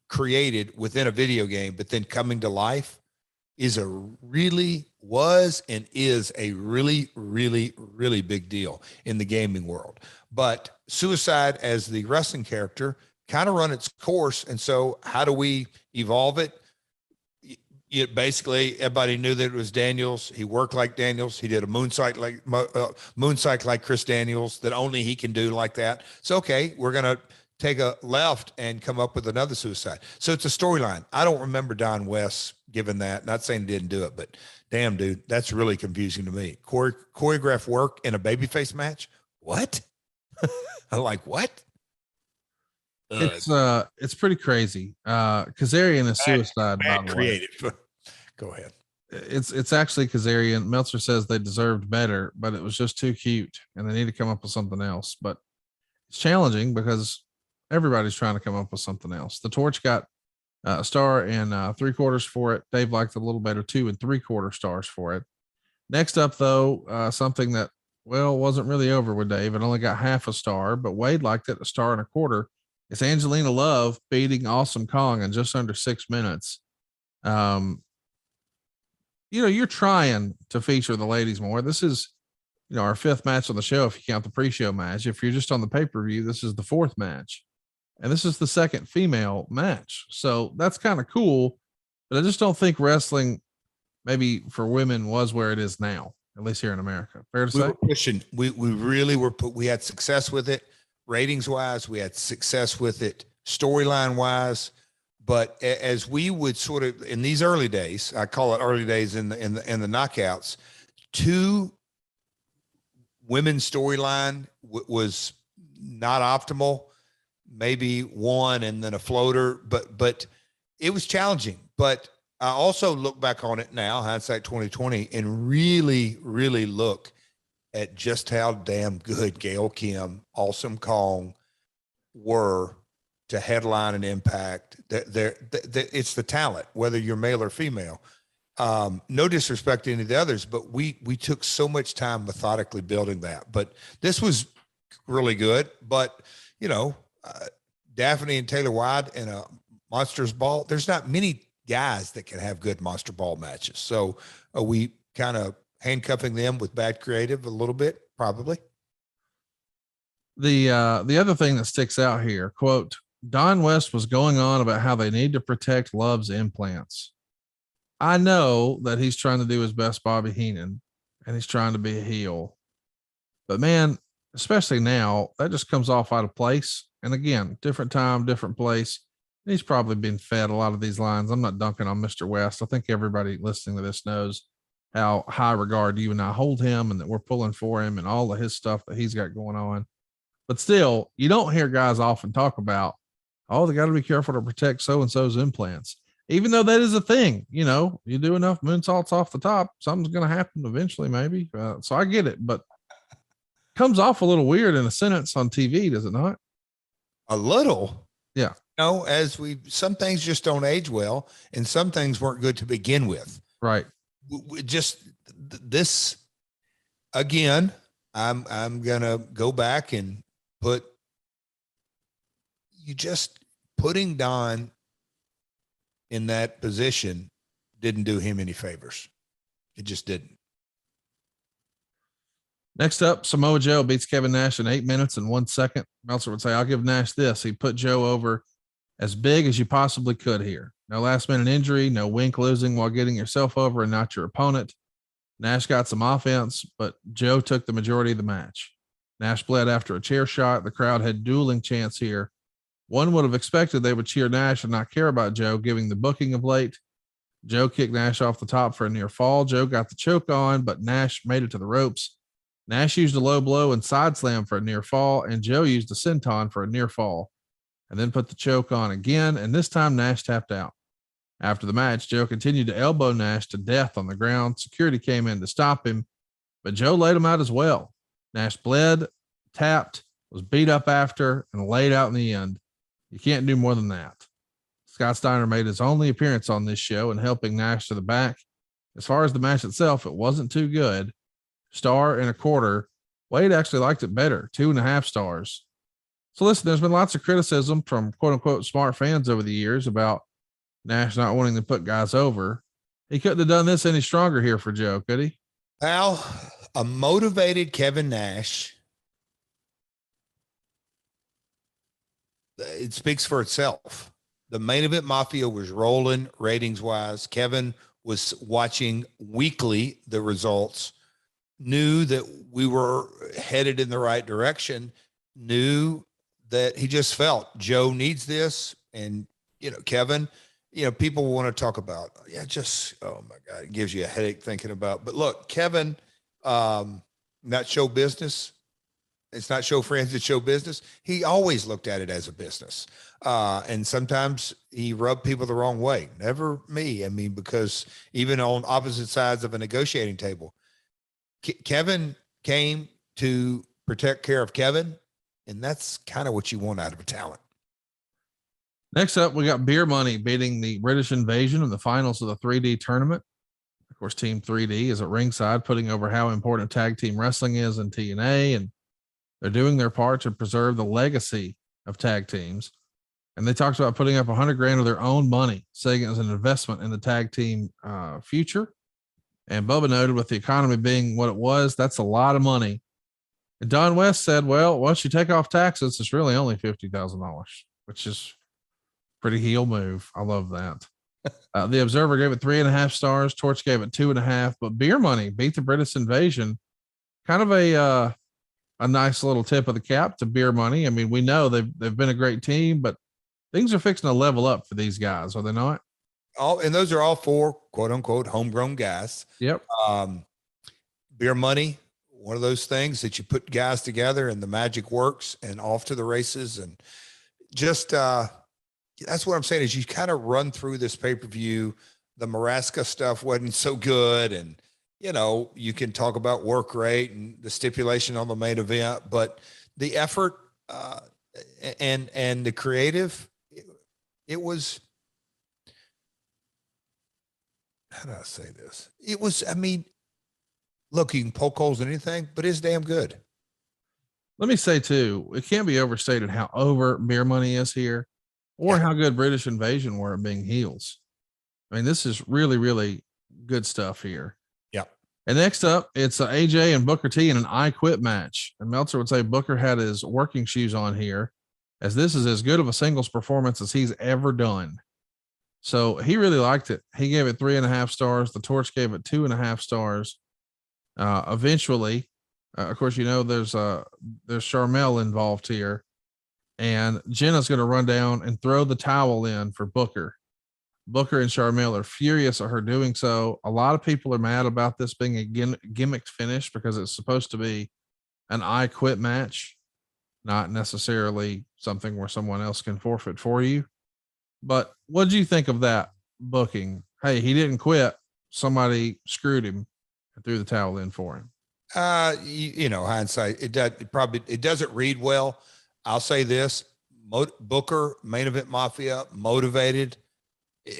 created within a video game, but then coming to life was and is a really, really, really big deal in the gaming world. But Suicide as the wrestling character kind of run its course. And so how do we evolve it? Basically everybody knew that it was Daniels. He worked like Daniels. He did a moonsault like Chris Daniels that only he can do like that. So, okay, we're going to take a left and come up with another Suicide. So it's a storyline. I don't remember Don West giving that. Not saying he didn't do it, but damn, dude, that's really confusing to me. Choreograph work in a babyface match. What? I'm like, what? It's pretty crazy. Kazarian is Suicide, by the creative. way. Go ahead. It's actually Kazarian. Meltzer says they deserved better, but it was just too cute and they need to come up with something else. But it's challenging because everybody's trying to come up with something else. The Torch got a star and 3/4 for it. Dave liked it a little better, 2 3/4 stars for it. Next up, though, something that, wasn't really over with Dave. It only got half a star, but Wade liked it, 1.25 stars. It's Angelina Love beating Awesome Kong in just under 6 minutes. You're trying to feature the ladies more. This is, our 5th match on the show, if you count the pre-show match. If you're just on the pay-per-view, this is the 4th match. And this is the 2nd female match. So that's kind of cool. But I just don't think wrestling, maybe for women, was where it is now, at least here in America. Fair to say? Were pushing. We really were. We had success with it. Ratings wise, we had success with it, storyline wise, but as we would sort of in these early days, I call it early days in the knockouts, 2 women's storyline was not optimal, maybe 1 and then a floater, but it was challenging. But I also look back on it now, hindsight 2020, and really, really look at just how damn good Gail Kim, Awesome Kong were to headline and Impact. It's the talent, whether you're male or female. No disrespect to any of the others, but we took so much time methodically building that. But this was really good. But, Daphne and Taylor Wilde in a Monsters Ball, there's not many guys that can have good Monster Ball matches. So are we kind of handcuffing them with bad creative a little bit? Probably. The other thing that sticks out here, quote, Don West was going on about how they need to protect Love's implants. I know that he's trying to do his best Bobby Heenan and he's trying to be a heel, but man, especially now, that just comes off out of place. And again, different time, different place. He's probably been fed a lot of these lines. I'm not dunking on Mr. West. I think everybody listening to this knows how high regard you and I hold him and that we're pulling for him and all of his stuff that he's got going on. But still, you don't hear guys often talk about, they got to be careful to protect so-and-so's implants. Even though that is a thing, you do enough moonsaults off the top, something's going to happen eventually, maybe. So I get it, but comes off a little weird in a sentence on TV, does it not? A little. Yeah. No, some things just don't age well, and some things weren't good to begin with. Right. Just this again. I'm gonna go back and putting Don in that position didn't do him any favors. It just didn't. Next up, Samoa Joe beats Kevin Nash in 8 minutes and 1 second. Meltzer would say, I'll give Nash this. He put Joe over as big as you possibly could here. No last minute injury, no wink losing while getting yourself over and not your opponent. Nash got some offense, but Joe took the majority of the match. Nash bled after a chair shot. The crowd had dueling chants here. One would have expected they would cheer Nash and not care about Joe, giving the booking of late. Joe kicked Nash off the top for a near fall. Joe got the choke on, but Nash made it to the ropes. Nash used a low blow and side slam for a near fall, and Joe used a senton for a near fall, and then put the choke on again, and this time Nash tapped out. After the match, Joe continued to elbow Nash to death on the ground. Security came in to stop him, but Joe laid him out as well. Nash bled, tapped, was beat up after, and laid out in the end. You can't do more than that. Scott Steiner made his only appearance on this show and helping Nash to the back. As far as the match itself, it wasn't too good. 1.25 stars. Wade actually liked it better, 2.5 stars. So listen, there's been lots of criticism from quote unquote smart fans over the years about Nash not wanting to put guys over. He couldn't have done this any stronger here for Joe, could he? Al, a motivated Kevin Nash, it speaks for itself. The Main Event Mafia was rolling ratings wise. Kevin was watching weekly the results, knew that we were headed in the right direction, knew that he just felt Joe needs this. And, Kevin, people want to talk about, oh my God, it gives you a headache thinking about, but look, Kevin, not show business. It's not show friends, it's show business. He always looked at it as a business. And sometimes he rubbed people the wrong way. Never me. I mean, because even on opposite sides of a negotiating table, Kevin came to protect care of Kevin. And that's kind of what you want out of a talent. Next up, we got Beer Money beating the British Invasion in the finals of the 3D tournament. Of course, Team 3D is at ringside, putting over how important tag team wrestling is in TNA, and they're doing their part to preserve the legacy of tag teams. And they talked about putting up $100,000 of their own money, saying it was an investment in the tag team future. And Bubba noted, with the economy being what it was, that's a lot of money. And Don West said, well, once you take off taxes, it's really only $50,000, which is pretty heel move. I love that. The Observer gave it 3.5 stars. Torch gave it 2.5, but Beer Money beat the British Invasion. Kind of a nice little tip of the cap to Beer Money. I mean, we know they've been a great team, but things are fixing to level up for these guys, are they not? And those are all 4 quote unquote homegrown guys. Yep. Beer Money, one of those things that you put guys together and the magic works and off to the races. And just that's what I'm saying is you kind of run through this pay-per-view. The Maraska stuff wasn't so good. And, you can talk about work rate and the stipulation on the main event, but the effort and the creative, it was, how do I say this? It was, look, you can poke holes in anything, but it's damn good. Let me say too, it can't be overstated how over Beer Money is here, or how good British Invasion were at being heels. I mean, this is really, really good stuff here. Yeah. And next up, it's AJ and Booker T in an I Quit match. And Meltzer would say Booker had his working shoes on here, as this is as good of a singles performance as he's ever done. So he really liked it. He gave it 3.5 stars. The Torch gave it 2.5 stars. Eventually, of course, there's Charmel involved here, and Jenna's going to run down and throw the towel in for Booker. Booker and Charmel are furious at her doing so. A lot of people are mad about this being a gimmicked finish because it's supposed to be an I Quit match, not necessarily something where someone else can forfeit for you. But what do you think of that booking? Hey, he didn't quit. Somebody screwed him and threw the towel in for him. You know, hindsight, it doesn't read well. I'll say this: Booker, Main Event Mafia, motivated.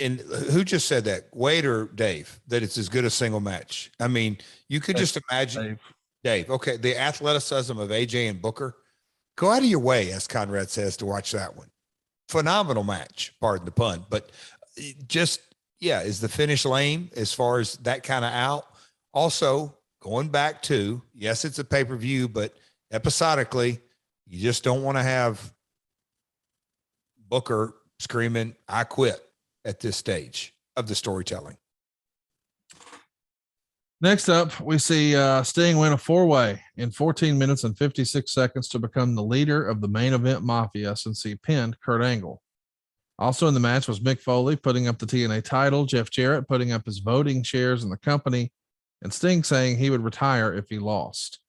And who just said that? Wade or Dave? That it's as good a single match. I mean, you could just imagine Dave. Okay, the athleticism of AJ and Booker. Go out of your way, as Conrad says, to watch that one. Phenomenal match. Pardon the pun, but just is the finish lame as far as that kind of out. Also, going back to, yes, it's a pay-per-view, but episodically, you just don't want to have Booker screaming, "I quit," at this stage of the storytelling. Next up, we see Sting win a 4-way in 14 minutes and 56 seconds to become the leader of the Main Event Mafia since he pinned Kurt Angle. Also in the match was Mick Foley putting up the TNA title, Jeff Jarrett putting up his voting shares in the company, and Sting saying he would retire if he lost.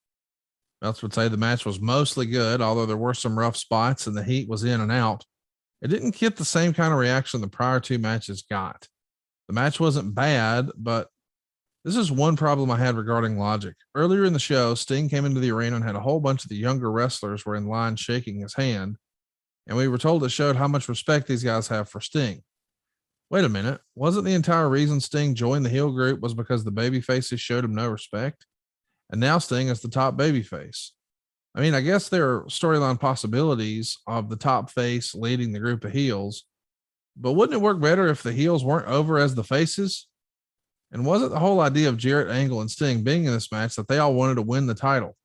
Meltzer would say the match was mostly good, although there were some rough spots and the heat was in and out. It didn't get the same kind of reaction the prior two matches got. The match wasn't bad, but this is one problem I had regarding logic. Earlier in the show, Sting came into the arena and had a whole bunch of the younger wrestlers were in line shaking his hand, and we were told it showed how much respect these guys have for Sting. Wait a minute. Wasn't the entire reason Sting joined the heel group was because the baby faces showed him no respect? And now Sting is the top baby face. I mean, I guess there are storyline possibilities of the top face leading the group of heels, but wouldn't it work better if the heels weren't over as the faces? And wasn't the whole idea of Jarrett, Angle, and Sting being in this match that they all wanted to win the title?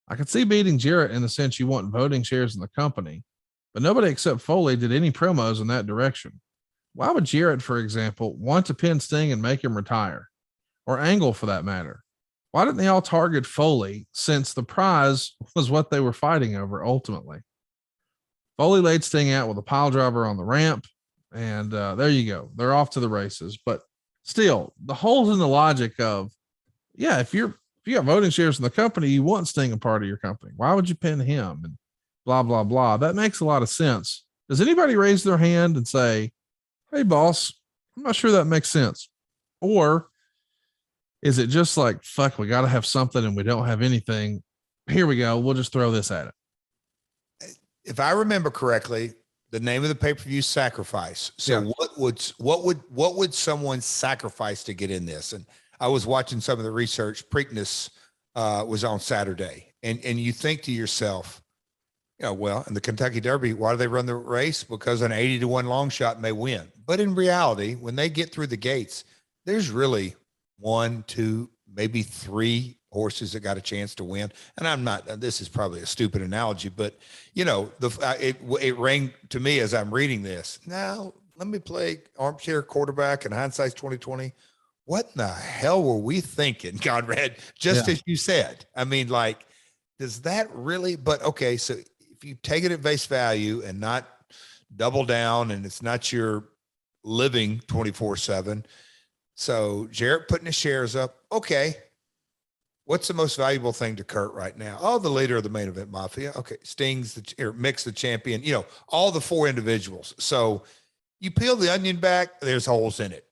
I could see beating Jarrett in the sense you want voting shares in the company, but nobody except Foley did any promos in that direction. Why would Jarrett, for example, want to pin Sting and make him retire? Or Angle for that matter? Why didn't they all target Foley since the prize was what they were fighting over ultimately? Foley laid Sting out with a pile driver on the ramp, and there you go. They're off to the races. But still, the holes in the logic of, if you got voting shares in the company, you want Sting a part of your company. Why would you pin him? And blah, blah, blah. That makes a lot of sense. Does anybody raise their hand and say, "Hey, boss, I'm not sure that makes sense"? Or is it just like, fuck, we got to have something and we don't have anything. Here we go. We'll just throw this at it. If I remember correctly, the name of the pay-per-view Sacrifice. So what would someone sacrifice to get in this? And I was watching some of the research. Preakness was on Saturday. And you think to yourself, well, in the Kentucky Derby, why do they run the race? Because an 80-1 long shot may win. But in reality, when they get through the gates, there's really 1, 2, maybe 3 horses that got a chance to win. And this is probably a stupid analogy, but it rang to me as I'm reading this. Now let me play armchair quarterback and hindsight's 2020. What in the hell were we thinking, Conrad? As you said, I mean, like, does that really, but okay. So if you take it at face value and not double down and it's not your living 24/7. So Jarrett putting his shares up. Okay. What's the most valuable thing to Kurt right now? Oh, the leader of the Main Event Mafia. Okay. Mick's the champion, all the 4 individuals. So you peel the onion back, there's holes in it.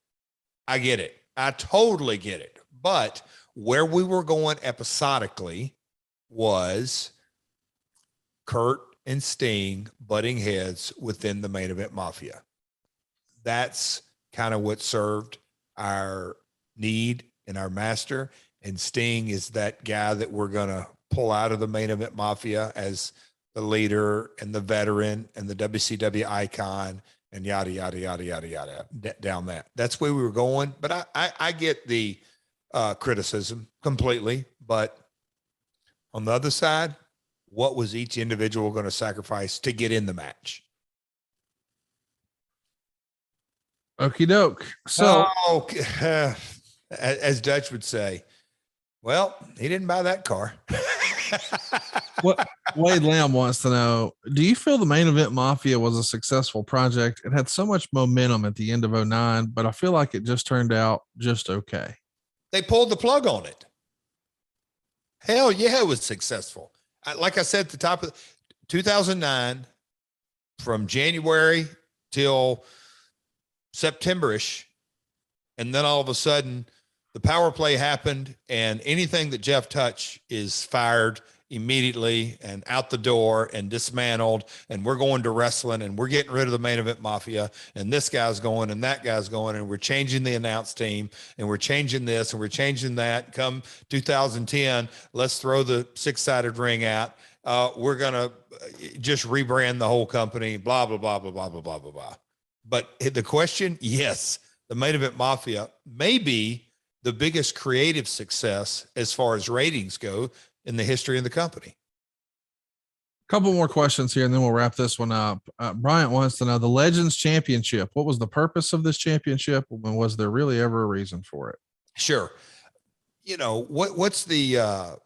I get it. I totally get it. But where we were going episodically was Kurt and Sting butting heads within the Main Event Mafia. That's kind of what served our need and our master. And Sting is that guy that we're going to pull out of the Main Event Mafia as the leader and the veteran and the WCW icon and yada, yada, yada, yada, yada, down that. That's where we were going. But I get the criticism completely. But on the other side, what was each individual going to sacrifice to get in the match? Okie doke. So, as Dutch would say, well, he didn't buy that car. What Wade Lamb wants to know, do you feel the Main Event Mafia was a successful project? It had so much momentum at the end of 2009, but I feel like it just turned out just okay. They pulled the plug on it. Hell yeah, it was successful. Like I said at the top of 2009, from January till September-ish, and then all of a sudden the power play happened, and anything that Jeff touched is fired immediately and out the door and dismantled, and we're going to wrestling, and we're getting rid of the Main Event Mafia, and this guy's going and that guy's going, and we're changing the announce team, and we're changing this and we're changing that. Come 2010, let's throw the six-sided ring out. We're gonna just rebrand the whole company, blah blah blah blah blah blah blah blah blah. But the question, yes, the Main Event Mafia may be the biggest creative success as far as ratings go in the history of the company. A couple more questions here, and then we'll wrap this one up. Bryant wants to know the Legends Championship. What was the purpose of this championship, and was there really ever a reason for it? Sure. You know, what's the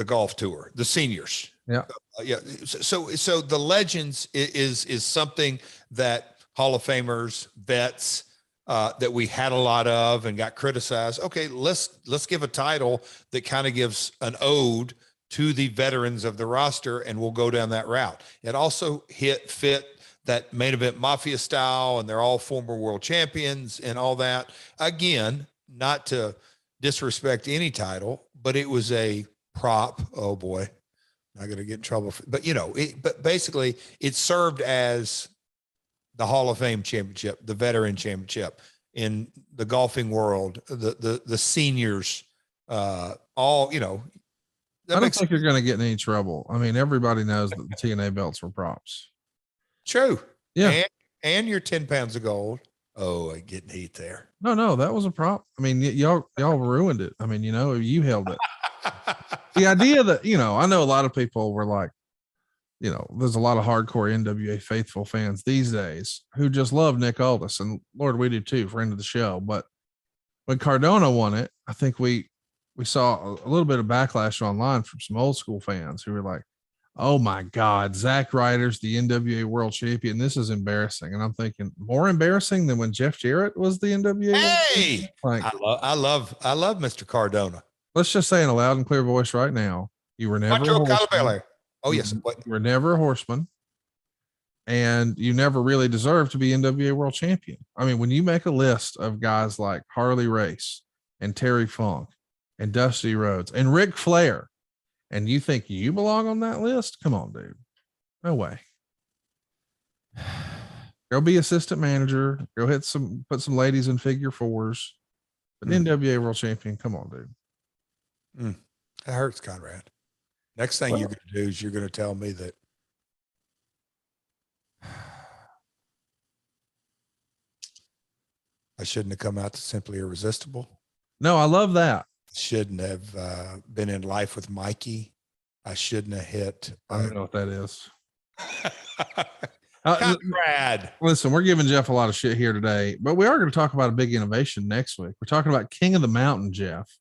golf tour, the seniors? Yeah. Yeah. So the Legends is something that Hall of Famers, vets, that we had a lot of and got criticized. Okay, let's give a title that kind of gives an ode to the veterans of the roster, and we'll go down that route. It also fit that Main Event Mafia style, and they're all former world champions and all that. Again, not to disrespect any title, but it was a prop. Oh boy, not going to get in trouble. But you know, but basically it served as the Hall of Fame championship, the veteran championship in the golfing world, the seniors, all, you know. I don't think you're going to get in any trouble. I mean, everybody knows that the TNA belts were props. True. Yeah. And your 10 pounds of gold. Oh, I'm getting heat there. No, that was a prop. I mean, y'all ruined it. I mean, you know, you held it. The idea that, you know, I know a lot of people were like, you know, there's a lot of hardcore NWA faithful fans these days who just love Nick Aldis, and Lord, we do too, friend of the show. But when Cardona won it, I think we saw a little bit of backlash online from some old school fans who were like, oh my God, Zack Ryder's the NWA world champion. This is embarrassing. And I'm thinking, more embarrassing than when Jeff Jarrett was the NWA. Hey, like, I love Mr. Cardona. Let's just say in a loud and clear voice right now, you were never a horseman. Oh yes. You were never a horseman, and you never really deserved to be NWA world champion. I mean, when you make a list of guys like Harley Race and Terry Funk and Dusty Rhodes and Ric Flair, and you think you belong on that list? Come on, dude. No way. Go be assistant manager. Go put some ladies in figure fours. But NWA world champion, come on, dude. That hurts, Conrad. Next thing you're going to do is you're going to tell me that I shouldn't have come out to Simply Irresistible. No, I love that. Shouldn't have been in Life with Mikey. I shouldn't have hit. I don't know what that is. Conrad. Listen, we're giving Jeff a lot of shit here today, but we are going to talk about a big innovation next week. We're talking about King of the Mountain, Jeff.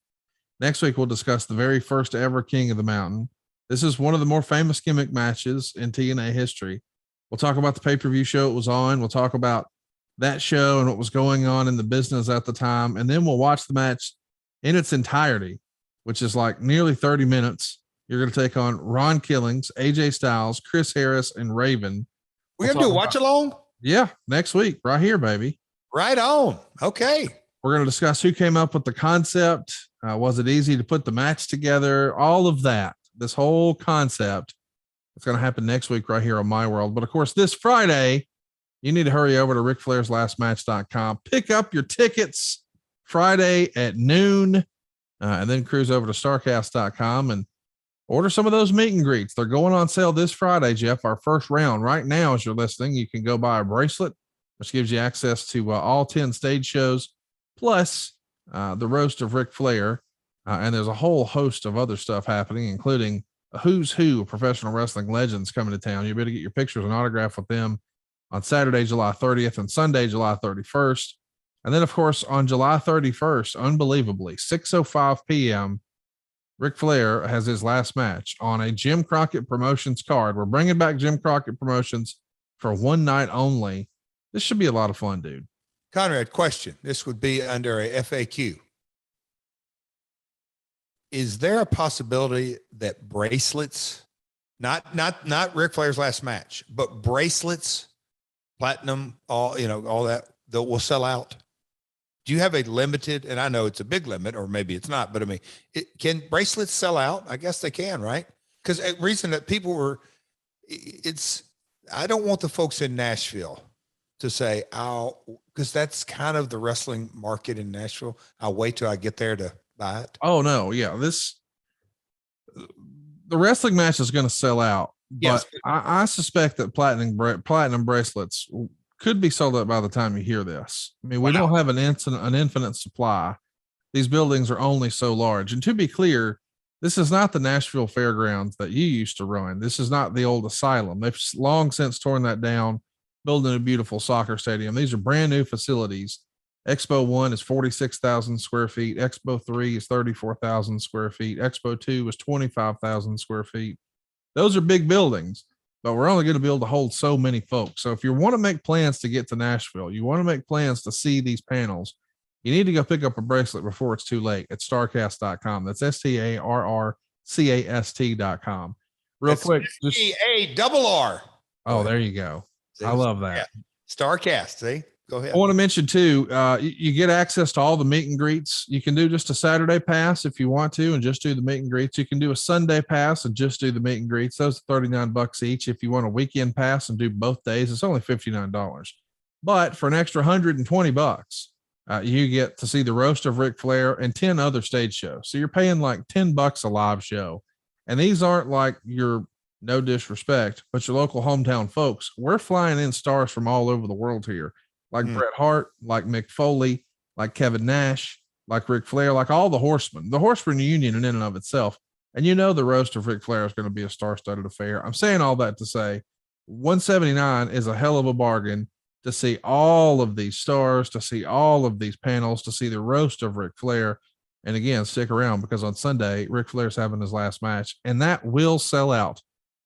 Next week, we'll discuss the very first ever King of the Mountain. This is one of the more famous gimmick matches in TNA history. We'll talk about the pay-per-view show it was on. We'll talk about that show and what was going on in the business at the time. And then we'll watch the match in its entirety, which is like nearly 30 minutes. You're going to take on Ron Killings, AJ Styles, Chris Harris, and Raven. We're going to do a watch along? Yeah, next week, right here, baby. Right on. Okay. We're going to discuss who came up with the concept. Was it easy to put the match together? All of that. This whole concept. It's going to happen next week right here on My World. But of course, this Friday, you need to hurry over to RicFlairsLastMatch.com. Pick up your tickets Friday at noon, and then cruise over to Starrcast.com and order some of those meet and greets. They're going on sale this Friday, Jeff. Our first round right now, as you're listening, you can go buy a bracelet, which gives you access to all 10 stage shows, plus the roast of Ric Flair. And there's a whole host of other stuff happening, including a who's who of professional wrestling legends coming to town. You better get your pictures and autograph with them on Saturday, July 30th and Sunday, July 31st. And then, of course, on July 31st, unbelievably, 6:05 p.m., Ric Flair has his last match on a Jim Crockett Promotions card. We're bringing back Jim Crockett Promotions for one night only. This should be a lot of fun, dude. Conrad, question. This would be under a FAQ. Is there a possibility that bracelets, not Ric Flair's last match, but bracelets, platinum, all that will sell out? Do you have a limited, and I know it's a big limit, or maybe it's not, but I mean, can bracelets sell out? I guess they can, right? Because a reason that people were, I don't want the folks in Nashville to say, because that's kind of the wrestling market in Nashville. I'll wait till I get there to buy it. Oh no. Yeah. The wrestling match is going to sell out, but Yes. I suspect that platinum bracelets could be sold out by the time you hear this. I mean, we don't have an infinite supply. These buildings are only so large. And to be clear, this is not the Nashville Fairgrounds that you used to run. This is not the old asylum. They've long since torn that down, building a beautiful soccer stadium. These are brand new facilities. Expo 1 is 46,000 square feet. Expo 3 is 34,000 square feet. Expo 2 is 25,000 square feet. Those are big buildings, but we're only going to be able to hold so many folks. So if you want to make plans to get to Nashville, you want to make plans to see these panels, you need to go pick up a bracelet before it's too late at starrcast.com. That's STARRCAST.com. Real quick. STARR. Oh, there you go. I love that. Yeah. Starrcast. See, go ahead. I want to mention too, you get access to all the meet and greets. You can do just a Saturday pass if you want to, and just do the meet and greets. You can do a Sunday pass and just do the meet and greets. Those are $39 each. If you want a weekend pass and do both days, it's only $59. But for an extra $120, you get to see the roast of Ric Flair and 10 other stage shows. So you're paying like $10 a live show. And these aren't like your, no disrespect, but your local hometown folks. We're flying in stars from all over the world here, like Bret Hart, like Mick Foley, like Kevin Nash, like Ric Flair, like all the horsemen. The Horseman Union in and of itself. And you know the roast of Ric Flair is going to be a star-studded affair. I'm saying all that to say $179 is a hell of a bargain to see all of these stars, to see all of these panels, to see the roast of Ric Flair. And again, stick around because on Sunday, Ric Flair's having his last match, and that will sell out.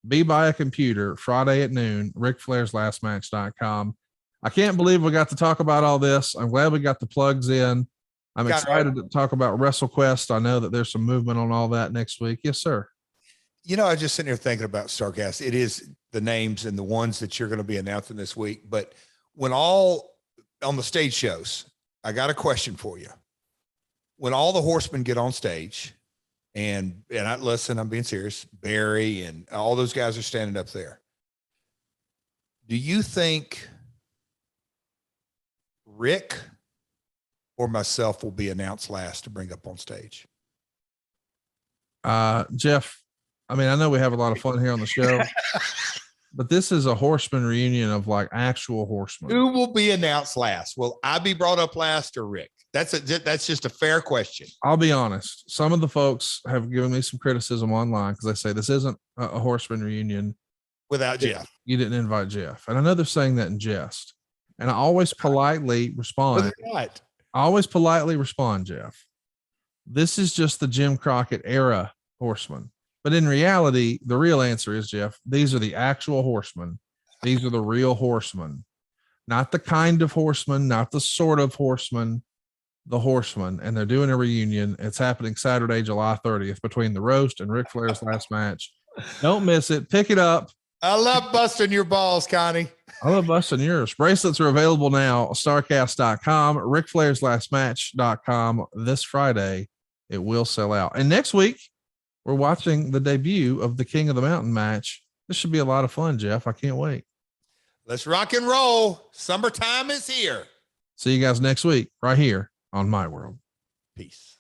Be by a computer Friday at noon, RicFlairsLastMatch.com. I can't believe we got to talk about all this. I'm glad we got the plugs in. I'm excited to talk about WrestleQuest. I know that there's some movement on all that next week. Yes, sir. You know, I was just sitting here thinking about Starrcast. It is the names and the ones that you're going to be announcing this week. But when all on the stage shows, I got a question for you. When all the horsemen get on stage, and listen, I'm being serious, Barry and all those guys are standing up there. Do you think Rick or myself will be announced last to bring up on stage? Jeff, I mean, I know we have a lot of fun here on the show, but this is a horseman reunion of like actual horsemen. Who will be announced last? Will I be brought up last or Rick? That's just a fair question. I'll be honest. Some of the folks have given me some criticism online because they say this isn't a horseman reunion without Jeff. You didn't invite Jeff. And I know they're saying that in jest. And I always politely respond. I always politely respond, Jeff. This is just the Jim Crockett era horseman. But in reality, the real answer is, Jeff, these are the actual horsemen. These are the real horsemen. Not the kind of horseman, not the sort of horseman, the horsemen. And they're doing a reunion. It's happening Saturday, July 30th between the roast and Ric Flair's last match. Don't miss it. Pick it up. I love busting your balls, Connie. I love busting yours. Bracelets are available now. Starrcast.com, RicFlairsLastMatch.com. This Friday, it will sell out. And next week, we're watching the debut of the King of the Mountain match. This should be a lot of fun, Jeff. I can't wait. Let's rock and roll. Summertime is here. See you guys next week right here on My World. Peace.